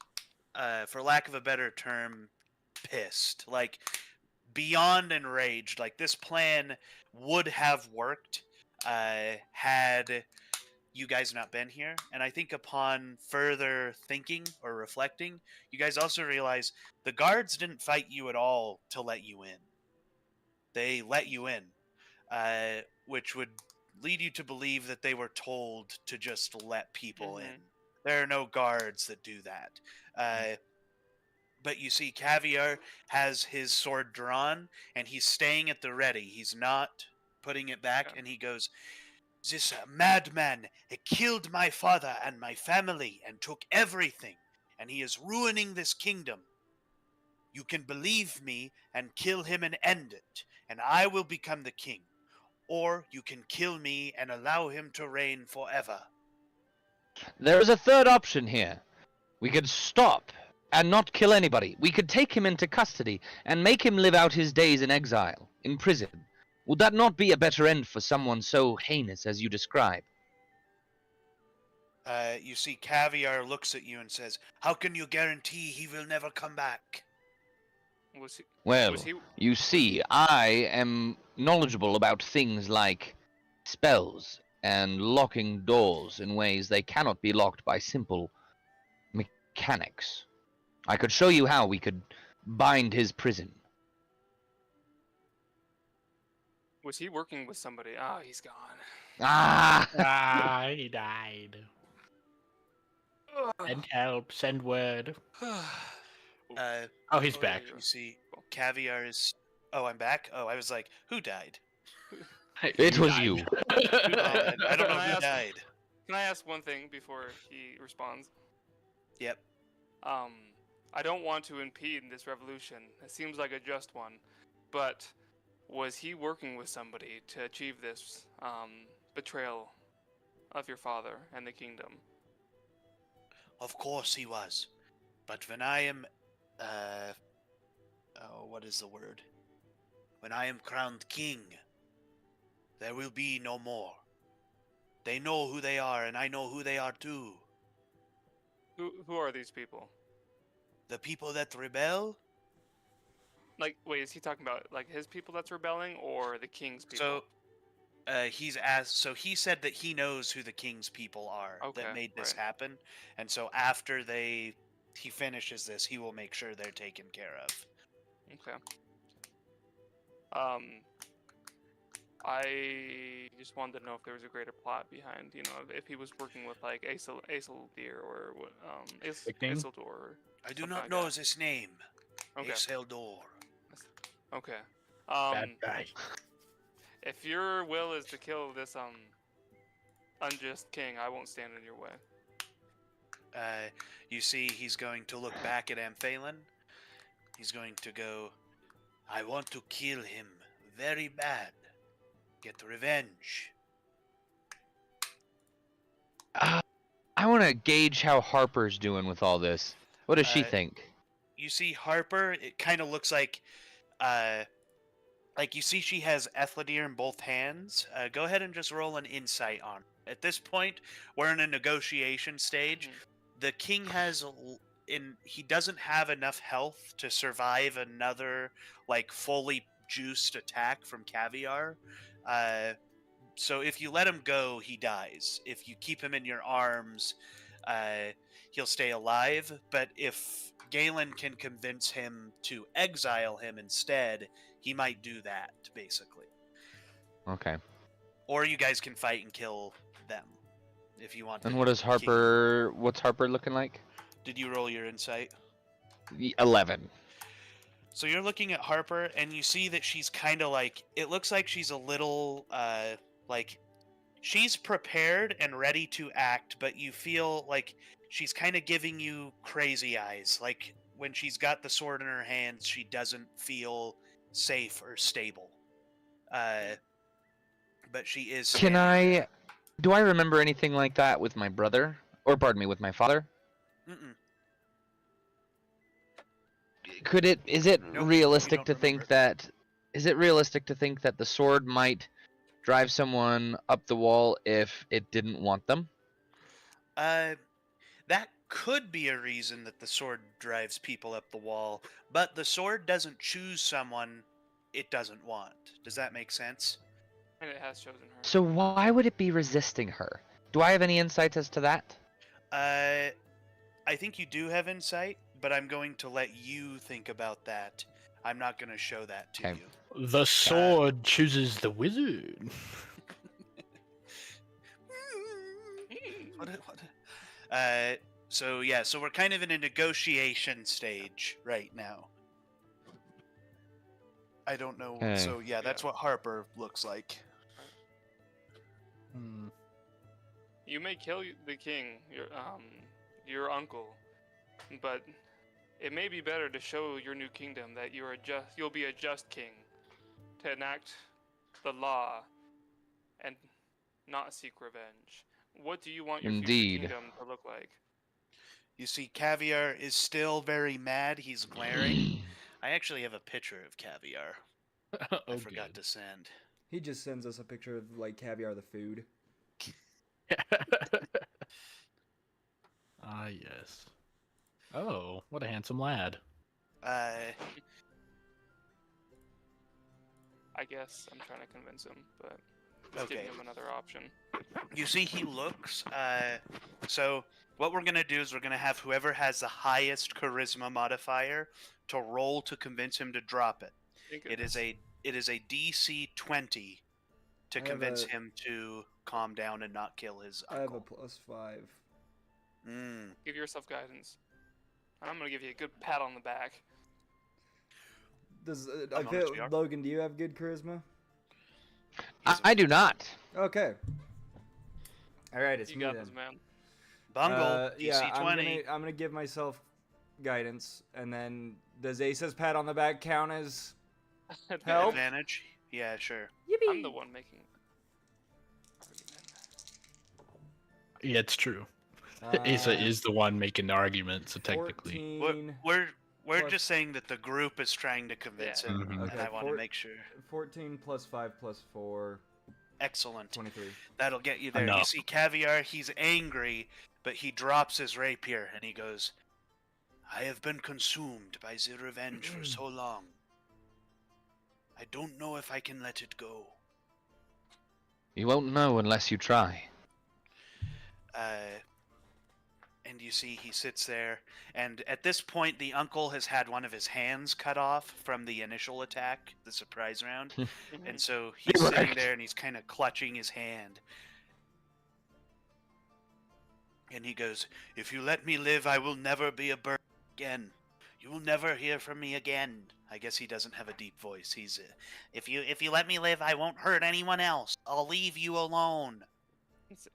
for lack of a better term, pissed, like beyond enraged. Like, this plan would have worked had you guys not been here. And I think upon further thinking or reflecting, you guys also realize the guards didn't fight you at all to let you in. They let you in, which would lead you to believe that they were told to just let people in. There are no guards that do that. But you see, Caviar has his sword drawn, and he's staying at the ready. He's not putting it back, Yeah. and he goes, "This madman killed my father and my family and took everything, and he is ruining this kingdom. You can believe me and kill him and end it, and I will become the king. Or you can kill me and allow him to reign forever." There is a third option here. We could stop and not kill anybody. We could take him into custody and make him live out his days in exile, in prison. Would that not be a better end for someone so heinous as you describe? You see, Caviar looks at you and says, "How can you guarantee he will never come back?" Was he? Well, Was he? you see, I am knowledgeable about things like spells and locking doors in ways they cannot be locked by simple mechanics. I could show you how we could bind his prison. Was he working with somebody? Ah, he's gone. Ah! He died. Send help, send word. Oh, he's Oh, back. yeah, You see, Caviar is... Oh, I'm back? Oh, I was like, who died? It was you. Oh, I don't know Can I who ask- died. Can I ask one thing before he responds? Yep. I don't want to impede this revolution. It seems like a just one, but was he working with somebody to achieve this betrayal of your father and the kingdom? Of course he was. But when I am... oh, what is the word? When I am crowned king, there will be no more. They know who they are, and I know who they are too. Who are these people? The people that rebel? Like, wait, is he talking about like his people that's rebelling or the king's people? So, He's asked. So he said that he knows who the king's people are Okay, that made this right. happen, and so after he finishes this, he will make sure they're taken care of. Okay. I just wanted to know if there was a greater plot behind, if he was working with like Aesildir or what, The king? Isildur or I do something not like know that. his name. Okay. Aesildur. Okay. Bad guy. If your will is to kill this unjust king, I won't stand in your way. You see, he's going to look back at Amphalin. He's going to go, I want to kill him very bad. Get revenge. I want to gauge how Harper's doing with all this. What does she Uh, think? You see Harper, it kind of looks like you see she has Ethlidir in both hands. Go ahead and just roll an insight on her. At this point, we're in a negotiation stage. The king he doesn't have enough health to survive another like fully juiced attack from Caviar. So if you let him go, he dies. If you keep him in your arms, he'll stay alive. But if Galen can convince him to exile him instead, he might do that, basically. Okay. Or you guys can fight and kill them, if you want. And what is Harper? What's Harper looking like? Did you roll your insight? 11. So you're looking at Harper, and you see that she's kind of like, it looks like she's a little, like, she's prepared and ready to act, but you feel like she's kind of giving you crazy eyes. Like, when she's got the sword in her hands, she doesn't feel safe or stable. But she is standing there. Do I remember anything like that with my brother? Or, pardon me, with my father? Mm-mm. Is it Nope, realistic you to don't think that, the sword might drive someone up the wall if it didn't want them? That could be a reason that the sword drives people up the wall, but the sword doesn't choose someone it doesn't want. Does that make sense? And it has chosen her. So why would it be resisting her? Do I have any insights as to that? I think you do have insight, but I'm going to let you think about that. I'm not going to show that to Okay. you. The sword chooses the wizard. So yeah, so we're kind of in a negotiation stage right now. I don't know. Okay. So yeah, that's what Harper looks like. You may kill the king, your uncle, but it may be better to show your new kingdom that you'll be a just king, to enact the law and not seek revenge. What do you want your future Indeed. kingdom to look like? You see, Caviar is still very mad. He's glaring. I actually have a picture of Caviar. I forgot to send. He just sends us a picture of like Caviar the food. Ah, yes. Oh, what a handsome lad. I guess I'm trying to convince him, but just giving him another option. You see, he looks. So what we're gonna do is we're gonna have whoever has the highest charisma modifier to roll to convince him to drop it. It is a DC 20 to convince him to calm down and not kill his uncle. I have a +5. Give yourself guidance. And I'm gonna give you a good pat on the back. Does Logan? Do you have good charisma? I do not. Okay. All right, it's You me got then. this, man. Bungle, DC yeah, 20. I'm gonna give myself guidance, and then does Ace's pat on the back count as help? Advantage? Yeah, sure. Yippee! I'm the one making Yeah, it's true. Asa is the one making the argument, so technically. 14, We're plus- just saying that the group is trying to convince him, Mhm. and I want to make sure. 14 plus 5 plus 4, Excellent. 23. That'll get you there. You Enough. see Caviar, he's angry, but he drops his rapier and he goes, I have been consumed by the revenge for so long. I don't know if I can let it go. You won't know unless you try. And you see he sits there, and at this point the uncle has had one of his hands cut off from the initial attack, the surprise round, and so he's It sitting worked. there and he's kind of clutching his hand. And he goes, "If you let me live, I will never be a bird again. You will never hear from me again." I guess he doesn't have a deep voice. He's, if you let me live, I won't hurt anyone else. I'll leave you alone.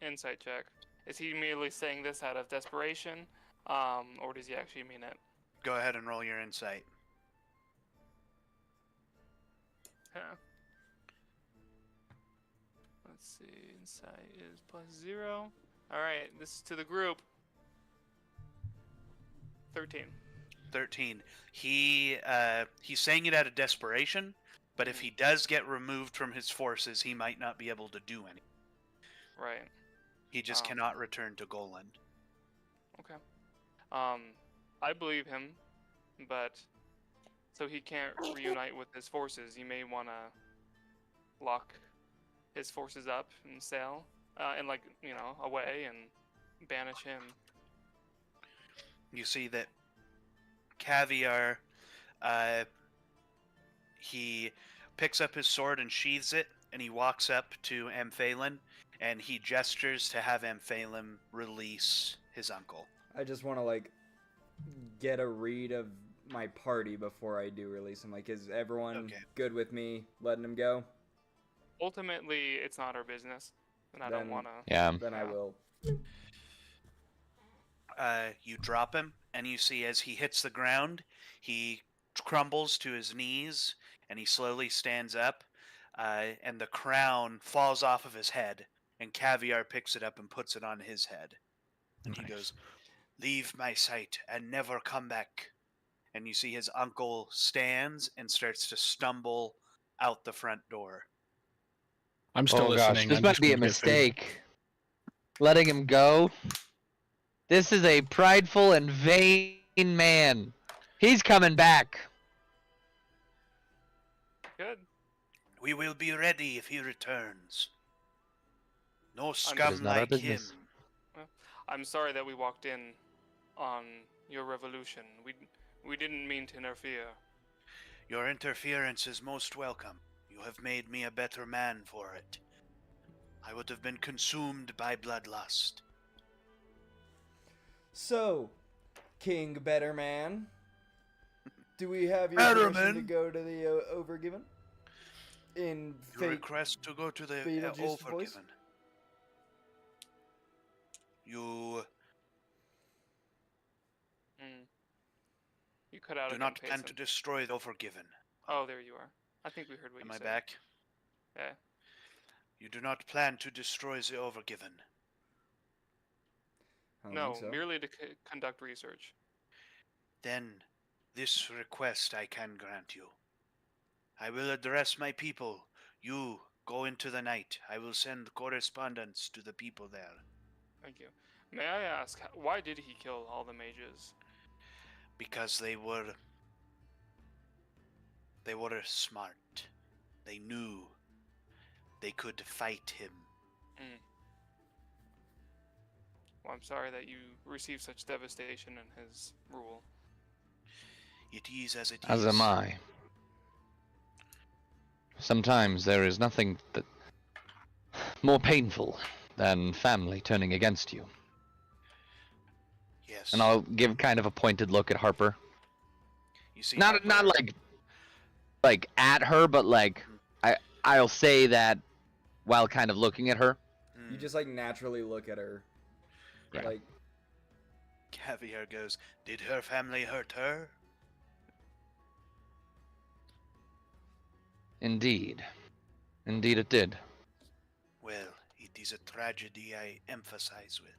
Insight check. Is he merely saying this out of desperation, or does he actually mean it? Go ahead and roll your insight. Yeah. Let's see. Insight is +0. All right. This is to the group. 13. 13. He's saying it out of desperation, but if he does get removed from his forces, he might not be able to do anything. Right. He just cannot return to Goland. Okay. I believe him, but so he can't reunite with his forces. You may want to lock his forces up and sail, and away and banish him. You see that Caviar, he picks up his sword and sheathes it, and he walks up to Amphalin, and he gestures to have Amphalin release his uncle. I just want to get a read of my party before I do release him. Is everyone good with me letting him go? Ultimately, it's not our business, and I don't want to. Yeah. Then I will. You drop him, and you see as he hits the ground, he crumbles to his knees, and he slowly stands up, and the crown falls off of his head, and Caviar picks it up and puts it on his head. And he goes, "Leave my sight and never come back." And you see his uncle stands and starts to stumble out the front door. I'm still listening. This I'm might just be a gonna get food. mistake. Letting him go. This is a prideful and vain man. He's coming back. Good. We will be ready if he returns. No It scum is not our like him. business. I'm sorry that we walked in on your revolution. We didn't mean to interfere. Your interference is most welcome. You have made me a better man for it. I would have been consumed by bloodlust. So, King Better Man, do we have your Better permission to Man. go to the Overgiven? In You fake request to go to the Beetlejuice voice? Overgiven. You You cut out do again, not plan to Payson. destroy the Overgiven. Oh, there you are. I think we heard what Am you I said. back? Yeah. You do not plan to destroy the Overgiven. I don't No, think so. merely to conduct research. Then, this request I can grant you. I will address my people. You go into the night. I will send correspondence to the people there. Thank you. May I ask, why did he kill all the mages? Because they were smart. They knew they could fight him. Well, I'm sorry that you received such devastation in his rule. It is as it is. As am I. Sometimes there is nothing that more painful than family turning against you. Yes. And I'll give kind of a pointed look at Harper. You see, Not like at her, but I'll say that while kind of looking at her. You just naturally look at her. Yeah. Caviar goes, "Did her family hurt her?" Indeed. Indeed it did. Well, it is a tragedy I empathize with.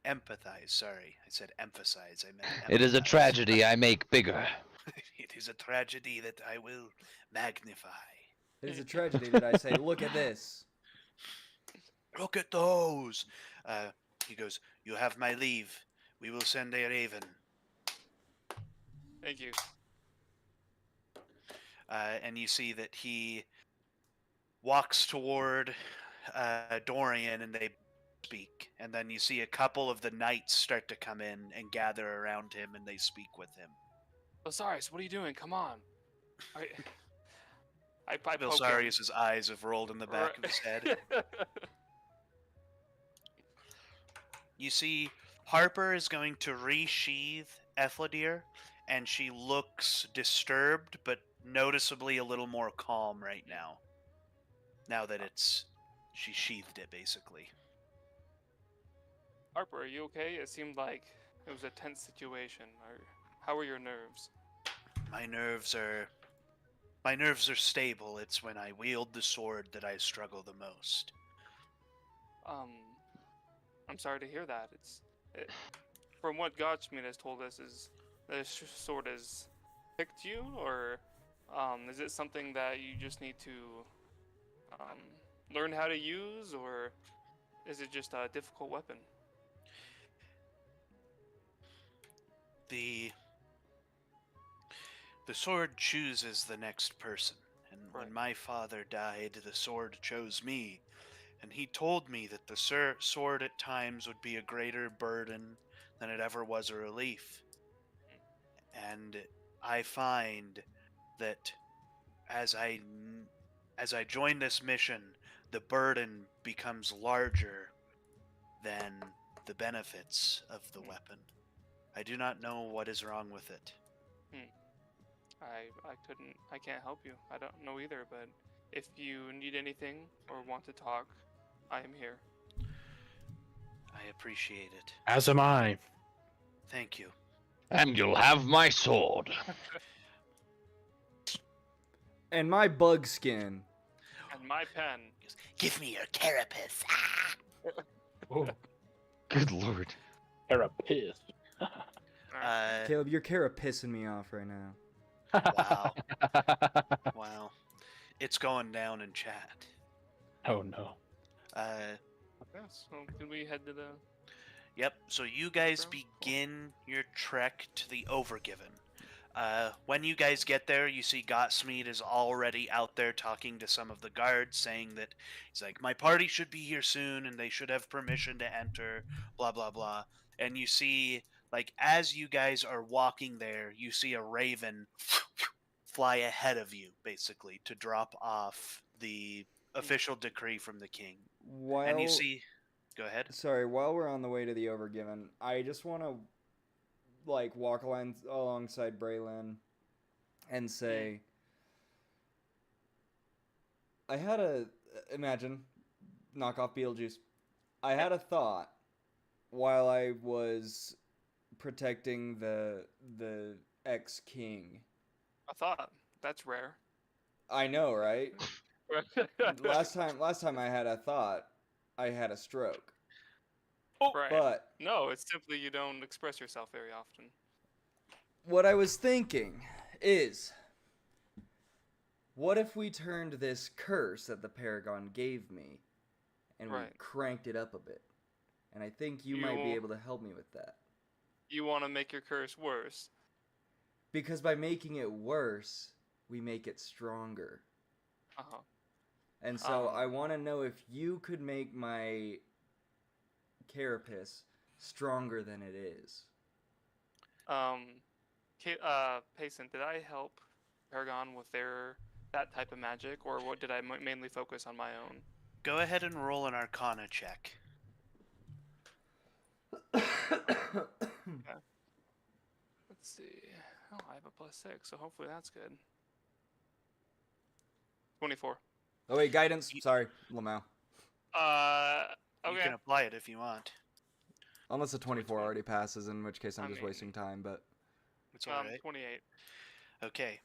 Empathize, sorry. I said emphasize. I meant It is a empathize. tragedy I make bigger. It is a tragedy that I will magnify. It is a tragedy that I say, look at this. Look at those! He goes, "You have my leave. We will send a raven." Thank you. And you see that he walks toward Dorian, and they speak. And then you see a couple of the knights start to come in and gather around him, and they speak with him. Osiris, what are you doing? Come on. I poke him. Vilsarius's eyes have rolled in the back of his head. You see, Harper is going to resheath Ethlidir, and she looks disturbed, but noticeably a little more calm right now. Now that she sheathed it, basically. Harper, are you okay? It seemed like it was a tense situation. How are your nerves? My nerves are stable. It's when I wield the sword that I struggle the most. I'm sorry to hear that. From what Godsmeet has told us, is this sword has picked you, or is it something that you just need to learn how to use, or is it just a difficult weapon? The sword chooses the next person, and Right. when my father died, the sword chose me, and he told me that the sword at times would be a greater burden than it ever was a relief. And I find that as I join this mission, the burden becomes larger than the benefits of the weapon. I do not know what is wrong with it. I can't help you. I don't know either, but if you need anything or want to talk, I am here. I appreciate it. As am I. Thank you. And you'll have my sword. And my bug skin. And my pen. Give me your carapace. Oh, Good lord. therapist. Caleb, you're pissing me off right now. Wow. Wow. It's going down in chat. Oh no. Yes. So can we head to the? Yep, so you guys Cool. begin your trek to the Overgiven. When you guys get there, you see Gotsmeet is already out there talking to some of the guards, saying that he's like, my party should be here soon, and they should have permission to enter, blah, blah, blah. And you see, like, as you guys are walking there, you see a raven fly ahead of you, basically, to drop off the official decree from the king. And you see... Go ahead. Sorry, while we're on the way to the Overgiven, I just want to walk alongside Braylon and say, I had imagine, knock off Beetlejuice. I had a thought while I was protecting the ex-king. A thought. That's rare. I know, right? last time I had a thought, I had a stroke. Right. But no, it's simply you don't express yourself very often. what I was thinking is, what if we turned this curse that the Paragon gave me and we cranked it up a bit? And I think you might be able to help me with that. You want to make your curse worse? Because by making it worse, we make it stronger. Uh-huh. And so I want to know if you could make my carapace stronger than it is. Payson, did I help Paragon with that type of magic, or what did I mainly focus on my own? Go ahead and roll an Arcana check. Okay. Let's see. Oh, I have a +6, so hopefully that's good. 24. Oh wait, guidance. Sorry, Lamau. Okay. You can apply it if you want. Unless the 24 already passes, in which case I'm just mean, wasting time, but... It's alright. 28. Okay.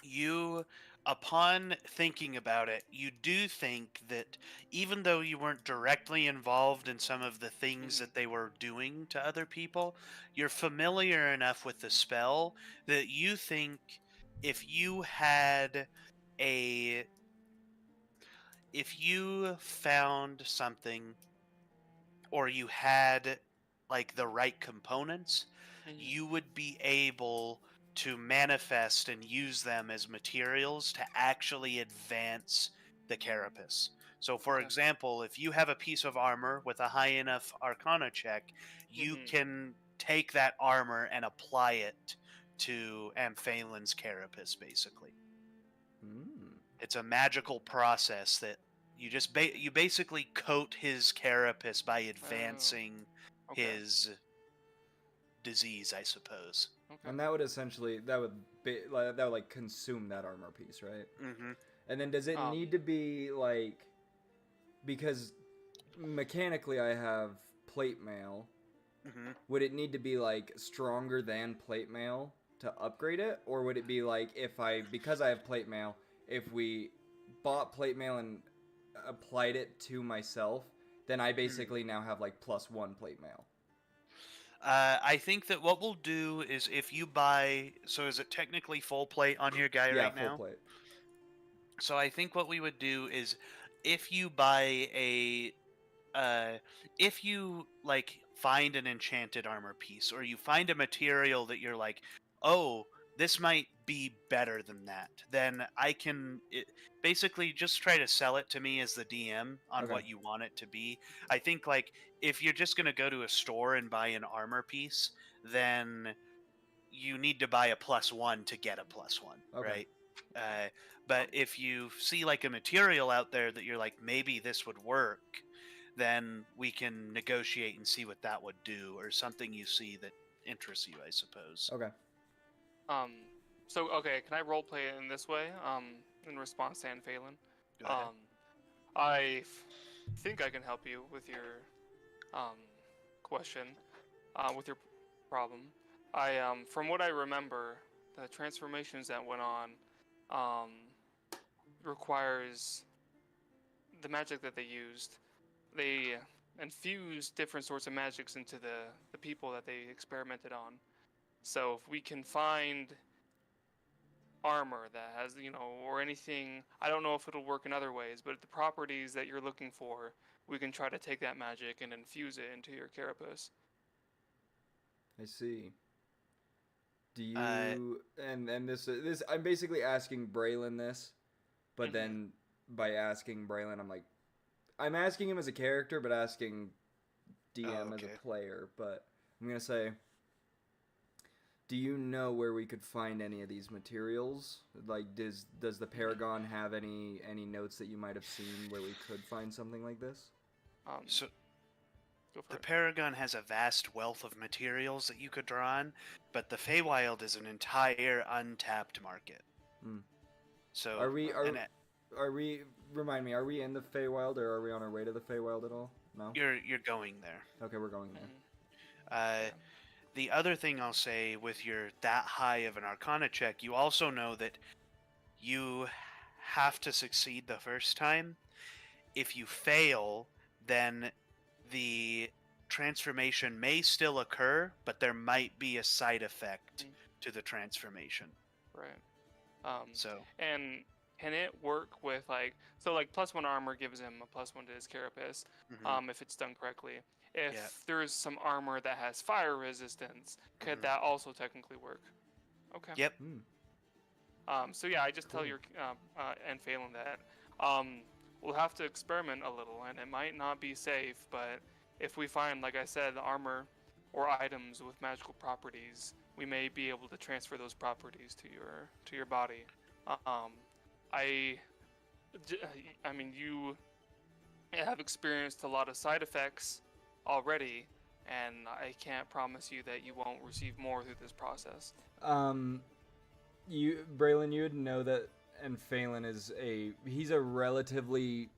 You, upon thinking about it, you do think that even though you weren't directly involved in some of the things that they were doing to other people, you're familiar enough with the spell that you think if you found something, or you had like the right components, you would be able to manifest and use them as materials to actually advance the carapace. So, for Okay. example, if you have a piece of armor with a high enough Arcana check, you Mhm. can take that armor and apply it to Amphalen's carapace, basically. Hmm. It's a magical process that you just you basically coat his carapace by advancing Okay. his disease, I suppose. Okay. And that would essentially like consume that armor piece, right? Mm-hmm. And then does it Um, need to be like, because mechanically I have plate mail, Mm-hmm. would it need to be like stronger than plate mail to upgrade it, or would it be like, because I have plate mail, if we bought plate mail and applied it to myself, then I basically now have like +1 plate mail? I think that what we'll do is if you buy, so is it technically full plate on your guy Yeah, right full now? plate. So I think what we would do is if you buy a if you like find an enchanted armor piece or you find a material that you're like, oh, this might be better than that, then basically just try to sell it to me as the DM on Okay. what you want it to be. I think like if you're just going to go to a store and buy an armor piece, then you need to buy a +1 to get a +1, Okay. right? But if you see like a material out there that you're like, maybe this would work, then we can negotiate and see what that would do, or something you see that interests you, I suppose. Okay. Um, so okay, can I roleplay it in this way? In response to Phelan. Go ahead. I think I can help you with your question, with your problem. From what I remember, the transformations that went on, um, requires the magic that they used. They infused different sorts of magics into the people that they experimented on. So if we can find armor that has, or anything, I don't know if it'll work in other ways, but the properties that you're looking for, we can try to take that magic and infuse it into your carapace. I see. Do Uh, you and this I'm basically asking Braylon this, but Mhm. then by asking Braylon, I'm asking him as a character, but asking DM as a okay. player. But I'm gonna say, do you know where we could find any of these materials? Like, does the Paragon have any notes that you might have seen where we could find something like this? So Go for the it. Paragon has a vast wealth of materials that you could draw on, but the Feywild is an entire untapped market. Hmm. So Are we and it- remind me, are we in the Feywild, or are we on our way to the Feywild at all? No. you're going there. Okay, we're going there. Mhm. The other thing I'll say with your that high of an Arcana check, you also know that you have to succeed the first time. If you fail, then the transformation may still occur, but there might be a side effect to the transformation. Right. So, And can it work with like +1 armor gives him a +1 to his carapace, mhm, if it's done correctly. If yeah. there's some armor that has fire resistance, could Mhm. that also technically work? Okay. Yep. So yeah, I just tell Cool. your and Phelan that we'll have to experiment a little, and it might not be safe, but if we find, like I said, armor or items with magical properties, we may be able to transfer those properties to your body. Um, I, I mean, you have experienced a lot of side effects already, and I can't promise you that you won't receive more through this process. Braylon, you would know that, and Phelan he's a relatively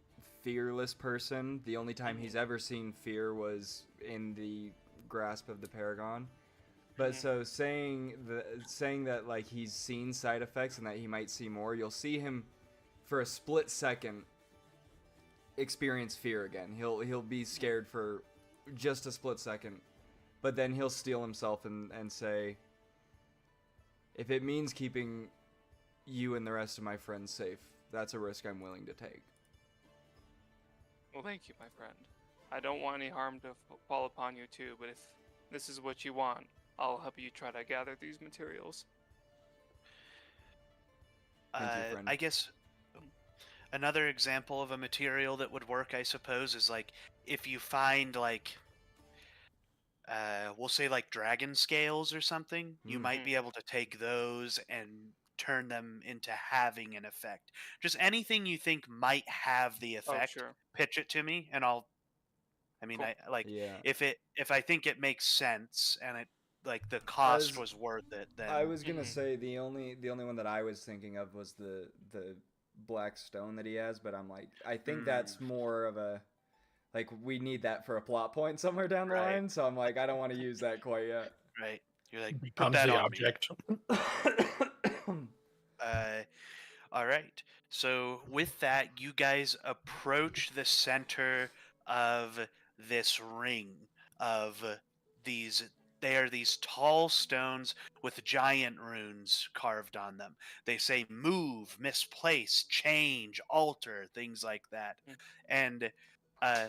fearless person. The only time he's ever seen fear was in the grasp of the Paragon. But so saying that like he's seen side effects and that he might see more, you'll see him for a split second experience fear again. He'll be scared for just a split second, but then he'll steel himself and say, if it means keeping you and the rest of my friends safe, that's a risk I'm willing to take. Well, thank you, my friend. I don't want any harm to fall upon you too, but if this is what you want, I'll help you try to gather these materials. Thank you, friend. I guess Another example of a material that would work, I suppose, is like if you find like we'll say like dragon scales or something, you Mm. might be able to take those and turn them into having an effect. Just anything you think might have the Oh, effect, sure. pitch it to me, and I mean, Cool. I like Yeah. if I think it makes sense and it like the cost As was worth it, I then was gonna Mhm. say, the only one that I was thinking of was the black stone that he has, but I'm like, I think mm, that's more of a, like, we need that for a plot point somewhere down the right, line. So I'm like, I don't want to use that quite yet. right. You're like, put Becomes that the on me. object. Uh, all right. So with that, you guys approach the center of this ring of these. They are these tall stones with giant runes carved on them. They say move, misplace, change, alter, things like that. Mm. And uh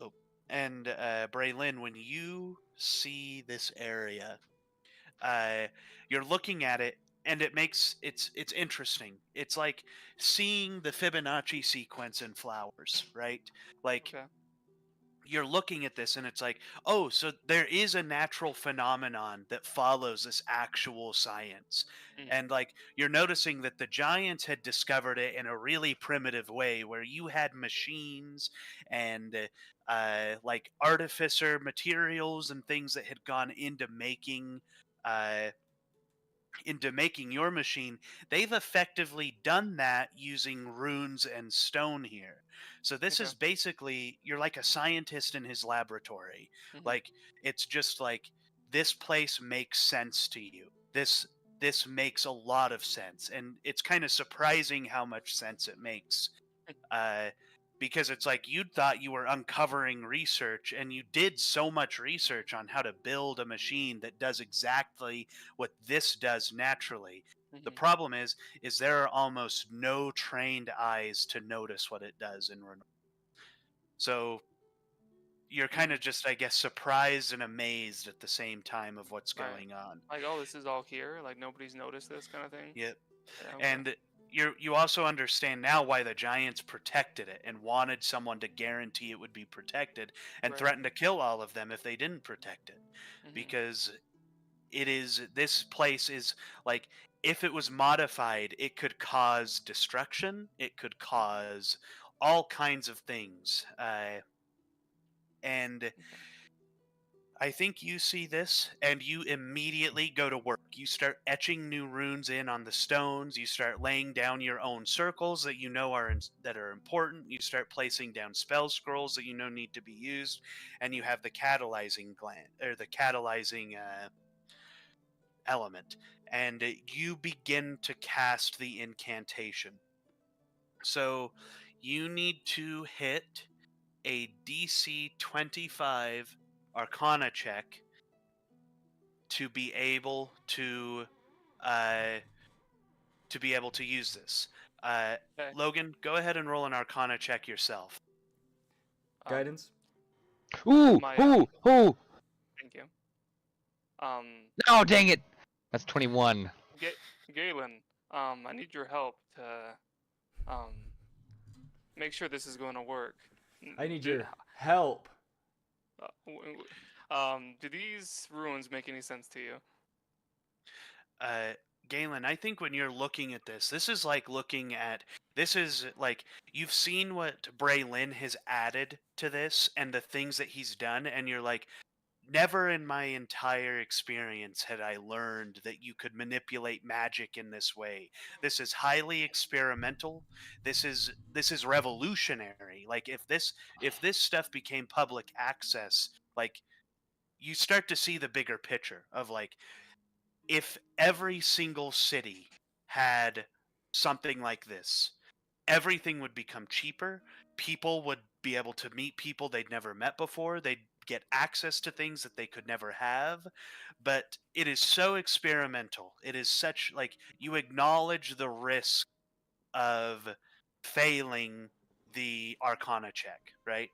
oh, and Braylin, when you see this area, uh, you're looking at it and it's interesting. It's like seeing the Fibonacci sequence in flowers, right? Like Okay. you're looking at this and it's like, oh, so there is a natural phenomenon that follows this actual science. Mhm. And like you're noticing that the giants had discovered it in a really primitive way where you had machines and like artificer materials and things that had gone uh, into making your machine. They've effectively done that using runes and stone here. So this Okay. is basically you're like a scientist in his laboratory. Mhm. Like it's just like this place makes sense to you. This makes a lot of sense, and it's kind of surprising how much sense it makes. Uh, because it's like you thought you were uncovering research, and you did so much research on how to build a machine that does exactly what this does naturally. The Mhm. problem is there are almost no trained eyes to notice what it does in Renault. So you're kind Mhm. of just, I guess, surprised and amazed at the same time of what's Right. going on. Like, oh, this is all here. Like nobody's noticed this kind of thing. Yep. Yeah. Okay. And you also understand now why the Giants protected it and wanted someone to guarantee it would be protected and Right. threatened to kill all of them if they didn't protect it. Mhm. Because this place is like if it was modified, it could cause destruction, it could cause all kinds of things. And Okay. I think you see this and you immediately go to work. You start etching new runes in on the stones. You start laying down your own circles that you know that are important. You start placing down spell scrolls that you know need to be used, and you have the catalyzing gland or the catalyzing element, and you begin to cast the incantation. So you need to hit a DC 25 Arcana check to be able uh, to use this. Uh, Okay. Logan, go ahead and roll an Arcana check yourself. Um. Guidance. Ooh, My ooh, ooh. Thank you. Um. No, dang it. That's 21. Galen. I need your help to make sure this is going to work. I need Did, your help. do these ruins make any sense to you? Uh, Galen, I think when you're looking at this is like looking at this is like you've seen what Braylin has added to this and the things that he's done, and you're like, never in my entire experience had I learned that you could manipulate magic in this way. This is highly experimental. This is revolutionary. Like if this stuff became public access, like you start to see the bigger picture of like if every single city had something like this, everything would become cheaper. People would be able to meet people they'd never met before. They'd get access to things that they could never have. But it is so experimental. It is such like you acknowledge the risk of failing the Arcana check, right?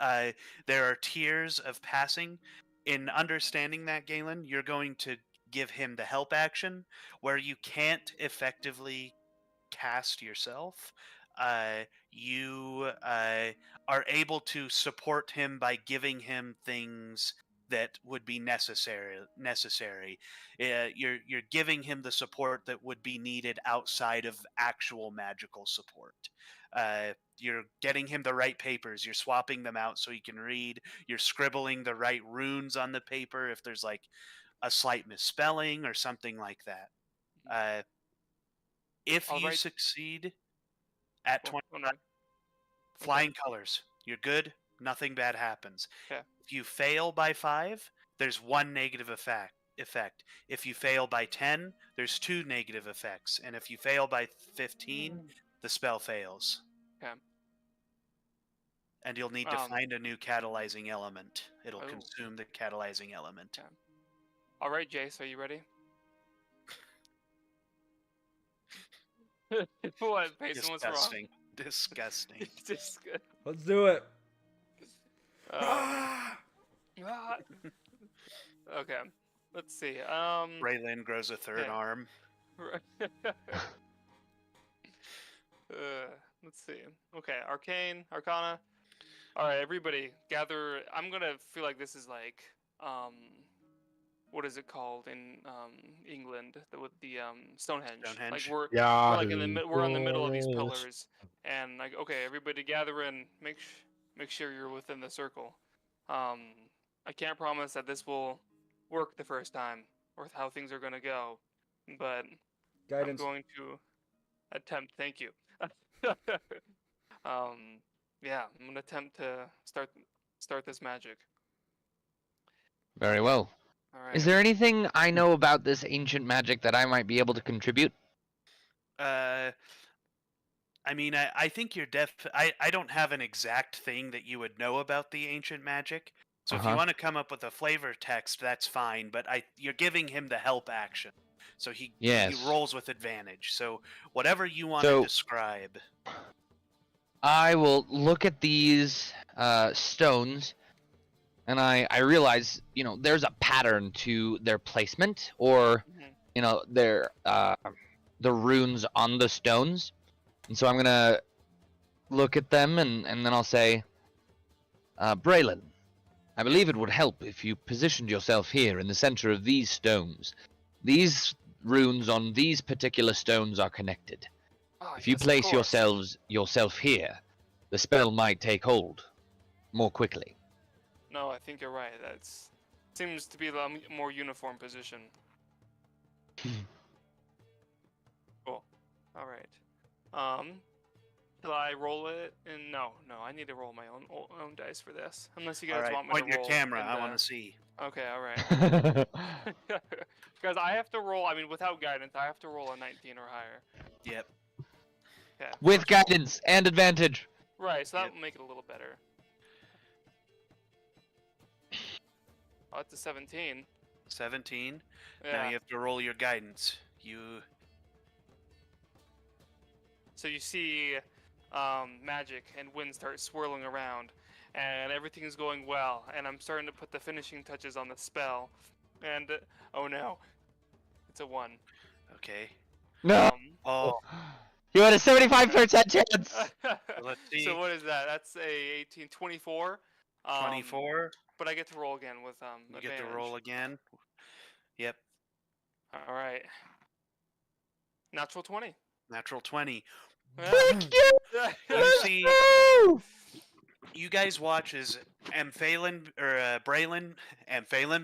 Uh, there are tiers of passing. In understanding that, Galen, you're going to give him the help action where you can't effectively cast yourself, you are able to support him by giving him things that would be necessary. You're giving him the support that would be needed outside of actual magical support. You're getting him the right papers. You're swapping them out so he can read. You're scribbling the right runes on the paper if there's like a slight misspelling or something like that. If All you right. succeed at Well, 20 oh, no. flying colors, you're good. Nothing bad happens. Okay. If you fail by 5, there's 1 negative effect. If you fail by 10, there's 2 negative effects. And if you fail by 15, the spell fails. Okay. And you'll need to find a new catalyzing element. It'll consume the catalyzing element. Okay. All right, Jace, are you ready? What, Payson? What's wrong? Disgusting. Disgusting. Just good. Let's do it. Ah. Okay. Let's see. Braylon grows a third arm. Let's see. Okay, Arcane, Arcana. All right, everybody, gather. I'm gonna feel like this is like, what is it called in England? With the Stonehenge. Like we're like in the we're in the middle of these pillars, and like okay, everybody gather in. Make sure you're within the circle. I can't promise that this will work the first time or how things are gonna go, but Guidance. I'm going to attempt. Thank you. Yeah, I'm gonna attempt to start this magic. Very well. All right. Is there anything I know about this ancient magic that I might be able to contribute? I mean, I think you're I don't have an exact thing that you would know about the ancient magic. So if you want to come up with a flavor text, that's fine. But you're giving him the help action, so he rolls with advantage. So whatever you want to describe. I will look at these stones, and I realize, you know, there's a pattern to their placement, or you know, their the runes on the stones. And so I'm gonna look at them, and then I'll say, Braylon, I believe it would help if you positioned yourself here in the center of these stones. These runes on these particular stones are connected. If you place yourself here, the spell might take hold more quickly. No, I think you're right. That seems to be the more uniform position. Cool. All right. Shall I roll it? And no, I need to roll my own dice for this. Unless you guys want me to roll. Point your camera. I want to see. Okay, all right. Because I have to roll. I mean, without guidance, I have to roll a 19 or higher. Yep. Okay. With guidance and advantage. Right, so that will make it a little better. Oh, it's a 17. 17. Yeah. Now you have to roll your guidance. So you see magic and wind start swirling around, and everything's going well, and I'm starting to put the finishing touches on the spell, and oh no, it's a 1. Okay. No. You had a 75% chance. Let's see. So what is that? That's a 18, 24. 24. But I get to roll again with You advantage. get to roll again. Yep. All right. Natural 20. Natural 20. Yeah. You see, you guys watch as Braylon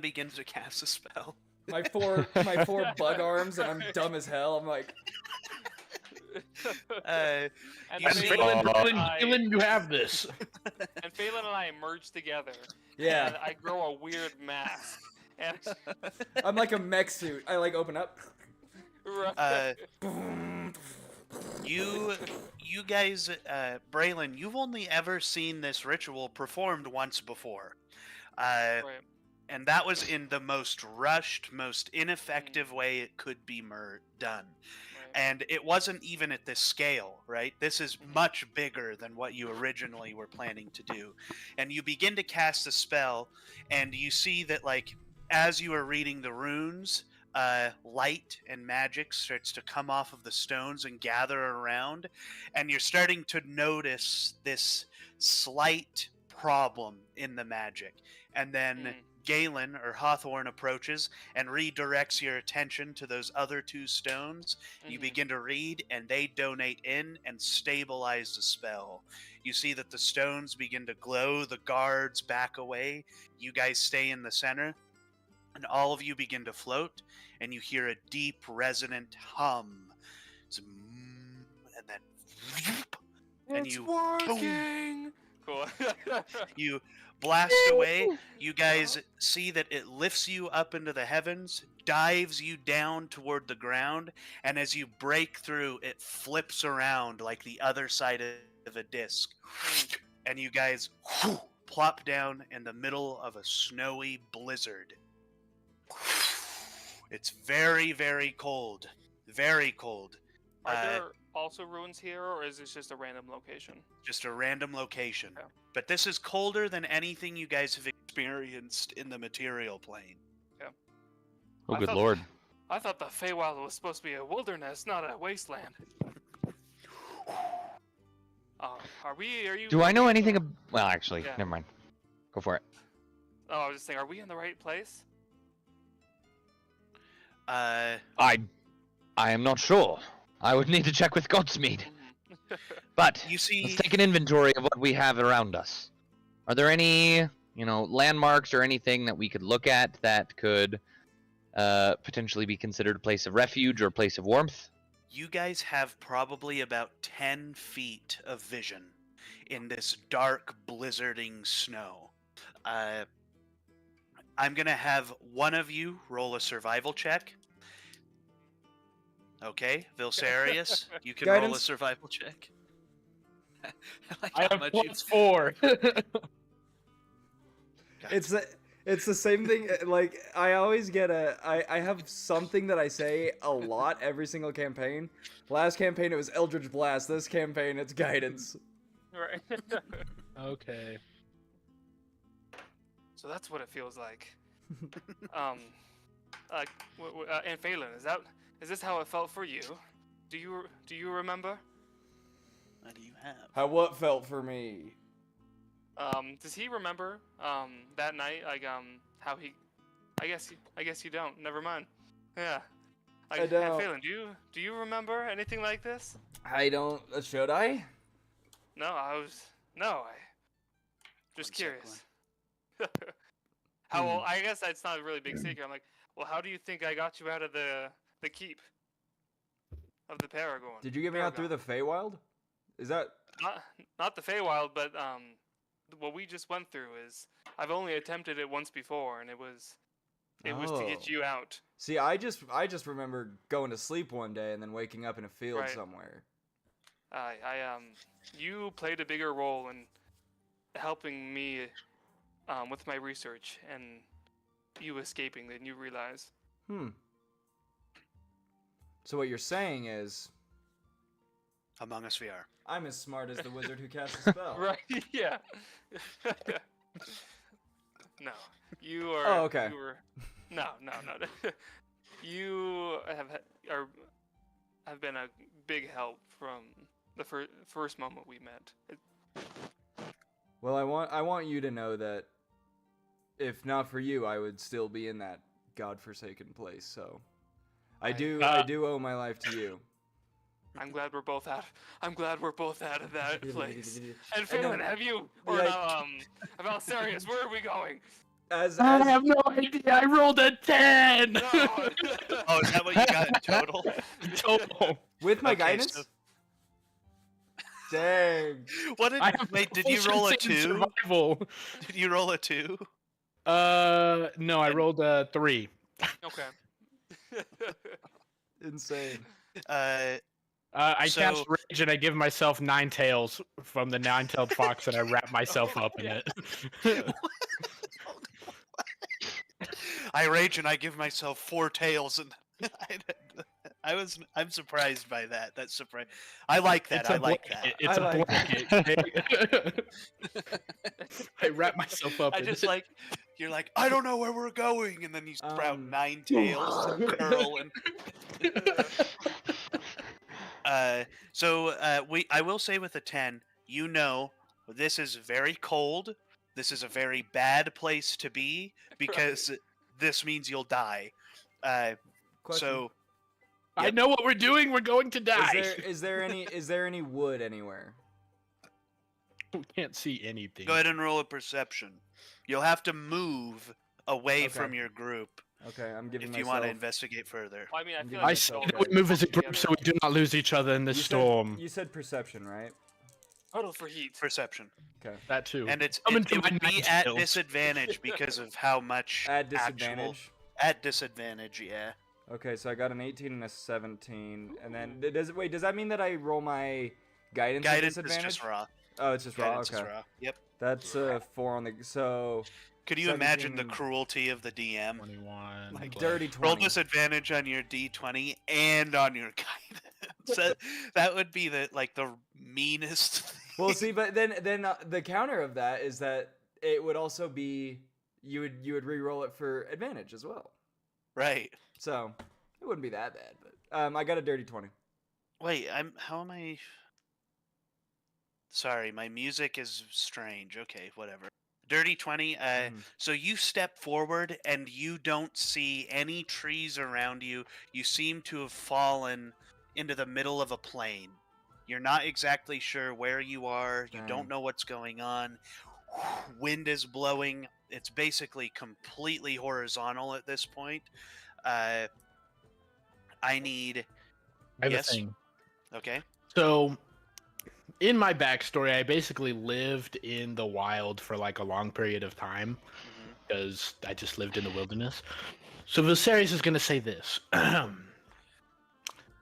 begins to cast a spell. My four bug arms, and I'm dumb as hell. I'm like, And Phelan, you have this. And Phelan and I merge together. yeah. And I grow a weird mask. And I'm like a mech suit. I like open up. You guys, Braylon, you've only ever seen this ritual performed once before. Right. And that was in the most rushed, most ineffective way it could be done. And it wasn't even at this scale, right? This is much bigger than what you originally were planning to do. And you begin to cast a spell, and you see that, like, as you are reading the runes, light and magic starts to come off of the stones and gather around, and you're starting to notice this slight problem in the magic. And then Galen or Hawthorne approaches and redirects your attention to those other 2 stones. You begin to read, and they donate in and stabilize the spell. You see that the stones begin to glow, the guards back away, you guys stay in the center, and all of you begin to float, and you hear a deep, resonant hum. It's and then and It's you working. Cool. you blast away. You guys see that it lifts you up into the heavens, dives you down toward the ground, and as you break through, it flips around like the other side of a disc. And you guys plop down in the middle of a snowy blizzard. It's very, very cold. Very cold. Are there also ruins here, or is this just a random location? Just a random location. Okay. But this is colder than anything you guys have experienced in the material plane. Oh, I good thought- lord. I thought the Feywild was supposed to be a wilderness, not a wasteland. Are you? Do I know anything well, actually, Yeah. never mind. Go for it. Oh, I was just saying, are we in the right place? I am not sure. I would need to check with Godsmead. But You see, let's take an inventory of what we have around us. Are there any, landmarks or anything that we could look at that could potentially be considered a place of refuge or a place of warmth? you guys have probably about 10 feet of vision in this dark, blizzarding snow. I'm going to have one of you roll a survival check. Okay, Vilsarius, you can roll a Guidance. survival check. like I how have much +4. It's the same thing. Like I always get I have something that I say a lot every single campaign. Last campaign it was Eldritch Blast. This campaign it's Guidance. Right. Okay. So that's what it feels like. And Phelan, is this how it felt for you? Do you remember? What do you have? How what felt for me? Does he remember that night? Like how he? I guess you don't. Never mind. Yeah. I don't. Phelan, do you remember anything like this? I don't. Should I? No, I just One sec, curious. How well, I guess that's not a really big secret. I'm like, well, how do you think I got you out of the keep of the Paragon? Did you get me out through the Feywild? Is that? Not the Feywild, but what we just went through is I've only attempted it once before, and it was to get Oh. you out. See, I just remember going to sleep one day and then waking up in a field Right. somewhere. You played a bigger role in helping me with my research and you escaping than you realize. So what you're saying is, Among Us VR. I'm as smart as the wizard who cast a spell. Right? Yeah. No, you are. Oh, okay. You were, no. You have been a big help from the first moment we met. Well, I want you to know that if not for you, I would still be in that godforsaken place. So, I do owe my life to you. I'm glad we're both out. I'm glad we're both out of that place. And I know. Phelan, have you? Or Yeah. no, about Sarius, where are we going? As I have no idea. I rolled a 10. No. Oh, is that what you got in total? Total. with my Okay, guidance. so- Dang. What did? I have Wait, did you roll a proficiency in 2? Survival. Did you roll a 2? No, I rolled a 3. Okay. Insane. I So- cast rage and I give myself 9 tails from the 9-tailed fox and I wrap myself up in it. I rage and I give myself 4 tails, and I'm surprised by that. That's surprise. I like that. It's I a like blanket. that. It's I a like blanket. I wrap myself up I in just it. like You're like, I don't know where we're going, and then you sprout 9 Oh. tails and curl and. I will say with a 10, this is very cold. This is a very bad place to be because this means you'll die. Question. So I Yep. know what we're doing. We're going to die. Is there any wood anywhere? We can't see anything. go ahead and roll a perception. You'll have to move away Okay. from your group Okay, I'm giving if you myself. want to investigate further. I mean, I I'm feel giving like I we say should all that go we move as a group together. so we do not lose each other in this You storm. You said perception, right? Huddle for heat. Perception, Okay. That too. and it Coming to would my be nine at tails. disadvantage because of how much At disadvantage. at disadvantage. Yeah. Okay, so I got an 18 and a 17, and then does that mean that I roll my guidance at Guidance is disadvantage? just raw. Oh, it's just raw. Guidance Okay. is raw. Yep. That's 4 on the so Could you imagine the 17. cruelty of the DM? 21. Like, plus- dirty Roll 20. disadvantage on your D20 and on your guidance. That would be the meanest. Thing. Well, see, but then the counter of that is that it would also be you would re-roll it for advantage as well. Right. So it wouldn't be that bad, but I got a dirty 20. Wait, how am I? Sorry, my music is strange. Okay, whatever. Dirty 20. So you step forward and you don't see any trees around you. You seem to have fallen into the middle of a plain. You're not exactly sure where you are. You Dang. don't know what's going on. Wind is blowing. It's basically completely horizontal at this point. I need. I have Yes? a thing. Okay. So, in my backstory, I basically lived in the wild for like a long period of time Mhm. because I just lived in the wilderness. So Viserys is going to say this.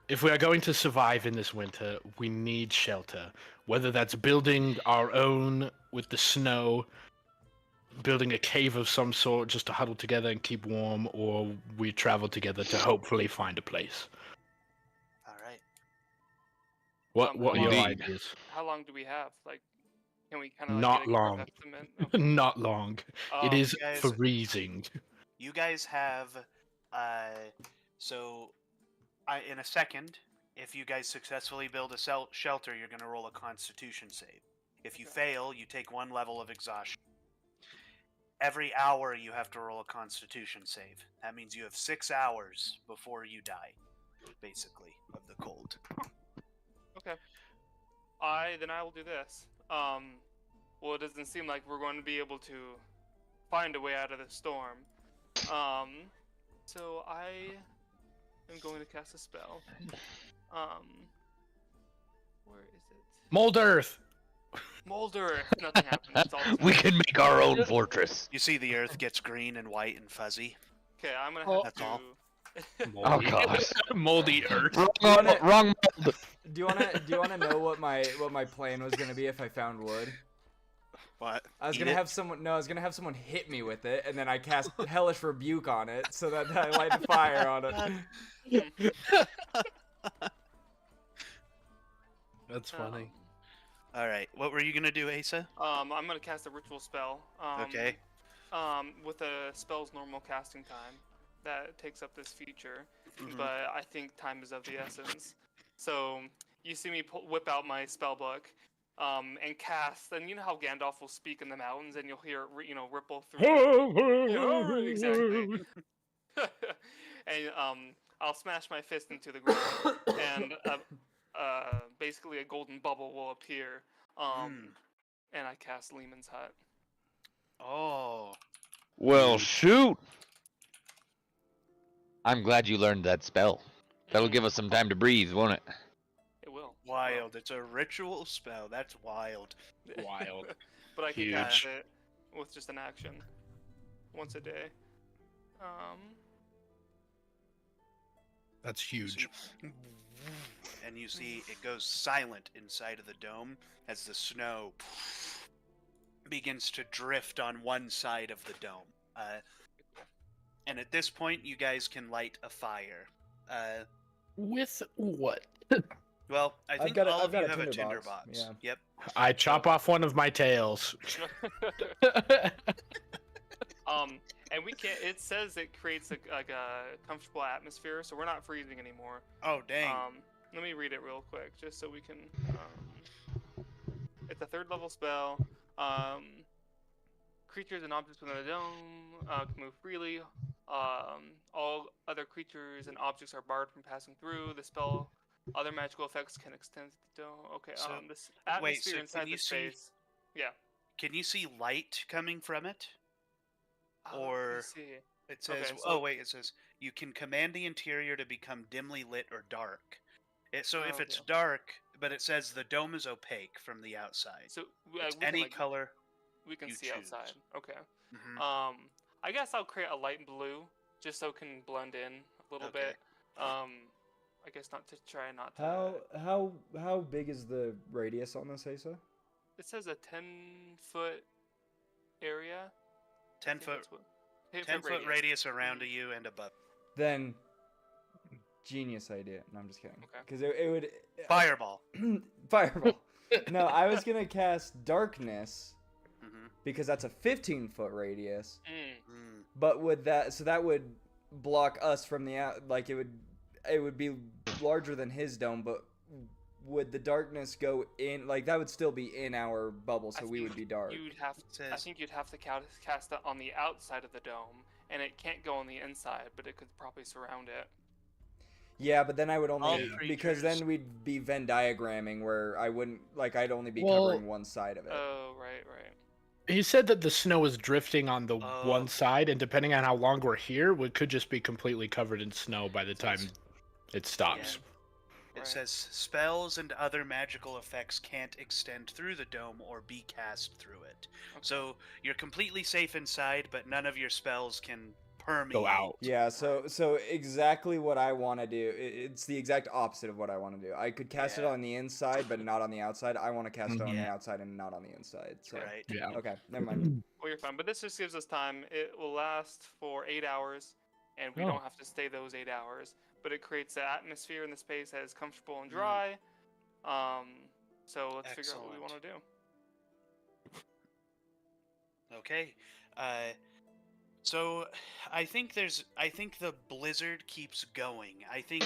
If we are going to survive in this winter, we need shelter. Whether that's building our own with the snow, building a cave of some sort just to huddle together and keep warm, or we travel together to hopefully find a place. All right. What are your Indeed. ideas? How long do we have? Like, can we kind of Not get a rough long. estimate? Okay. Not long. It is guys- freezing. You guys have, in a second, if you guys successfully build a shelter, you're going to roll a Constitution save. If you fail, you take 1 level of exhaustion. Every hour, you have to roll a Constitution save. That means you have 6 hours before you die, basically, of the cold. Okay. I will do this. Well, it doesn't seem like we're going to be able to find a way out of the storm. So I am going to cast a spell. Where is it? Mold Earth. Molder. Nothing happens. It's all We can make our own fortress. You see the earth gets green and white and fuzzy. Okay, I'm gonna have That's to. all. Oh god. Moldy Earth. Wrong mold. Do you wanna know what my plan was gonna be if I found wood? What? I was Eat gonna it? have someone hit me with it, and then I cast hellish rebuke on it, so that I light the fire on it. That's funny. All right. What were you going to do, Asa? I'm gonna cast a ritual spell. Okay. With a spell's normal casting time, that takes up this feature. Mhm. But I think time is of the essence. So you see me whip out my spell book, and cast. And you know how Gandalf will speak in the mountains, and you'll hear it, ripple through. Exactly. And I'll smash my fist into the ground, and basically a golden bubble will appear. And I cast Lehman's Hut. Oh. Well, shoot. I'm glad you learned that spell. That'll give us some time to breathe, won't it? It will. Wild. It's a ritual spell. That's wild. Wild. But I can Huge. cast it with just an action once a day. That's huge. And you see it goes silent inside of the dome as the snow begins to drift on one side of the dome. And at this point, you guys can light a fire. With what? Well, I think got a- all I've of got you a have a tinder tinder box, box. yeah. Yep. I chop off one of my tails. And we can't. It says it creates like a comfortable atmosphere, so we're not freezing anymore. Oh dang. Let me read it real quick, just so we can. It's a 3rd level spell. Creatures and objects within the dome can move freely. All other creatures and objects are barred from passing through the spell. Other magical effects can extend to the dome. Okay. So- This atmosphere so inside can the you see- space. Yeah. Can you see light coming from it? Let me Or- see. It says, Okay, so- it says, you can command the interior to become dimly lit or dark. So if Oh, it's yeah. dark, but it says the dome is opaque from the outside. So It's we can, any like, color. we can you see choose. outside. Okay. Mhm. I guess I'll create a light blue just so it can blend in a little Okay. bit. I guess not to try not to. How big is the radius on this, Asa? It says a 10-foot area. 10 I think foot, that's what- 10 10-foot radius around you and above. Then, genius idea. No, I'm just kidding. Okay. Because it would Fireball. fireball. No, I was gonna cast darkness hmm because that's a 15-foot radius. Mm. But would that would block us from the out? Like it would be larger than his dome, but would the darkness go in? Like that would still be in our bubble, so I we would think be dark. You'd have. I Says- think you'd have to cast it on the outside of the dome, and it can't go on the inside, but it could probably surround it. Yeah, but then I would All only because creatures- then we'd be Venn diagramming where I wouldn't I'd only be Well- covering one side of it. Oh, right. He said that the snow is drifting on the Oh. one side, and depending on how long we're here, we could just be completely covered in snow by the time it stops. It Right. says spells and other magical effects can't extend through the dome or be cast through it. So you're completely safe inside, but none of your spells can permeate. Go out. Yeah, so exactly what I want to do. It's the exact opposite of what I want to do. I could cast it Yeah. on the inside, but not on the outside. I want to cast it on the Yeah. outside and not on the inside. So Right. Yeah. okay, never mind. Well, you're fine. But this just gives us time. It will last for 8 hours, and we Oh. don't have to stay those 8 hours. But it creates an atmosphere in the space that is comfortable and dry. So let's figure out what we want to do. Okay. So I think the blizzard keeps going. I think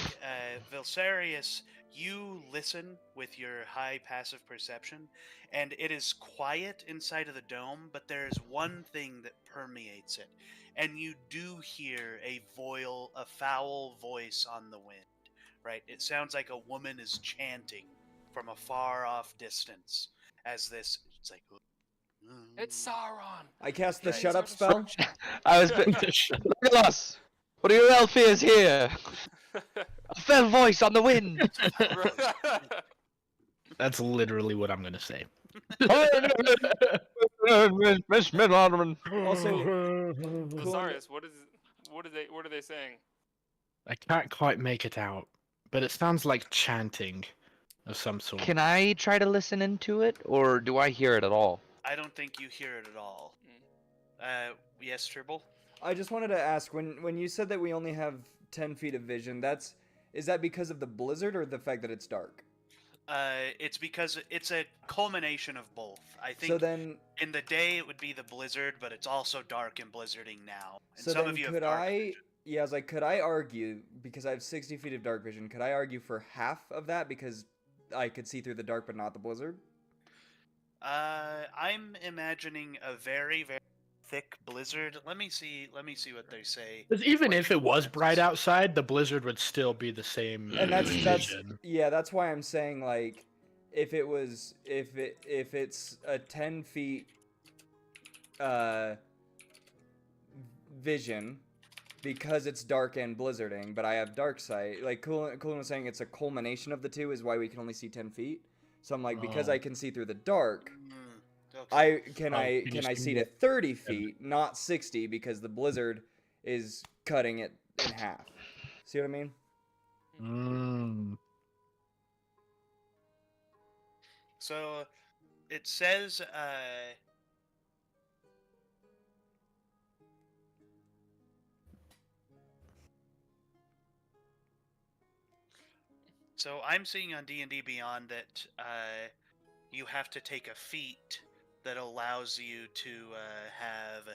Vilsarius, you listen with your high passive perception, and it is quiet inside of the dome, but there is one thing that permeates it, and you do hear a foul voice on the wind. Right? It sounds like a woman is chanting from a far off distance as this. It's like. It's Sauron. I cast the Yeah, shut up it's spell. I was. Look at us! What are your elf ears here? A fell voice on the wind! That's literally what I'm gonna say. Miss Mid-Alderman. Also, Lazarius, what are they saying? I can't quite make it out, but it sounds like chanting of some sort. Can I try to listen into it, or do I hear it at all? I don't think you hear it at all. Yes, Tribble? I just wanted to ask when you said that we only have 10 feet of vision. Is that because of the blizzard or the fact that it's dark? It's because it's a culmination of both. I think So then, in the day it would be the blizzard, but it's also dark and blizzarding now. And so some then of you have could dark I? vision. Yeah, I was like, could I argue because I have 60 feet of dark vision? Could I argue for half of that because I could see through the dark but not the blizzard? I'm imagining a very, very thick blizzard. Let me see what they say. Because even What if it was influences- bright outside, the blizzard would still be the same. And that's vision. yeah, that's why I'm saying like if it's a 10 feet vision because it's dark and blizzarding, but I have dark sight. Like Coolin was saying, it's a culmination of the two is why we can only see 10 feet. So I'm like, because Oh. I can see through the dark, Okay. I can Oh, I can you can I see see more? to 30 feet, not 60, because the blizzard is cutting it in half. See what I mean? Mm. So it says so I'm seeing on D&D Beyond that you have to take a feat that allows you to have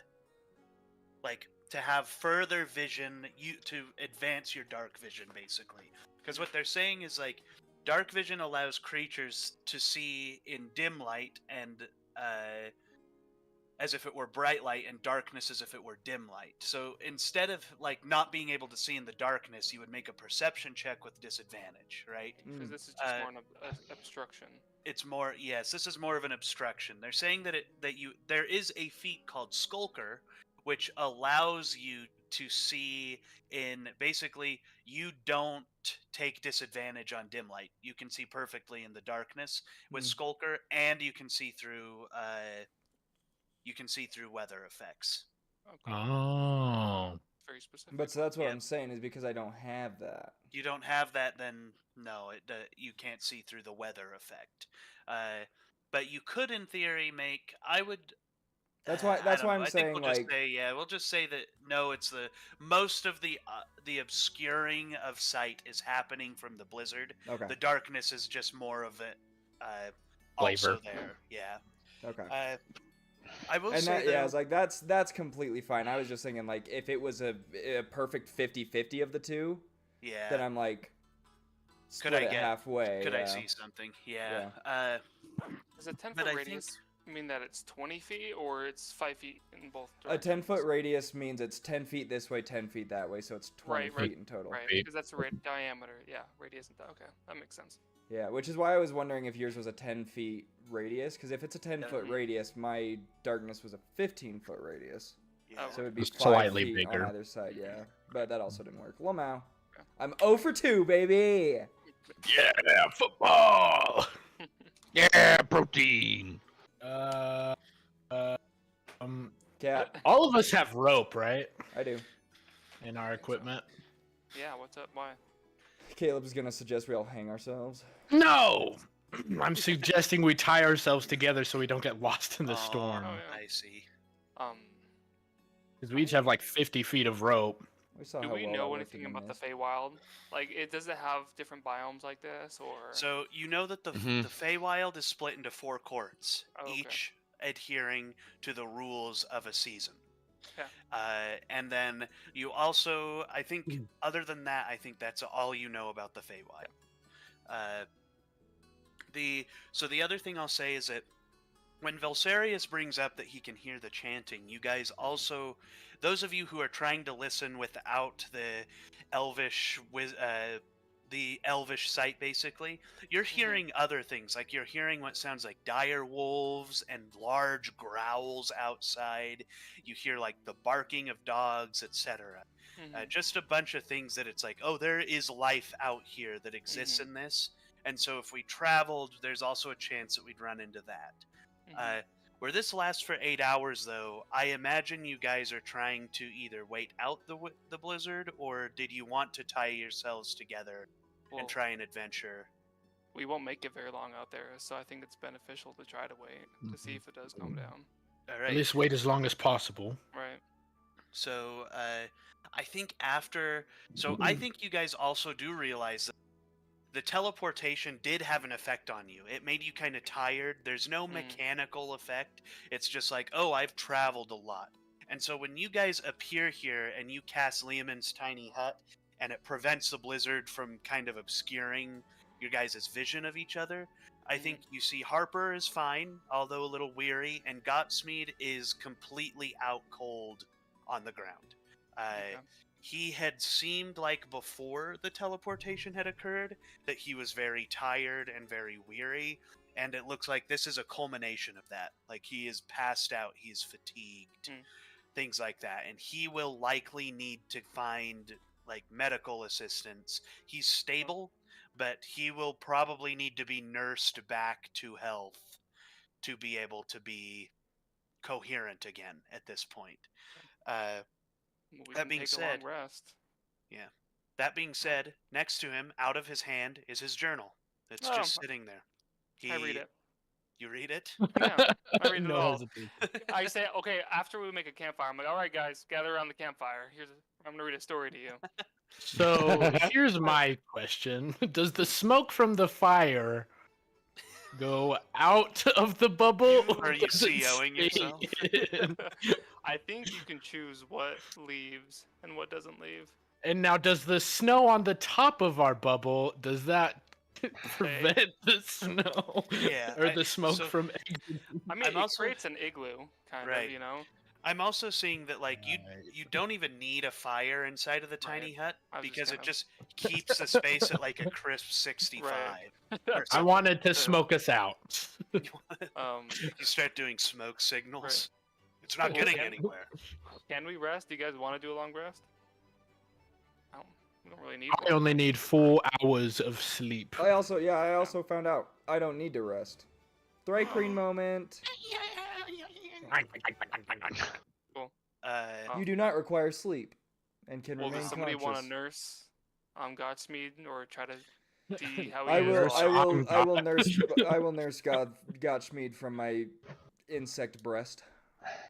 like to have further vision, to advance your dark vision, basically. Because what they're saying is like dark vision allows creatures to see in dim light and as if it were bright light, and darkness as if it were dim light. So instead of like not being able to see in the darkness, you would make a perception check with disadvantage, right? Because this is just more an obstruction. It's more, yes, this is more of an obstruction. They're saying that there is a feat called Skulker, which allows you to see in, basically, you don't take disadvantage on dim light. You can see perfectly in the darkness with Skulker, and you can see through weather effects. Okay. Oh. Very specific. But so that's what Yeah. I'm saying is because I don't have that. You don't have that, then no, you can't see through the weather effect. But you could, in theory, make. I would. That's why. I That's don't why know. I'm I think saying we'll like. just say, yeah, we'll just say that no. It's most of the obscuring of sight is happening from the blizzard. Okay. The darkness is just more of it. Flavor. Also there, yeah. Okay. I will And say that, yeah, though, it's like that's completely fine. I was just thinking like if it was a perfect 50-50 of the two, yeah. then I'm like split I it get- halfway. Could yeah. I see something? Yeah. Is a 10 But foot I radius mean that it's 20 feet or it's 5 feet in both A directions? 10-foot radius means it's 10 feet this way, 10 feet that way, so it's 20 Right, feet in total. Right, Feet. because that's the diameter. Yeah, radius isn't that. Okay, that makes sense. Yeah, which is why I was wondering if yours was a 10-feet radius, because if it's a 10-foot Mhm. radius, my darkness was a 15-foot radius. Yeah. Oh, So it'd be Just 5 slightly feet bigger. on either side, yeah. But that also didn't work. Lamau. Okay. I'm 0 for 2, baby! Yeah, football. Yeah, protein. Cat, All of us have rope, right? I do. In our equipment. Yeah, what's up? Why? Caleb's gonna suggest we all hang ourselves. No. I'm suggesting we tie ourselves together so we don't get lost in the Oh, storm. Oh, yeah. I see. Because we each have like 50 feet of rope. We saw Do how we well that know worked anything in the about the mist. Feywild? Like, does it have different biomes like this, or? So you know that the Feywild is split into 4 courts, Oh, okay. each adhering to the rules of a season. Yeah. And then you also, I think, other than that, I think that's all you know about the Feywild. So the other thing I'll say is that when Velsarius brings up that he can hear the chanting, you guys also, those of you who are trying to listen without the elvish sight, basically, you're hearing other things. Like you're hearing what sounds like dire wolves and large growls outside. You hear like the barking of dogs, etc. Mhm. Just a bunch of things that it's like, oh, there is life out here that exists in this. And so if we traveled, there's also a chance that we'd run into that. Mhm. Where this lasts for 8 hours, though, I imagine you guys are trying to either wait out the blizzard, or did you want to tie yourselves together Well, and try an adventure? we won't make it very long out there, so I think it's beneficial to try to wait to see if it does calm down. All At right. least wait as long as possible. Right. So I think I think you guys also do realize that the teleportation did have an effect on you. It made you kind of tired. There's no mechanical effect. It's just like, oh, I've traveled a lot. And so when you guys appear here and you cast Leomin's tiny hut, and it prevents the blizzard from kind of obscuring your guys' vision of each other, I think you see Harper is fine, although a little weary, and Gotsmead is completely out cold on the ground. Okay. He had seemed like before the teleportation had occurred that he was very tired and very weary, and it looks like this is a culmination of that. Like he is passed out, he's fatigued, things like that, and he will likely need to find like medical assistance. He's stable, but he will probably need to be nursed back to health to be able to be coherent again at this point. Well, we That can being take said- a long rest. Yeah. That being said, next to him, out of his hand, is his journal. It's Oh, just sitting there. I read it. You read it? Yeah, I read it No all. hesitation. I say, okay, after we make a campfire, I'm like, all right, guys, gather around the campfire. I'm gonna read a story to you. So here's my question: does the smoke from the fire go out of the bubble, Are you does it COing stay yourself? in? I think you can choose what leaves and what doesn't leave. And now, does the snow on the top of our bubble, does that prevent the snow Yeah, or the smoke so- from I mean, I'm it also- creates an igloo, kind Right. of, you know? I'm also seeing that like you don't even need a fire inside of the tiny hut I was just because kind it of- just keeps the space at like a crisp 65. Or I something. wanted to So- smoke us out. You start doing smoke signals. Right. It's not Well, getting can- anywhere. Can we rest? Do you guys want to do a long rest? We don't really need I one. only need 4 hours of sleep. I also found out I don't need to rest. Thrycreen moment. Uh, You do not require sleep, and can Well, remain does somebody conscious. want to nurse Godsmeed or try to see how he I is? will. Nurse I will. on I will nurse. I will nurse Gottschmied from my insect breast.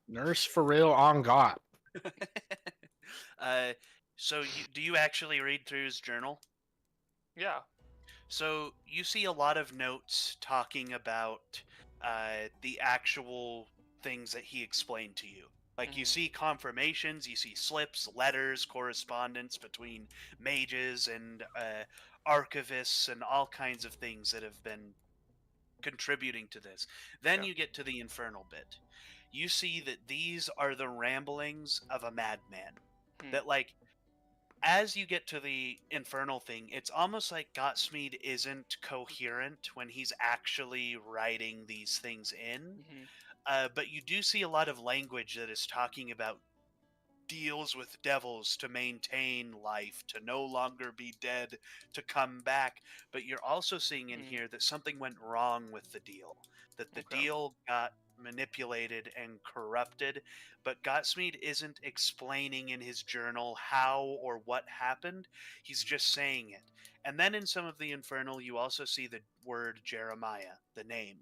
Nurse for real on God. so do you actually read through his journal? Yeah. So you see a lot of notes talking about the actual things that he explained to you. Like you Mhm. see confirmations, you see slips, letters, correspondence between mages and archivists, and all kinds of things that have been contributing to this. Then Yeah. you get to the infernal bit. You see that these are the ramblings of a madman. Hmm. That like as you get to the infernal thing, it's almost like Gottschmied isn't coherent when he's actually writing these things in. But you do see a lot of language that is talking about deals with devils to maintain life, to no longer be dead, to come back. But you're also seeing in here that something went wrong with the deal, that the Okay. deal got manipulated and corrupted, but Gottschmied isn't explaining in his journal how or what happened. He's just saying it. And then in some of the infernal, you also see the word Jeremiah, the name.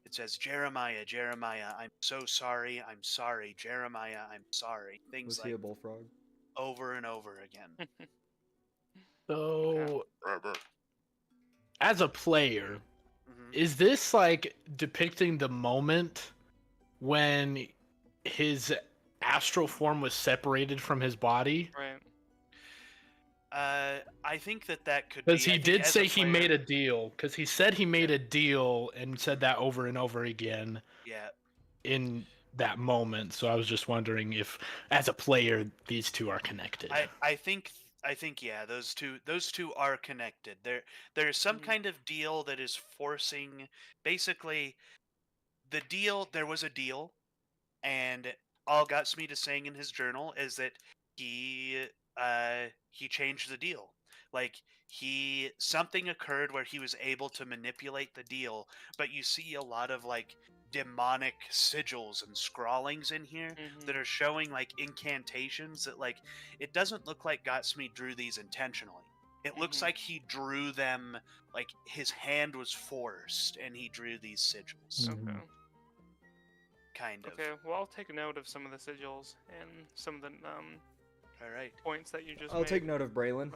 It says, Jeremiah, Jeremiah, I'm so sorry, Jeremiah, I'm sorry. Things Was like he a bullfrog? over and over again. So, as a player, Mhm. is this like depicting the moment when his astral form was separated from his body? Right. I think that could be. Because he I think did as say a he player- made a deal. Because he said he made a deal and said that over and over again Yeah. in that moment. So I was just wondering if, as a player, these two are connected. I think yeah, those two are connected. There's some Mhm. kind of deal that is forcing basically the deal. There was a deal, and all Gotsmeet is saying in his journal is that he changed the deal. Like something occurred where he was able to manipulate the deal, but you see a lot of like demonic sigils and scrawlings in here that are showing like incantations that like it doesn't look like Gotsmeet drew these intentionally. It looks Mhm. like he drew them like his hand was forced and he drew these sigils. Okay. Kind of. Okay. Well, I'll take a note of some of the sigils and some of the All right. points that you just I'll made. take note of Braylon.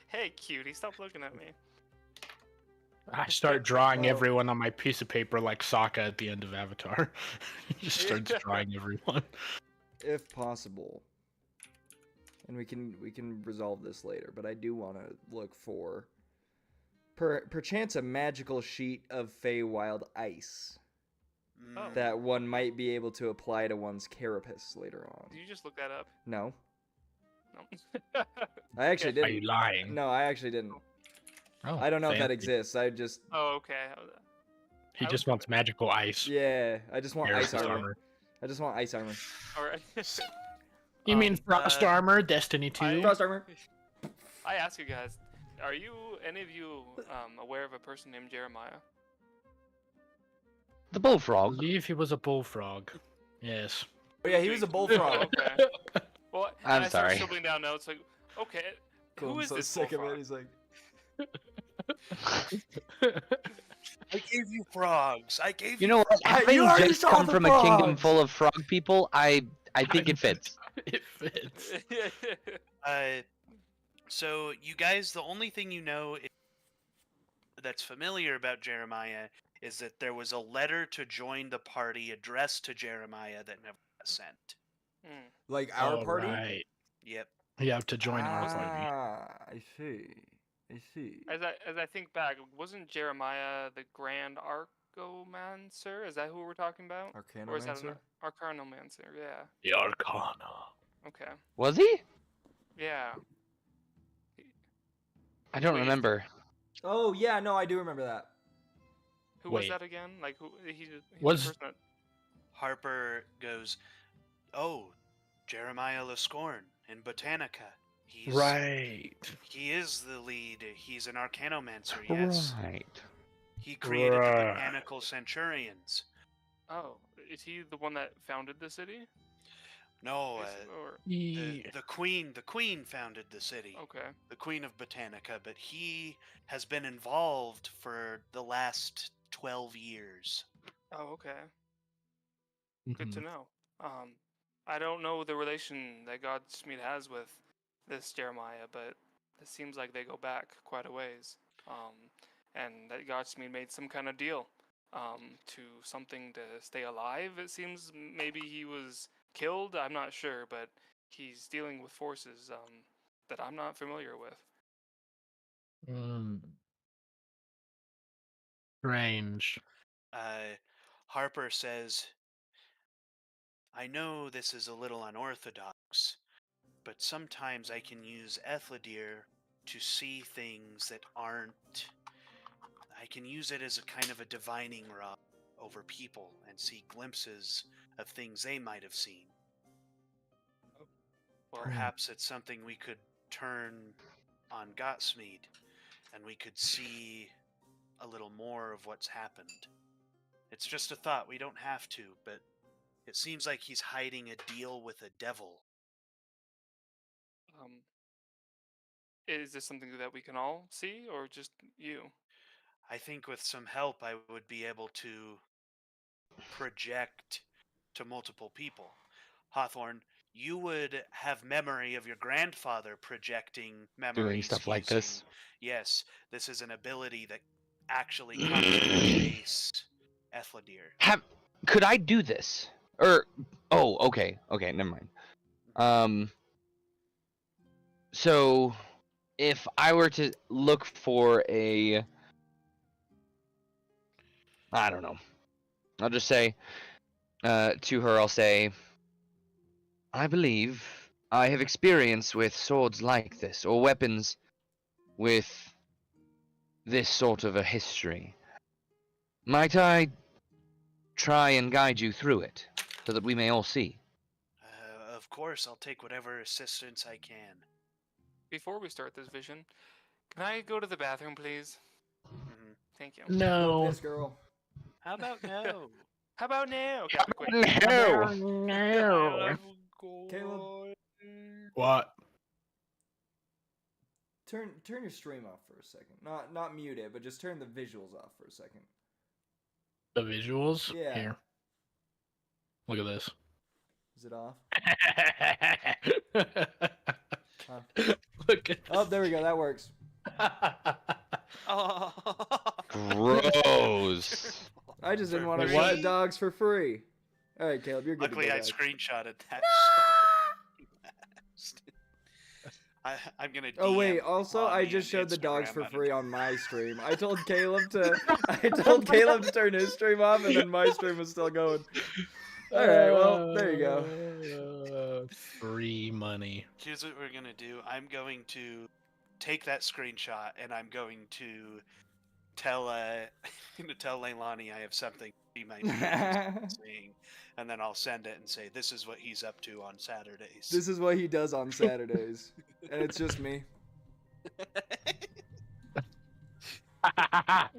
Hey, cutie, stop looking at me. I start drawing Oh. everyone on my piece of paper like Sokka at the end of Avatar. He just starts drawing everyone. If possible. And we can resolve this later, but I do want to look for perchance a magical sheet of Feywild ice Oh. that one might be able to apply to one's carapace later on. Did you just look that up? No, No. I actually Are you didn't. lying? No, I actually didn't. Oh, I don't know if that fancy. exists. I just Oh, okay. He I just was- wants magical ice. yeah, I just want ice Frost armor. I just want ice armor. All right. You mean Frost Armor, Destiny 2? Frost armor. I ask you guys, are you any of you aware of a person named Jeremiah? The I bullfrog. believe he was a bullfrog. Yes. Oh yeah, he was a bullfrog. Okay. Well, and I'm I start sorry. scribbling down notes like, okay, Cool, who I'm is so this sick of bullfrog? it. He's like, I gave you frogs. I gave You know what? You Having already just saw come the from a kingdom frogs! full of frog people, I think it fits. It fits. So you guys, the only thing you know that's familiar about Jeremiah is that there was a letter to join the party addressed to Jeremiah that never got got sent. Mm. Like our All party? right. Yep. You have to join our party. I see. I see. As I think back, wasn't Jeremiah the Grand Archomancer? Is that who we're talking about? Or is that an Arcanomancer? Arcanomancer? Yeah. The Arcana. Okay. Was he? Yeah. I don't Wait, is- remember. Oh yeah, no, I do remember that. Who was Wait. that again? Like who? He's Was- the person that. Harper goes, "Oh, Jeremiah Lescorn in Botanica. Right. He is the lead. He's an Arcanomancer, yes. Right. He created the Right. Botanical Centurions. Oh, is he the one that founded the city? No, Or the queen founded the city. okay. The Queen of Botanica, but he has been involved for the last 12 years. Oh, okay. Good to Mhm. know. I don't know the relation that Godsmeed has with this Jeremiah, but it seems like they go back quite a ways. And that Godsmeed made some kind of deal, to something to stay alive. It seems maybe he was killed. I'm not sure, but he's dealing with forces that I'm not familiar with. Mm. Strange. Harper says, I know this is a little unorthodox, but sometimes I can use Ethledir to see things that aren't. I can use it as a kind of a divining rod over people and see glimpses of things they might have seen. Well, Perhaps it's something we could turn on Gotsmead, and we could see a little more of what's happened. It's just a thought, we don't have to, but it seems like he's hiding a deal with a devil. is this something that we can all see, or just you? I think with some help I would be able to project to multiple people. Hawthorne, you would have memory of your grandfather projecting memories. Doing stuff like this. Yes, this is an ability that actually comes to chase Ethledir. Could I do this? Okay, never mind. So if I were to look for I don't know. I'll just say to her, I'll say, I believe I have experience with swords like this, or weapons with this sort of a history. Might I try and guide you through it, so that we may all see? Of course, I'll take whatever assistance I can. Before we start this vision, can I go to the bathroom, please? Mhm. Thank you. Go No. piss, girl. How about no? How about now? Okay, quick. No. No. Caleb, What? turn your stream off for a second. Not mute it, but just turn the visuals off for a second. The visuals? Yeah. Here. Look at this. Is it off? Look at Oh, there we go. That works. Oh. Gross. I just didn't want to For show free? the dogs for free. All right, Caleb, you're good. Luckily, to go I back. screenshotted that. I'm gonna. Oh DM wait, also I Lonnie just and showed the dogs Instagram for at free him. on my stream. I told Caleb to turn his stream off, and then my stream was still going. All right, well there you go. Free money. Here's what we're gonna do. I'm going to take that screenshot, and I'm going to tell Leilani I have something he might be interested in seeing, and then I'll send it and say this is what he's up to on Saturdays. This is what he does on Saturdays, and it's just me. Hot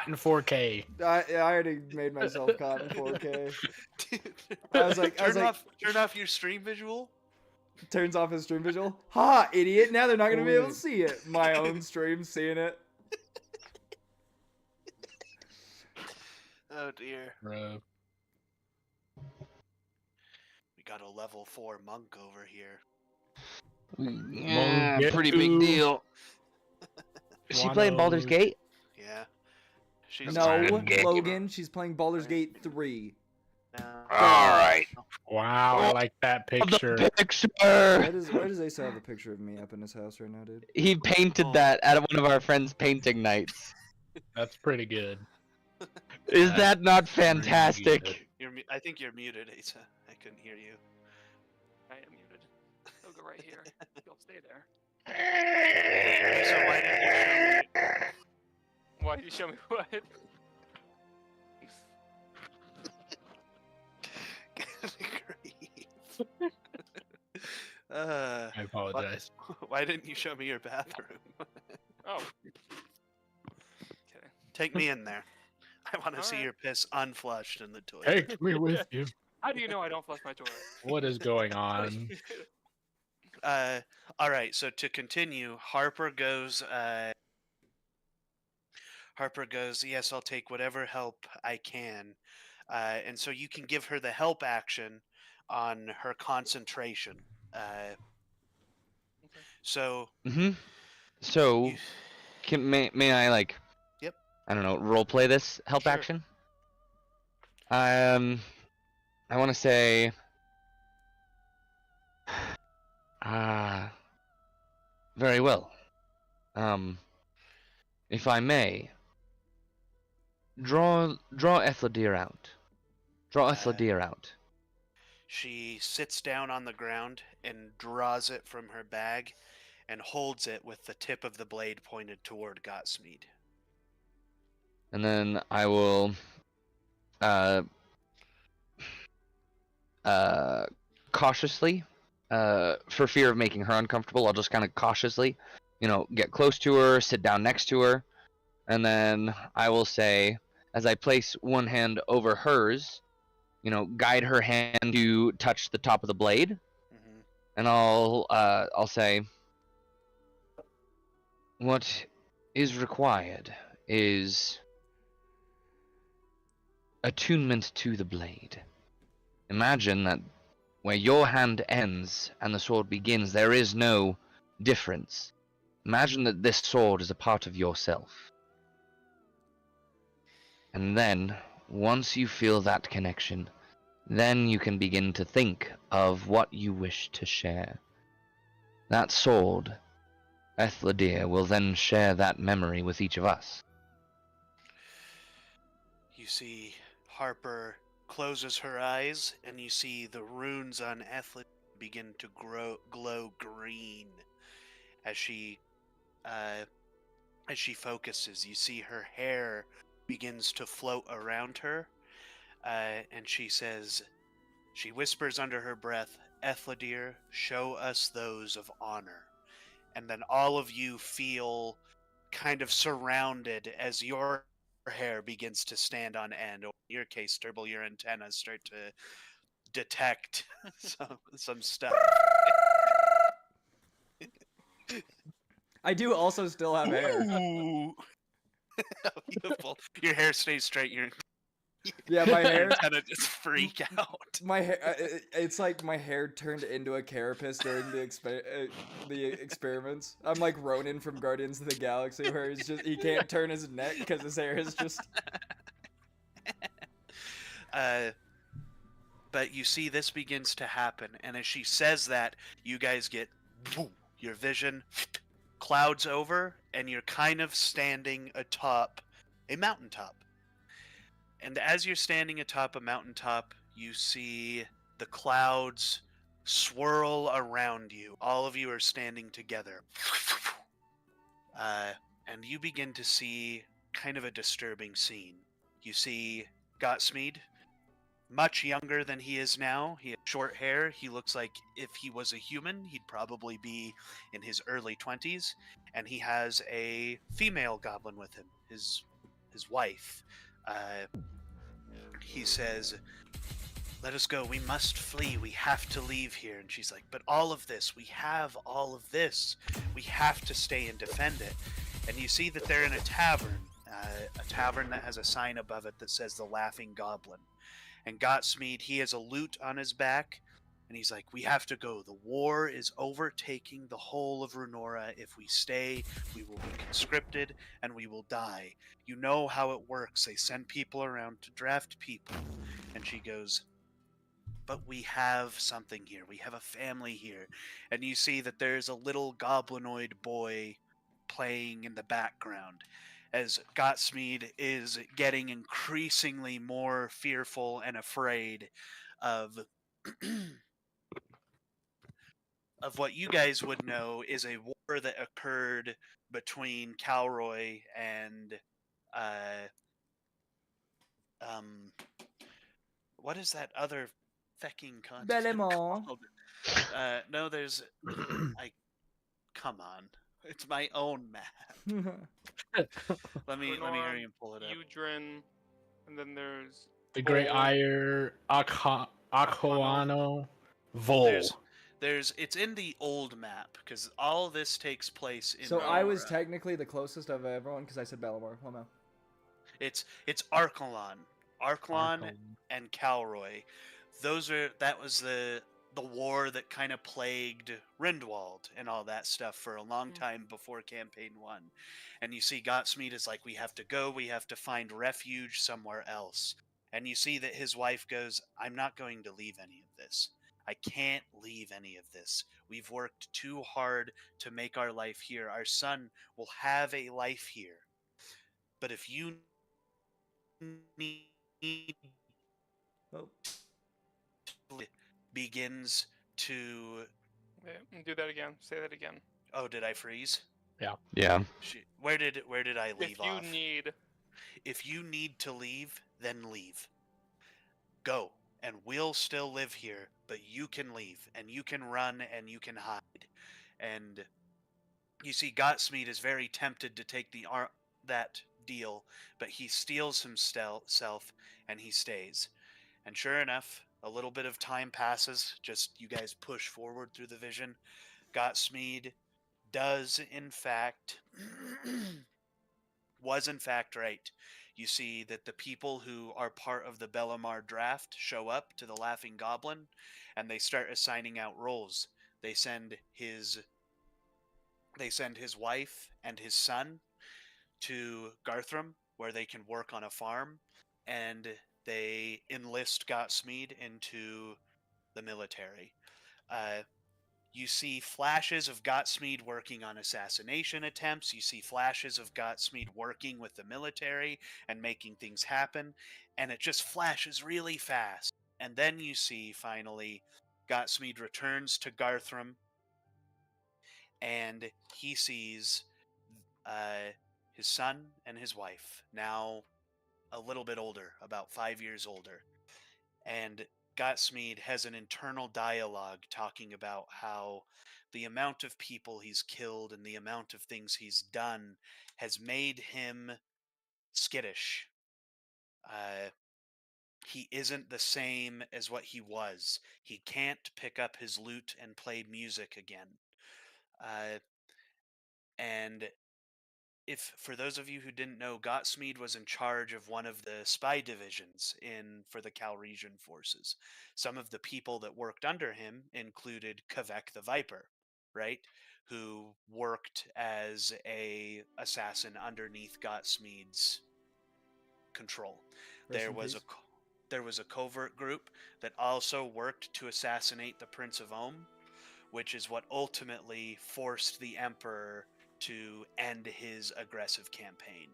in 4K. I already made myself caught in 4K. Dude, I was like- turn off your stream visual. Turns off his stream visual. Ha, idiot! Now they're not gonna be able to Wait. see it. My own stream, seeing it. Oh dear, Bro. we got a level 4 monk over here. Yeah, Get pretty big to- deal. Is she playing Baldur's Wano. Gate? Yeah. She's No, Baldur's Gate. Logan, she's playing Baldur's Gate 3. No. All right. Wow, I like that picture. The picture. Why does Asa have a picture of me up in his house right now, dude? He painted Oh. that at one of our friends' painting nights. That's pretty good. Is That's that not really good. fantastic? I think you're muted, Asa. I couldn't hear you. I am muted. He'll go right here. He'll stay there. Asa, why didn't you show me? Why did you show me what? I apologize. Why didn't you show me your bathroom? Oh. Okay. Take me in there. I want to see Alright. your piss unflushed in the toilet. Take me with you. How do you know I don't flush my toilet? What is going on? All right. So to continue, Harper goes. Yes, I'll take whatever help I can. And so you can give her the help action on her concentration. So Mm-hmm. So, you, may I like? Yep. I don't know. Role play this help Sure. action. I want to say. Very well. If I may, draw Etheladir out. Draw Etheladir out. she sits down on the ground and draws it from her bag and holds it with the tip of the blade pointed toward Gotsmead. And then I will cautiously, for fear of making her uncomfortable, I'll just kind of cautiously, get close to her, sit down next to her, and then I will say, as I place one hand over hers, guide her hand to touch the top of the blade, Mm-hmm. and I'll say, what is required is attunement to the blade. Imagine that where your hand ends and the sword begins, there is no difference. Imagine that this sword is a part of yourself. And then, once you feel that connection, then you can begin to think of what you wish to share. That sword, Etheladir, will then share that memory with each of us. You see Harper closes her eyes, and you see the runes on Ethel begin to glow green as she focuses. You see her hair begins to float around her, and she whispers under her breath, "Etheladir, show us those of honor." And then all of you feel kind of surrounded as your hair begins to stand on end, or in your case, Turble, your antennas start to detect some stuff. I do also still have hair. Ooh. Beautiful. Your hair stays straight. Your Yeah, my hair. antenna just freak out. My hair. It's like my hair turned into a carapace during the experiments. I'm like Ronan from Guardians of the Galaxy, where he can't turn his neck because his hair is just. But you see, this begins to happen, and as she says that, you guys get your vision clouds over, and you're kind of standing atop a mountaintop. And as you're standing atop a mountaintop, you see the clouds swirl around you. All of you are standing together. And you begin to see kind of a disturbing scene. You see Gotsmead, much younger than he is now. He has short hair. He looks like if he was a human, he'd probably be in his early 20s. And he has a female goblin with him, his wife. He says, "Let us go. We must flee. We have to leave here." And she's like, "But all of this, we have all of this. We have to stay and defend it." And you see that they're in a tavern that has a sign above it that says the Laughing Goblin. And Gotsmead, he has a lute on his back, and he's like, "We have to go. The war is overtaking the whole of Runora. If we stay, we will be conscripted, and we will die. You know how it works. They send people around to draft people." And she goes, but we have something here. We have a family here. And you see that there's a little goblinoid boy playing in the background as Gotsmead is getting increasingly more fearful and afraid of of what you guys would know is a war that occurred between Calroy and uh um what is that other fecking continent Bellemont. called? No, there's I come on. It's my own map. Let me Renorm, hurry and pull it up. Udrin, and then there's The Great Vol. Ire, Akoano, Vol. There's it's in the old map because all this takes place in So I was Nora. technically the closest of everyone because I said Bellemore. Well, no. It's Arklon and Calroy. That was the war that kind of plagued Rindwald and all that stuff for a long time before campaign 1. And you see Gotsmead is like, we have to find refuge somewhere else. And you see that his wife goes, I'm not going to leave any of this. I can't leave any of this. We've worked too hard to make our life here. Our son will have a life here. But if you need Oh. begins to Wait, do that again. Say that again. oh, did I freeze? Yeah. Where did I leave If you off? need, If you need to leave, then leave. Go, and we'll still live here, but you can leave, and you can run, and you can hide. And you see, Gotsmead is very tempted to take that deal, but he steels himself, and he stays. And sure enough, a little bit of time passes. Just you guys push forward through the vision. Gotsmead does, in fact, was in fact right. You see that the people who are part of the Bellamar draft show up to the Laughing Goblin, and they start assigning out roles. They send his wife and his son to Garthram, where they can work on a farm, and they enlist Gotsmead into the military. You see flashes of Gotsmead working on assassination attempts. You see flashes of Gotsmead working with the military and making things happen. And it just flashes really fast. And then you see, finally, Gotsmead returns to Garthram and he sees his son and his wife, now a little bit older, about 5 years older. And Gotsmead has an internal dialogue talking about how the amount of people he's killed and the amount of things he's done has made him skittish. He isn't the same as what he was. He can't pick up his lute and play music again. And if for those of you who didn't know, Gotsmead was in charge of one of the spy divisions for the Calresian forces. Some of the people that worked under him included Kavek the Viper, right, who worked as a assassin underneath Gotsmead's control. There was a covert group that also worked to assassinate the Prince of Ohm, which is what ultimately forced the Emperor to end his aggressive campaign.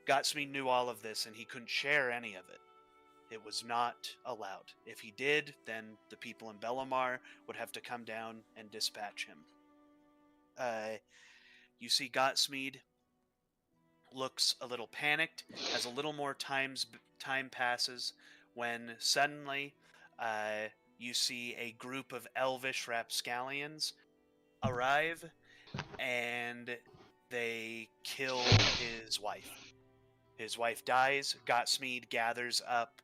Gotsmead knew all of this, and he couldn't share any of it. It was not allowed. If he did, then the people in Bellamar would have to come down and dispatch him. You see Gotsmead looks a little panicked as a little more time passes when suddenly you see a group of elvish rapscallions arrive and they kill his wife. His wife dies. Gotsmead gathers up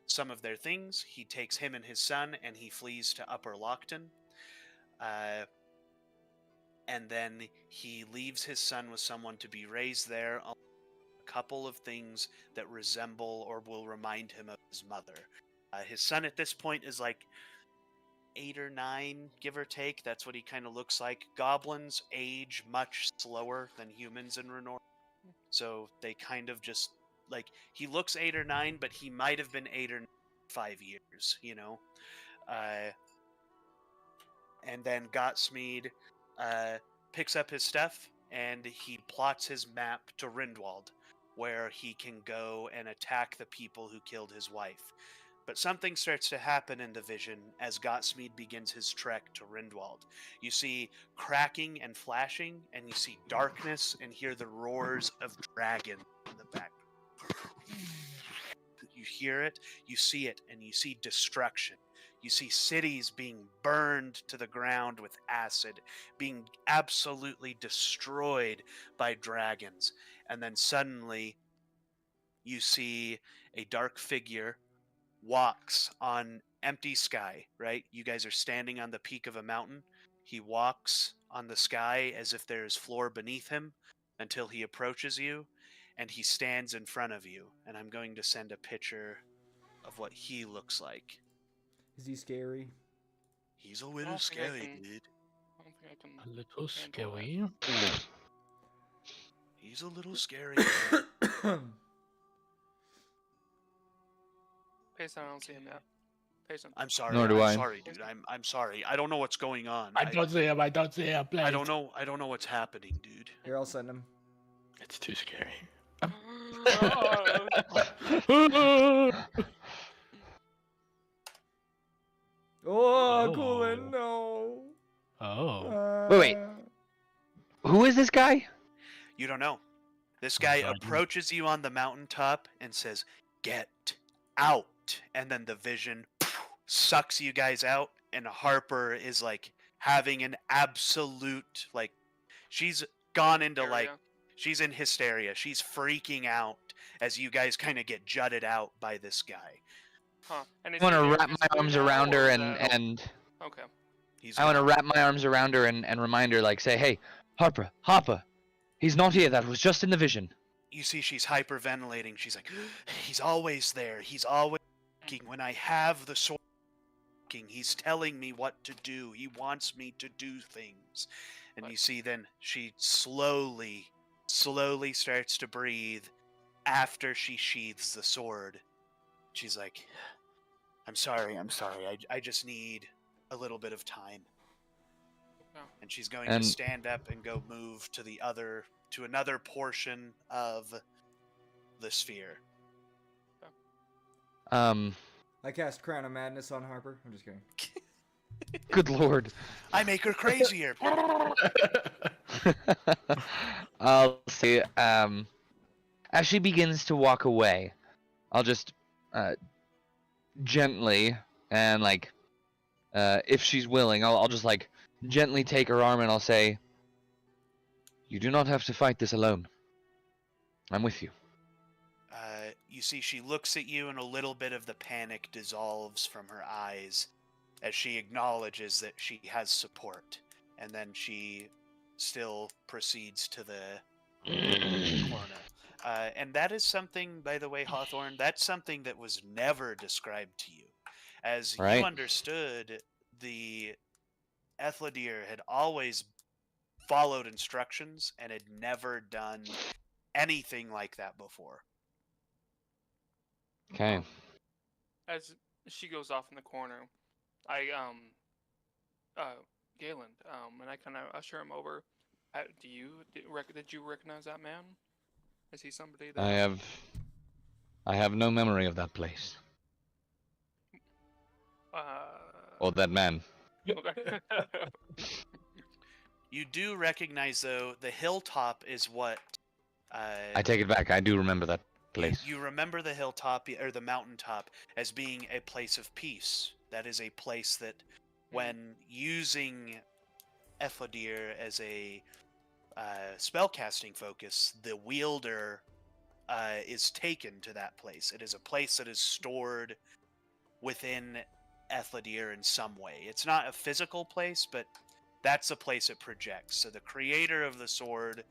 some of their things. He takes him and his son and he flees to Upper Lockton. And then he leaves his son with someone to be raised there. A couple of things that resemble or will remind him of his mother. His son at this point is like 8 or 9, give or take. That's what he kind of looks like. Goblins age much slower than humans in Renor. So they kind of just, like, he looks 8 or 9, but he might have been 8 or 9 5 years, you know. And then Gotsmead picks up his stuff and he plots his map to Rindwald, where he can go and attack the people who killed his wife. But something starts to happen in the vision as Gotsmead begins his trek to Rindwald. You see cracking and flashing, and you see darkness and hear the roars of dragons in the back. You hear it, you see it, and you see destruction. You see cities being burned to the ground with acid, being absolutely destroyed by dragons. And then suddenly, you see a dark figure walks on empty sky, right? You guys are standing on the peak of a mountain. He walks on the sky as if there is floor beneath him until he approaches you, and he stands in front of you. And I'm going to send a picture of what he looks like. Is he scary? He's a I little don't think I scary, can- dude. I don't think I can. A little Handle that. scary. He's a little scary. Man. Payson, I don't see him yet. Payson. I'm sorry. Nor do I'm I. sorry, dude. I'm sorry. I don't know what's going on. I don't see him. I don't see him. I don't know. I don't know what's happening, dude. Here, I'll send him. It's too scary. Oh, Oh. Coolin, no. Oh. Wait. Who is this guy? You don't know. This guy sorry. approaches you on the mountaintop and says, "Get out." And then the vision sucks you guys out, and Harper is like having an absolute, like, she's gone into like, Area. she's in hysteria. She's freaking out as you guys kind of get jutted out by this guy. Huh. And is I want he to there wrap my physically arms now, around or her is and that- and Okay. He's I want to gone. wrap my arms around her and remind her, like, say, hey, Harper, he's not here. That was just in the vision. You see she's hyperventilating. She's like, "He's always there. He's always working. When I have the sword, he's telling me what to do. He wants me to do things." And you see then she slowly starts to breathe after she sheathes the sword. She's like, I'm sorry. I just need a little bit of time." Yeah. And she's going And- to stand up and go move to another portion of the sphere. I cast Crown of Madness on Harper. I'm just kidding. Good lord. I make her crazier. I'll see. As she begins to walk away, I'll just gently and like, if she's willing, I'll just like gently take her arm and I'll say, "You do not have to fight this alone. I'm with you." You see she looks at you and a little bit of the panic dissolves from her eyes as she acknowledges that she has support. And then she still proceeds to the corner. And that is something, by the way, Hawthorne, that's something that was never described to you. As Right. you understood, the Ethledir had always followed instructions and had never done anything like that before. Okay. As she goes off in the corner, I Galen, and I kind of usher him over. Did you recognize that man? Is he somebody that I have no memory of that place or that man. Okay. You do recognize, though, the hilltop is what. I take it back. I do remember that place. You remember the hilltop or the mountaintop as being a place of peace. That is a place that, when using Ethledir as a spellcasting focus, the wielder is taken to that place. It is a place that is stored within Ethledir in some way. It's not a physical place, but that's the place it projects. So the creator of the sword,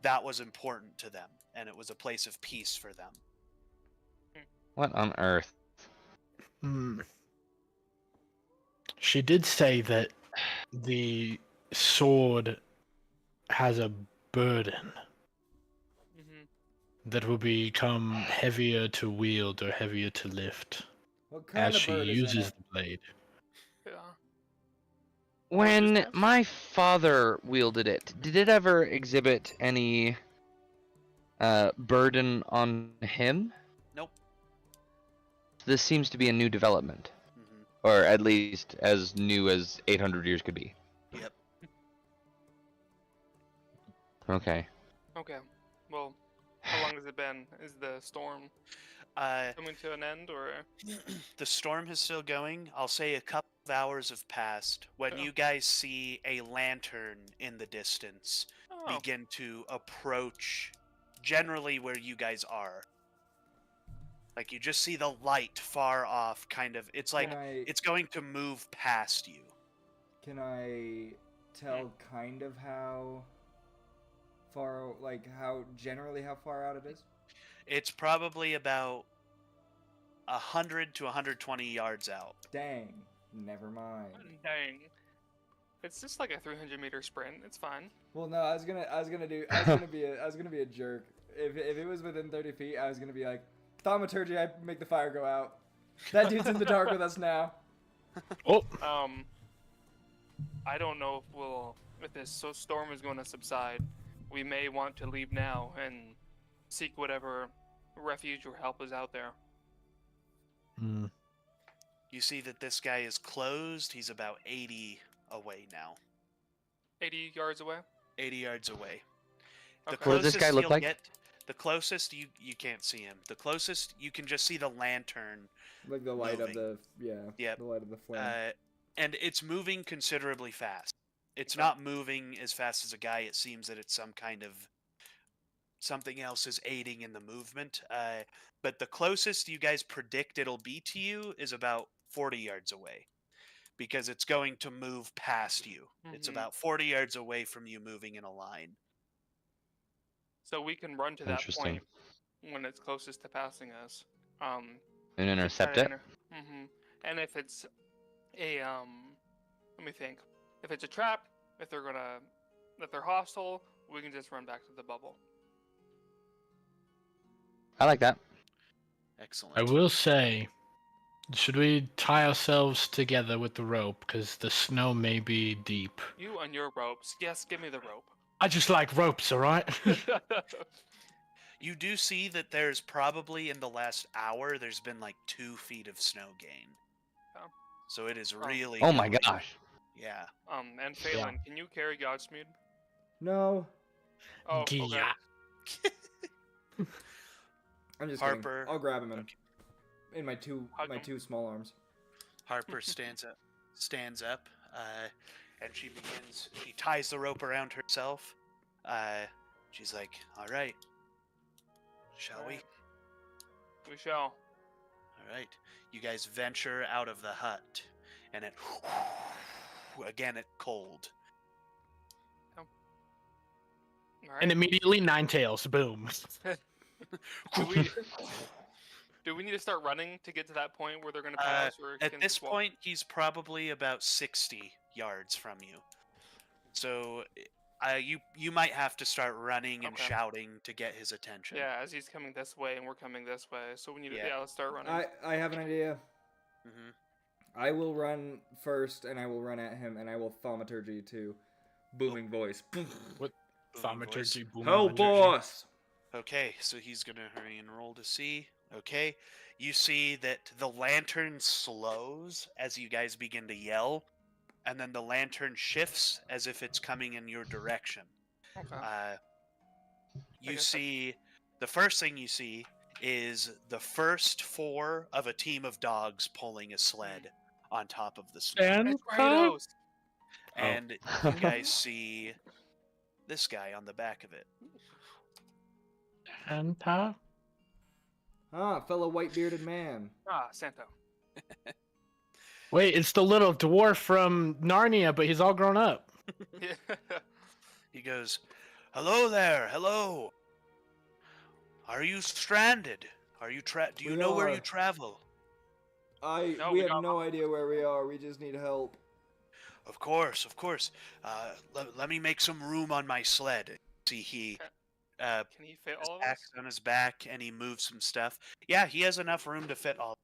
that was important to them, and it was a place of peace for them. What on earth? Hmm. She did say that the sword has a burden hmm that will become heavier to wield or heavier to lift. What kind as of she bird is in uses it? the blade. Yeah. When say? my father wielded it, did it ever exhibit any burden on him? Nope. This seems to be a new development, Hmm. or at least as new as 800 years could be. Yep. Okay. Okay. Well, how long has it been? Is the storm coming to an end, or? The storm is still going. I'll say a couple of hours have passed when Yeah. you guys see a lantern in the distance Oh. begin to approach generally where you guys are. Like you just see the light far off, kind of. It's like it's going to move past you. Can I tell kind of how far, like how generally how far out it is? It's probably about 100 to 120 yards out. Dang, never mind. Dang. It's just like a 300-meter sprint. It's fine. Well, no, I was gonna be a jerk. If it was within 30 feet, I was gonna be like, thaumaturgy, I make the fire go out. That dude's in the dark with us now. Oh, I don't know if this storm is going to subside. We may want to leave now and seek whatever refuge or help is out there. You see that this guy is closed. He's about 80 away now. 80 yards away? 80 yards away. The Okay. What does this guy look you'll like? Get, the closest you can't see him. The closest you can just see the lantern. Like the light Moving. of the Yep. the light of the flame. And it's moving considerably fast. It's not moving as fast as a guy. It seems that it's some kind of something else is aiding in the movement. But the closest you guys predict it'll be to you is about 40 yards away, because it's going to move past you. It's Mhm. about 40 yards away from you, moving in a line. So we can run to that Interesting. point when it's closest to passing us. And intercept it? And if it's a let me think. If it's a trap, if they're hostile, we can just run back to the bubble. I like that. Excellent. I will say, should we tie ourselves together with the rope? Because the snow may be deep. You and your ropes. Yes, give me the rope. I just like ropes, alright? You do see that there's probably in the last hour there's been like 2 feet of snow gain. Oh. So it is really. Oh my going. gosh. Yeah. And Phelan, can you carry Godsmead? No, Oh, okay. Yeah. I'm just Harper. kidding. I'll grab him Okay. in my two Hug him. small arms. Harper stands up, and she ties the rope around herself. She's like, all right, shall we? We shall. All right. You guys venture out of the hut, and it, again, it's cold. All right. And immediately, nine tails. Boom. Do we need to start running to get to that point where they're going to pass? Or At can this just walk? point, he's probably about 60 yards from you. So you might have to start running and Okay. shouting to get his attention. Yeah, as he's coming this way and we're coming this way, so we need to. Yeah. Yeah, let's start running. I have an idea. Hmm. I will run first, and I will run at him, and I will thaumaturgy too. Booming voice. Thaumaturgy, boom. Hell, boss! Okay, so he's gonna hurry and roll to see. Okay, you see that the lantern slows as you guys begin to yell, and then the lantern shifts as if it's coming in your direction. Okay. You guess see, the first thing you see is the first 4 of a team of dogs pulling a sled on top of the snow. And Kratos. And you guys see this guy on the back of it. Santa? Ah, fellow white-bearded man. Ah, Santo. Wait, it's the little dwarf from Narnia, but he's all grown up. He goes, "Hello there, hello. Are you stranded? Are you do you We know where are. you travel?" No, we we have got no idea where we are. We just need help. Of course, of course. Let me make some room on my sled. See, he Can he fit all of us? axe on his back and he moves some stuff. Yeah, he has enough room to fit all.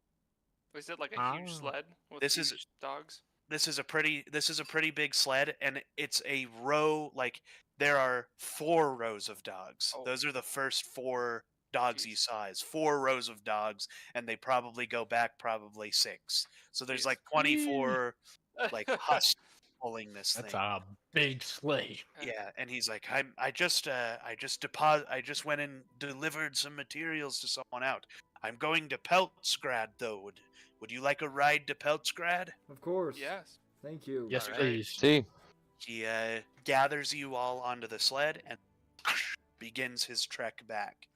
Is it like a huge Ah. sled with This is- huge dogs? This is a pretty big sled, and it's a row. Like there are 4 rows of dogs. Oh. Those are the first 4 dogs you Jeez. saw. Is 4 rows of dogs, and they probably go back 6. So there's Jeez. like 24 like husks pulling this That's thing. a big sleigh. Yeah, and he's like, I just went and delivered some materials to someone out. I'm going to Peltzgrad though. Would you like a ride to Peltzgrad? Of course. Yes. Thank you. Yes, Alright. please. See, He gathers you all onto the sled and begins his trek back.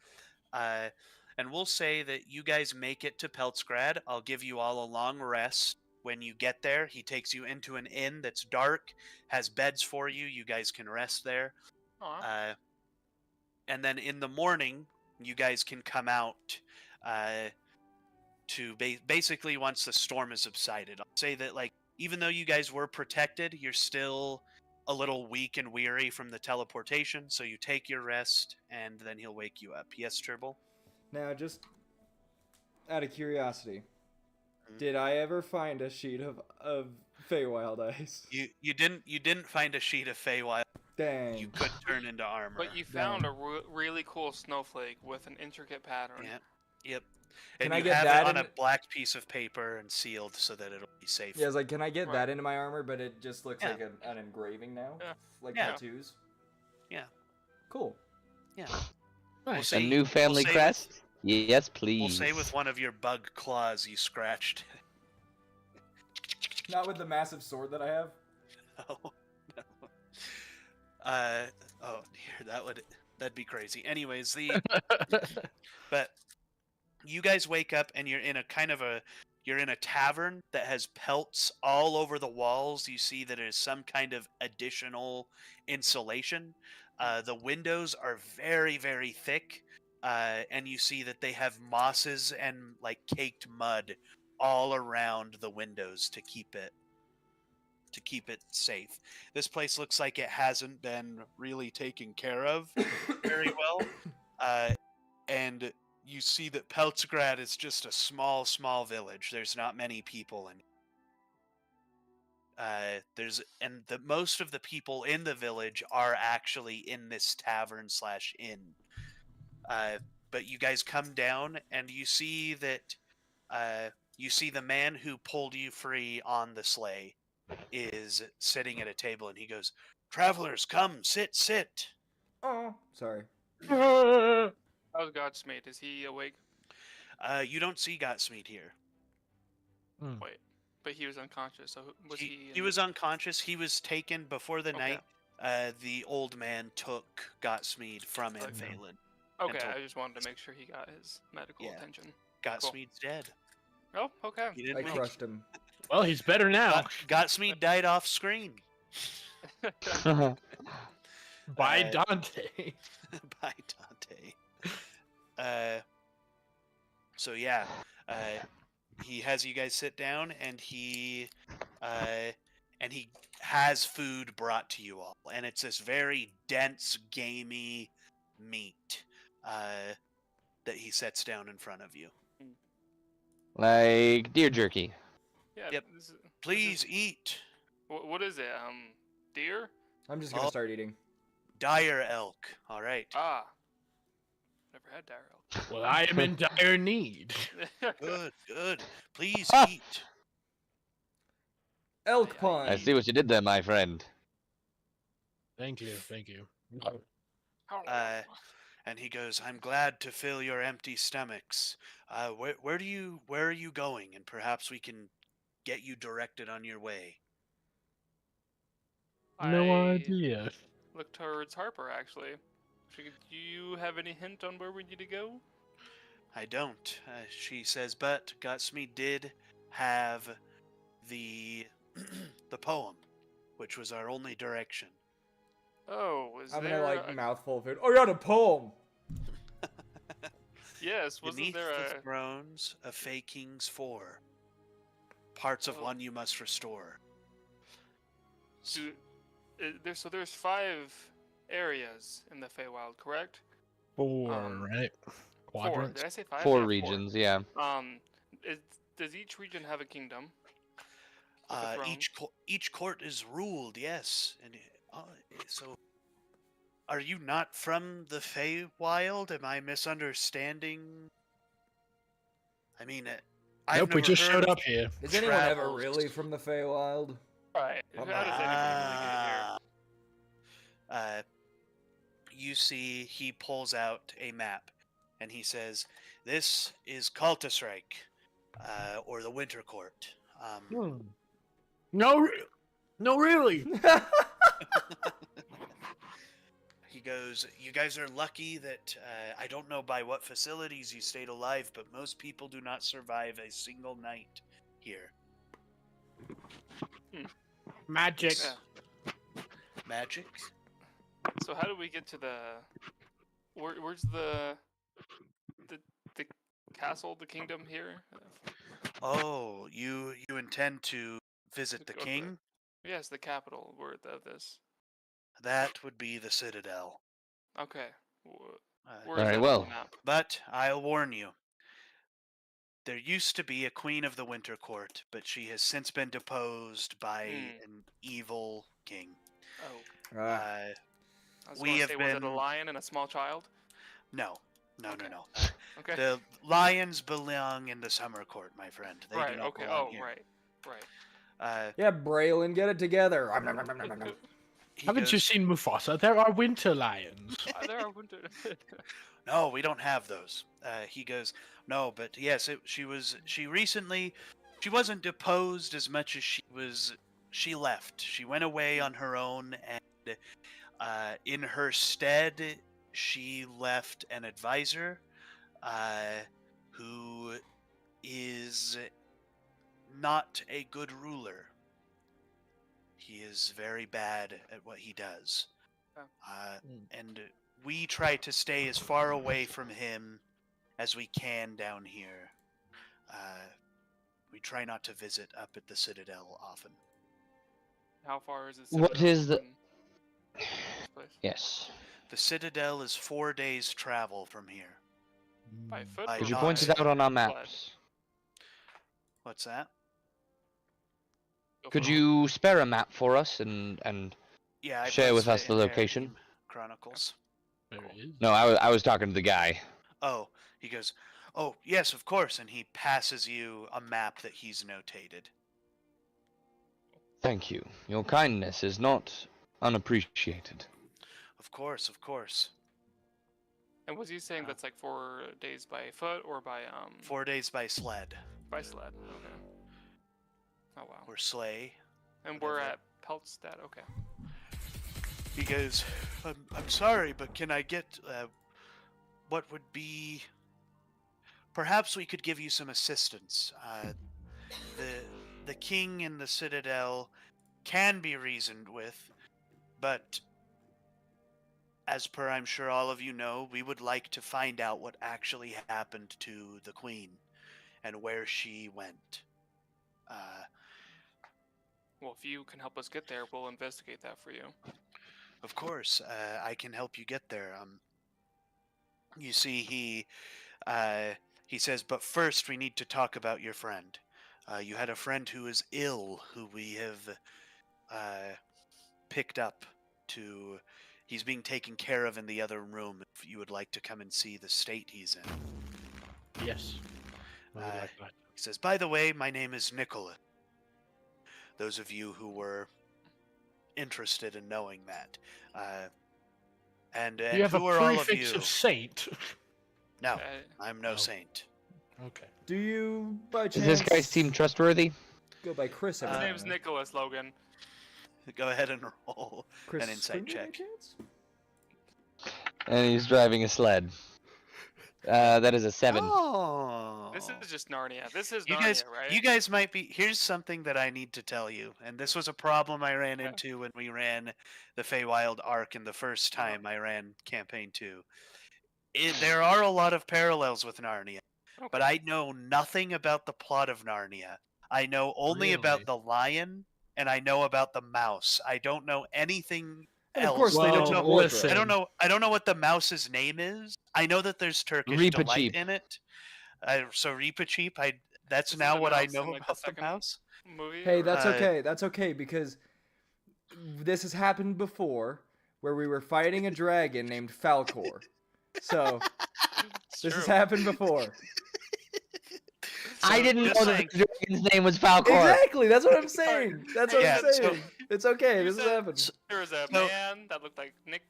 And we'll say that you guys make it to Peltzgrad. I'll give you all a long rest. When you get there, he takes you into an inn that's dark, has beds for you. You guys can rest there. Aw. And then in the morning, you guys can come out to basically once the storm has subsided. I'll say that, like, even though you guys were protected, you're still a little weak and weary from the teleportation. So you take your rest, and then he'll wake you up. Yes, Tribble? Now, just out of curiosity, Mhm. did I ever find a sheet of Feywild ice? You didn't find a sheet of Feywild Dang. you could turn into armor. But you found a really cool snowflake with an intricate pattern. Yeah. Yep. Can And I you get have that it on in- a black piece of paper and sealed so that it'll be safe. Yeah, I was like, can I get Right. that into my armor? But it just looks Yeah. like an engraving now, Yeah. like Yeah. tattoos. Yeah. Cool. Yeah. Nice. a say- new family say- crest? Yes, please. We'll say with one of your bug claws you scratched. Not with the massive sword that I have. Oh, no. Oh dear, that'd be crazy. Anyways, but you guys wake up and you're in a tavern that has pelts all over the walls. You see that there's some kind of additional insulation. The windows are very, very thick, and you see that they have mosses and like caked mud all around the windows to keep it safe. This place looks like it hasn't been really taken care of very well. And you see that Peltzgrad is just a small village. There's not many people in most of the people in the village are actually in this tavern / inn. But you guys come down and you see that you see the man who pulled you free on the sleigh is sitting at a table, and he goes, "Travelers, come, sit." Oh, sorry. How's Godsmate? Is he awake? You don't see Gotsmeat here. Wait, but he was unconscious. So was he? He was unconscious. He was taken before the Okay. night. The old man took Gotsmeat from Okay. Phelan. Okay, until- I just wanted to make sure he got his medical Yeah. attention. Gotsmeat's dead. Oh, okay. He I didn't make it. crushed him. Well, he's better now. Gotsmeat died off screen By Uh, Dante. by Dante. So yeah, he has you guys sit down, and he has food brought to you all, and it's this very dense, gamey meat that he sets down in front of you. Like deer jerky. Yeah. Yep. This is, Please eat. what is it? Deer? I'm just gonna Oh. start eating. Dire elk. All right. Ah. Never had dire Well, I am in dire need. elk. Good. Please Ah. eat. Elk I pun. I see what you did there, my friend. Thank you, thank you. And he goes, "I'm glad to fill your empty stomachs. Where are you going? And perhaps we can get you directed on your way." No I idea. Look towards Harper, actually. Do you have any hint on where we need to go? I don't. She says, but Gotsmeat did have the the poem, which was our only direction. Oh, is I'm there gonna like a... mouthful of food. Oh, I got a poem. Yes, wasn't Beneath there the a... thrones of Fey Kings 4, parts of Oh. one you must restore. There's 5 areas in the Feywild, correct? 4, Um, right? 4. Quadrants. Did I say 5? Four Yeah, regions, yeah. does each region have a kingdom? With a throne? Each court is ruled, yes. And so, are you not from the Feywild? Am I misunderstanding? I mean, I've Nope, we never just heard showed of up here. Is anyone ever travels. really from the Feywild? Right. How does anybody really get here? You see, he pulls out a map, and he says, "This is Kaltasreich, or the Winter Court." No, no, really. He goes, "You guys are lucky that I don't know by what facilities you stayed alive, but most people do not survive a single night here." Magic. Yeah. Magic? So how do we get to the? Where's the castle, the kingdom here? Oh, you intend to visit the Okay. king? Yes, the capital word of this. That would be the Citadel. Okay. Uh, Where is Very that well. on the map? But I'll warn you. There used to be a queen of the Winter Court, but she has since been deposed by an evil king. Oh. Ah, I was We gonna have say, was it a been- lion and a small child? No. Okay. No. Okay. The lions belong in the Summer Court, my friend. They Right. do not Okay. belong Oh, here. right. yeah, Braylon, get it together. He Haven't you goes, seen Mufasa? There are winter lions. There are winter. "No, we don't have those." He goes, "No, but yes, she wasn't deposed as much as she left. She went away on her own, and in her stead, she left an advisor who is not a good ruler. He is very bad at what he does. And we try to stay as far away from him as we can down here. We try not to visit up at the Citadel often." How far is it? What is the- this place? Yes. The Citadel is 4 days' travel from here. By foot? By or Could you not- point it by out on our sled? maps? What's that? Go Could for it. you spare a map for us and Yeah, I share with posted us it the in location? Errahim Chronicles. There it is. No, I was talking to the guy. Oh, he goes, "Oh, yes, of course," and he passes you a map that he's notated. Thank you. Your kindness is not unappreciated. Of course. And was he saying that's like 4 days by foot or by 4 days by sled, by sled? Okay. Oh wow. or sleigh. And we're whatever. at Peltstead. Okay. He goes, I'm sorry, but can I get what would be? Perhaps we could give you some assistance. The king in the Citadel can be reasoned with, but as per I'm sure all of you know, we would like to find out what actually happened to the queen and where she went. Well, if you can help us get there, we'll investigate that for you. Of course, I can help you get there. You see, he says, but first we need to talk about your friend. You had a friend who is ill, who we have picked up to. He's being taken care of in the other room. If you would like to come and see the state he's in. Yes. I would like that. He says, by the way, my name is Nicholas. Those of you who were interested in knowing that. And You have who a are all of prefix you? of saint. No, I'm no No. saint. Okay. Do you, by Does chance, this guy seem trustworthy? go by Chris? His every name's now? Nicholas Logan. Go ahead and roll Chris an insight Springer, by check. chance? And he's driving a sled. That is a 7. Oh. This is just Narnia. This is you Narnia, guys, right? you guys might be. Here's something that I need to tell you, and this was a problem I ran Okay. into when we ran the Feywild arc in the first Uh-huh. time I ran campaign 2. There are a lot of parallels with Narnia, but Okay. I know nothing about the plot of Narnia. I know only about Really? the lion, and I know about the mouse. I don't know anything And of else. course, they Well, don't listen. I don't know. I don't know what the mouse's name is. I know that there's Turkish Reepa delight Cheep. in it. So Reepa Cheep. that's This now was what I announced in, know like, the about the second mouse. movie. Hey, or- that's Uh, okay. That's okay because this has happened before where we were fighting a dragon named Falcor. So, It's this has true. happened before. I So, didn't just know saying, that the dragon's name was Falcor. Exactly. That's what I'm saying. That's what Yeah, I'm so- saying. It's okay. You This has said happened. there was a So- man that looked like Nick,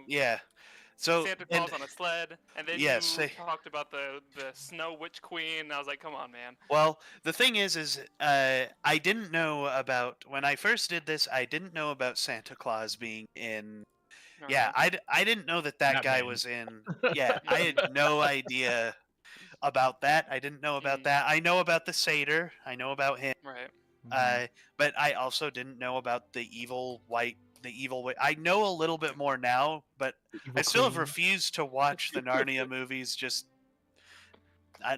yeah. So Santa and Claus on a sled, and then yes, you talked about the Snow Witch Queen. And I was like, come on, man. well, the thing is I didn't know about when I first did this. I didn't know about Santa Claus being in. Yeah, Alright. I didn't know that guy Batman. was in. Yeah, I had no idea about that. I didn't know about Mhm. that. I know about the satyr. I know about him. Right. But I also didn't know about the evil white. The evil. I know a little bit more now, but I still have refused to watch the Narnia movies. Just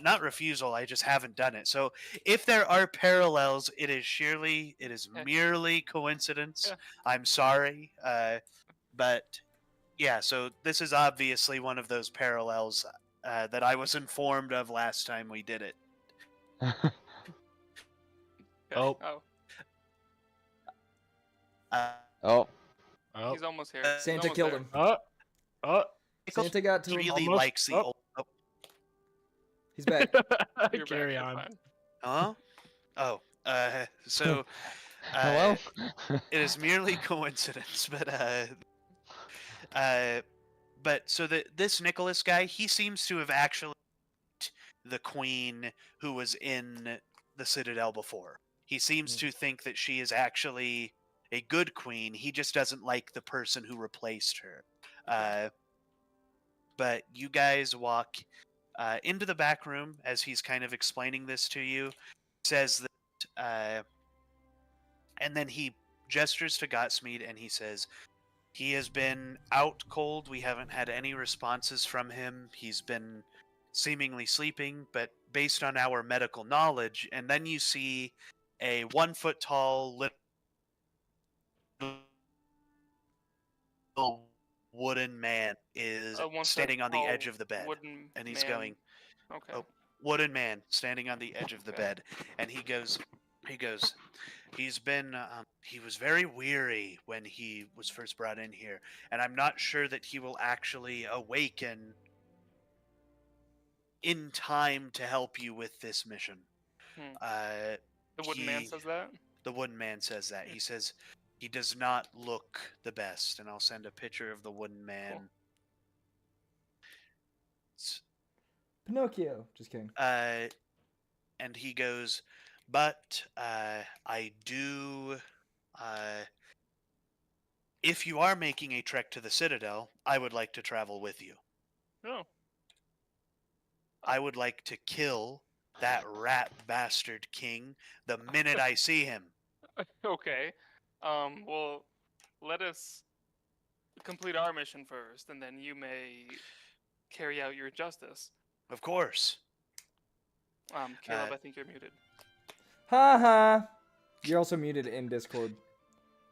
not refusal. I just haven't done it. So if there are parallels, it is Yeah. merely coincidence. Yeah. I'm sorry, but yeah. So this is obviously one of those parallels that I was informed of last time we did it. Okay. Oh. Uh, Oh, Oh. He's almost here. He's Santa almost killed there. him. Oh. Santa got to him. really Almost. likes the Oh. old. Oh, He's back. You're Carry back, you're on. fine. huh? Oh. So. hello. It is merely coincidence, but so this Nicholas guy, he seems to have actually the queen who was in the Citadel before. He seems to think that she is actually a good queen. He just doesn't like the person who replaced her. But you guys walk into the back room as he's kind of explaining this to you. Says that, and then he gestures to Gotsmead and he says, he has been out cold. We haven't had any responses from him. He's been seemingly sleeping, but based on our medical knowledge, and then you see a 1 foot tall little wooden man is A 1 foot standing on the tall edge of the bed, wooden and he's man. going, Okay. oh, wooden man standing on the edge of the Okay. bed, and he goes, he's been, he was very weary when he was first brought in here, and I'm not sure that he will actually awaken in time to help you with this mission. Hmm. Uh, The wooden man he- says that. the wooden man says that. He says he does not look the best, and I'll send a picture of the wooden man. It's- Pinocchio. Just kidding. And he goes, but I do. If you are making a trek to the Citadel, I would like to travel with you. No. I would like to kill that rat bastard king the minute I see him. Okay. Well, let us complete our mission first, and then you may carry out your justice. Of course. Caleb, Uh, I think you're muted. Haha. You're also muted in Discord.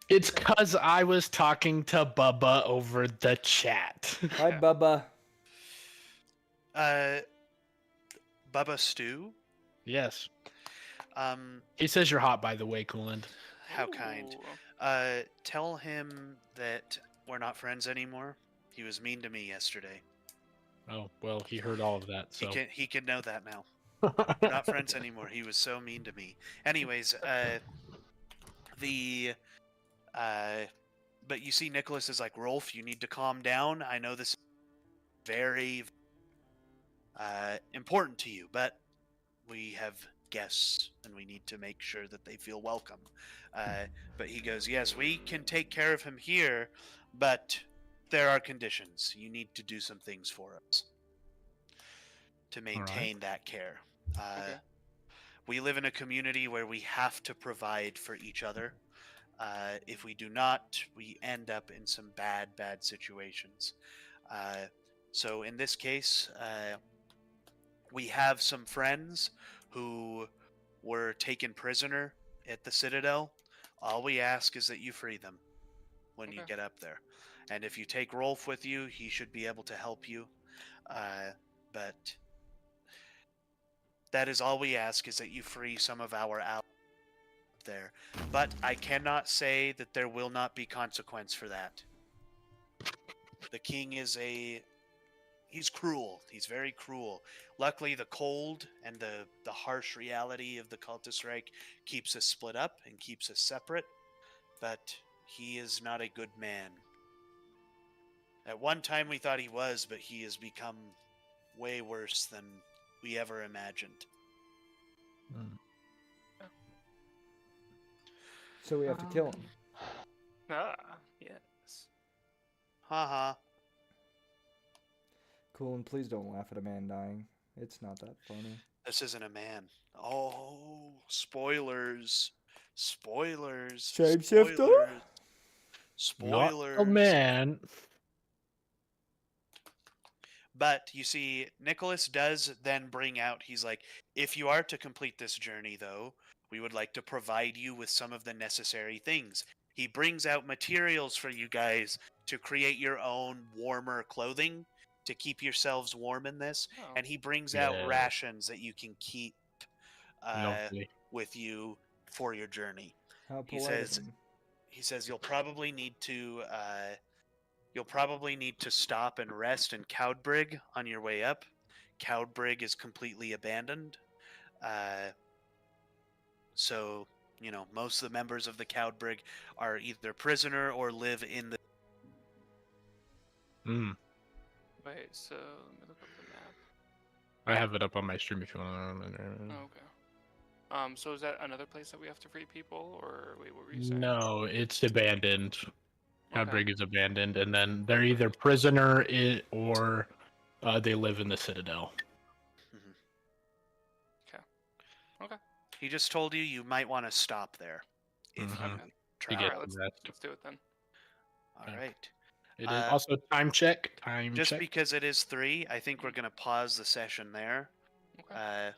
It's cause I was talking to Bubba over the chat. Hi, Bubba. Bubba Stew. Yes. Um, He says you're hot, by the way, Coolant. how kind. Ooh. Tell him that we're not friends anymore. He was mean to me yesterday. Oh, well, he heard all of that, so. He can know that now. We're not friends anymore. He was so mean to me. Anyways, but you see Nicholas is like, Rolf, you need to calm down. I know this is very important to you, but we have guests and we need to make sure that they feel welcome. But he goes, yes, we can take care of him here, but there are conditions. You need to do some things for us to maintain that care. Okay. We live in a community where we have to provide for each other. If we do not, we end up in some bad situations. So in this case, we have some friends who were taken prisoner at the Citadel. All we ask is that you free them when you Okay. get up there. And if you take Rolf with you, he should be able to help you. But That is all we ask, is that you free some of our allies there. But I cannot say that there will not be consequence for that. The king is he's cruel. He's very cruel. Luckily, the cold and the harsh reality of the cultist Reich keeps us split up and keeps us separate, but he is not a good man. At one time we thought he was, but he has become way worse than we ever imagined. So we have to kill him. Ah, yes. Haha. Cool, and please don't laugh at a man dying. It's not that funny. This isn't a man. Oh, spoilers. Spoilers. Shapeshifter? Spoilers. Not Spoilers. a man. But you see, Nicholas does then bring out, he's like, if you are to complete this journey, though, we would like to provide you with some of the necessary things. He brings out materials for you guys to create your own warmer clothing to keep yourselves warm in this. Oh. And he brings Yeah. out rations that you can keep Lovely. with you for your journey. How He polite of says- him. He says you'll probably need to stop and rest in Cowdbrig on your way up. Cowdbrig is completely abandoned. So, you know, most of the members of the Cowdbrig are either prisoner or live in the... Wait, so let me look up the map. I have it up on my stream if you want to. Oh, okay. So is that another place that we have to free people, or wait, what were you saying? No, it's abandoned. Okay. Cowdbrig is abandoned, and then they're either prisoner or they live in the Citadel. He just told you might want to stop there. If Mhm. you Okay. You try. get Alright, that. let's do it then. All right. It is Uh, also time check. Time Just check. because it is 3, I think we're going to pause the session there. Okay.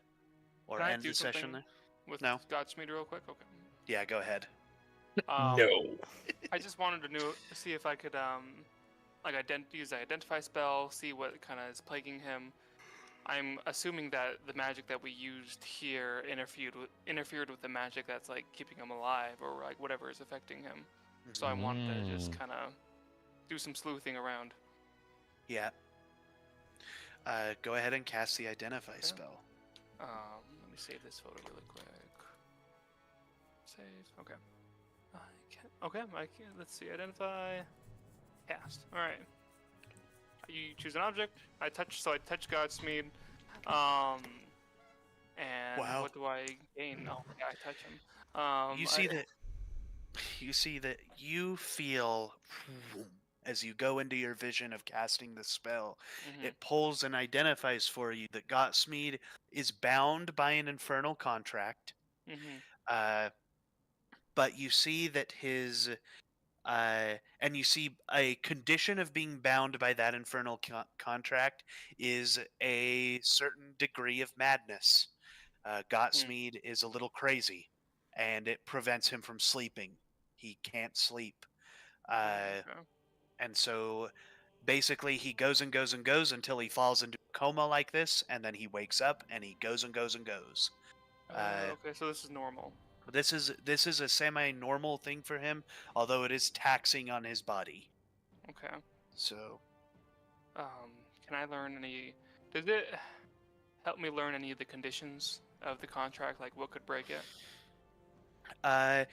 Or Can I end do the session something there. With no. Godsmeed real quick? Okay. Yeah, go ahead. No. I just wanted to see if I could like use the identify spell, see what kind of is plaguing him. I'm assuming that the magic that we used here interfered with the magic that's like keeping him alive, or like whatever is affecting him. So I wanted to just kind of do some sleuthing around. Yeah. Go ahead and cast the identify spell. Let me save this photo really quick. Save. Okay. I can. Let's see. Identify. Cast. All right. You choose an object. I touch Godsmeed. And Wow. what do I gain? Oh, yeah, I touch him. You see that you feel as you go into your vision of casting the spell, it pulls and identifies for you that Gotsmead is bound by an infernal contract. But you see that his and you see a condition of being bound by that infernal contract is a certain degree of madness. Gotsmead is a little crazy, and it prevents him from sleeping. He can't sleep. And so basically he goes and goes and goes until he falls into a coma like this, and then he wakes up and he goes and goes and goes. Okay, so this is normal. This is a semi-normal thing for him, although it is taxing on his body. Okay. So, can I learn any? Does it help me learn any of the conditions of the contract? Like what could break it? I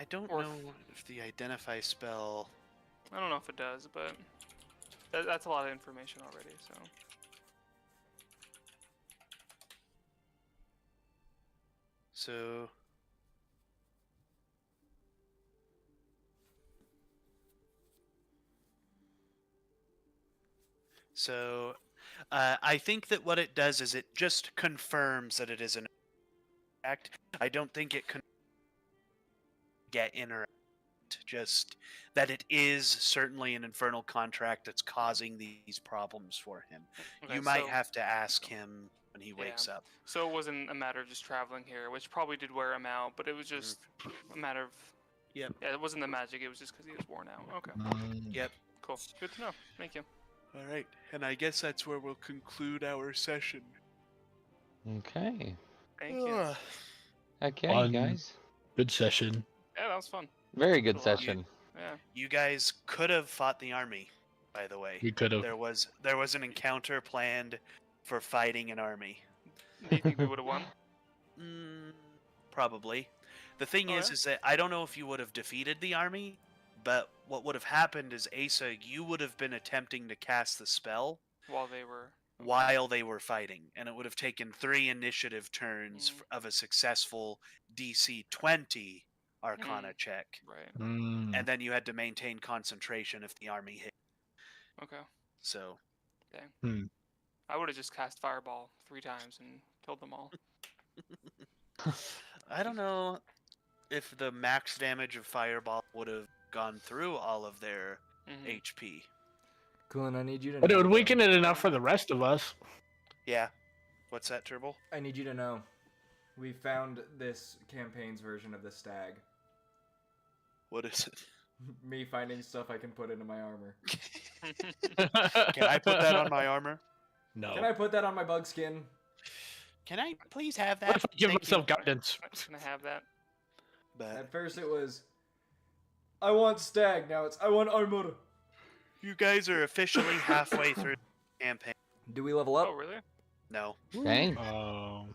don't Or know if the identify spell. I don't know if it does, but that's a lot of information already. So. So, I think that what it does is it just confirms that it is an act. I don't think it can get in or out, just that it is certainly an infernal contract that's causing these problems for him. Okay, You might so- have to ask him when he wakes up. So it wasn't a matter of just traveling here, which probably did wear him out, but it was just a matter of. Yep. Yeah, it wasn't the magic. It was just because he was worn out. Okay. Yep. Cool. Good to know. Thank you. All right, and I guess that's where we'll conclude our session. Okay. Thank you. Ugh. Okay, Fun. guys. Good session. Yeah, that was fun. Very good Good luck. session. Yeah. You guys could have fought the army, by the way. We could have. There was an encounter planned for fighting an army. Do you think we would have won? Probably. The thing Oh, is yeah? that I don't know if you would have defeated the army, but what would have happened is Asa, you would have been attempting to cast the spell While they were. while they were fighting, and it would have taken 3 initiative turns of a successful DC 20 Arcana check, Right. and then you had to maintain concentration if the army hit. Okay. So, I would have just cast Fireball 3 times and killed them all. I don't know if the max damage of Fireball would have gone through all of their HP. Coolin, I need you to know. But it would though. weaken it enough for the rest of us. Yeah. What's that, Turble? I need you to know. We found this campaign's version of the stag. What is it? Me finding stuff I can put into my armor. Can I put that on my armor? No. Can I put that on my bug skin? Can I please have What that? if I give Thank myself you. guidance? Can I have that? But At first it was, I want stag. Now it's, I want armor. you guys are officially halfway through the campaign. Do we level up? Oh, really? No. Okay. Oh.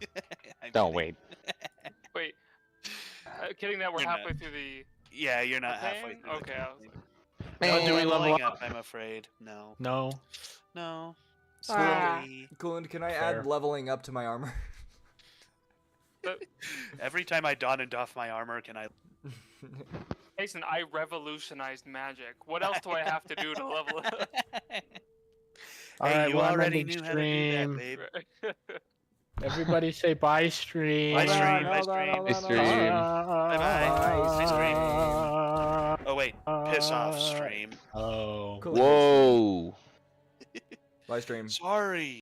I'm Don't kidding. wait. Wait. Kidding that we're You're not. halfway through the. Yeah, you're not campaign? halfway through. Okay, the I was campaign. like. No, Do we level leveling up? I'm afraid. No. No. No. Ah. Slowly. Coolin, can I Fair. add leveling up to my armor? Every time I don and doff my armor, can I? Jason, I revolutionized magic. What else do I have to do to level up? All Hey, right, you well, I'm already ending knew how to do that, stream. babe. Everybody say bye, stream. Bye, stream. Bye, stream. Bye, stream. Bye-bye. Bye, stream. Oh, wait. Piss off, stream. Oh. Cool. Whoa. Live stream. Sorry.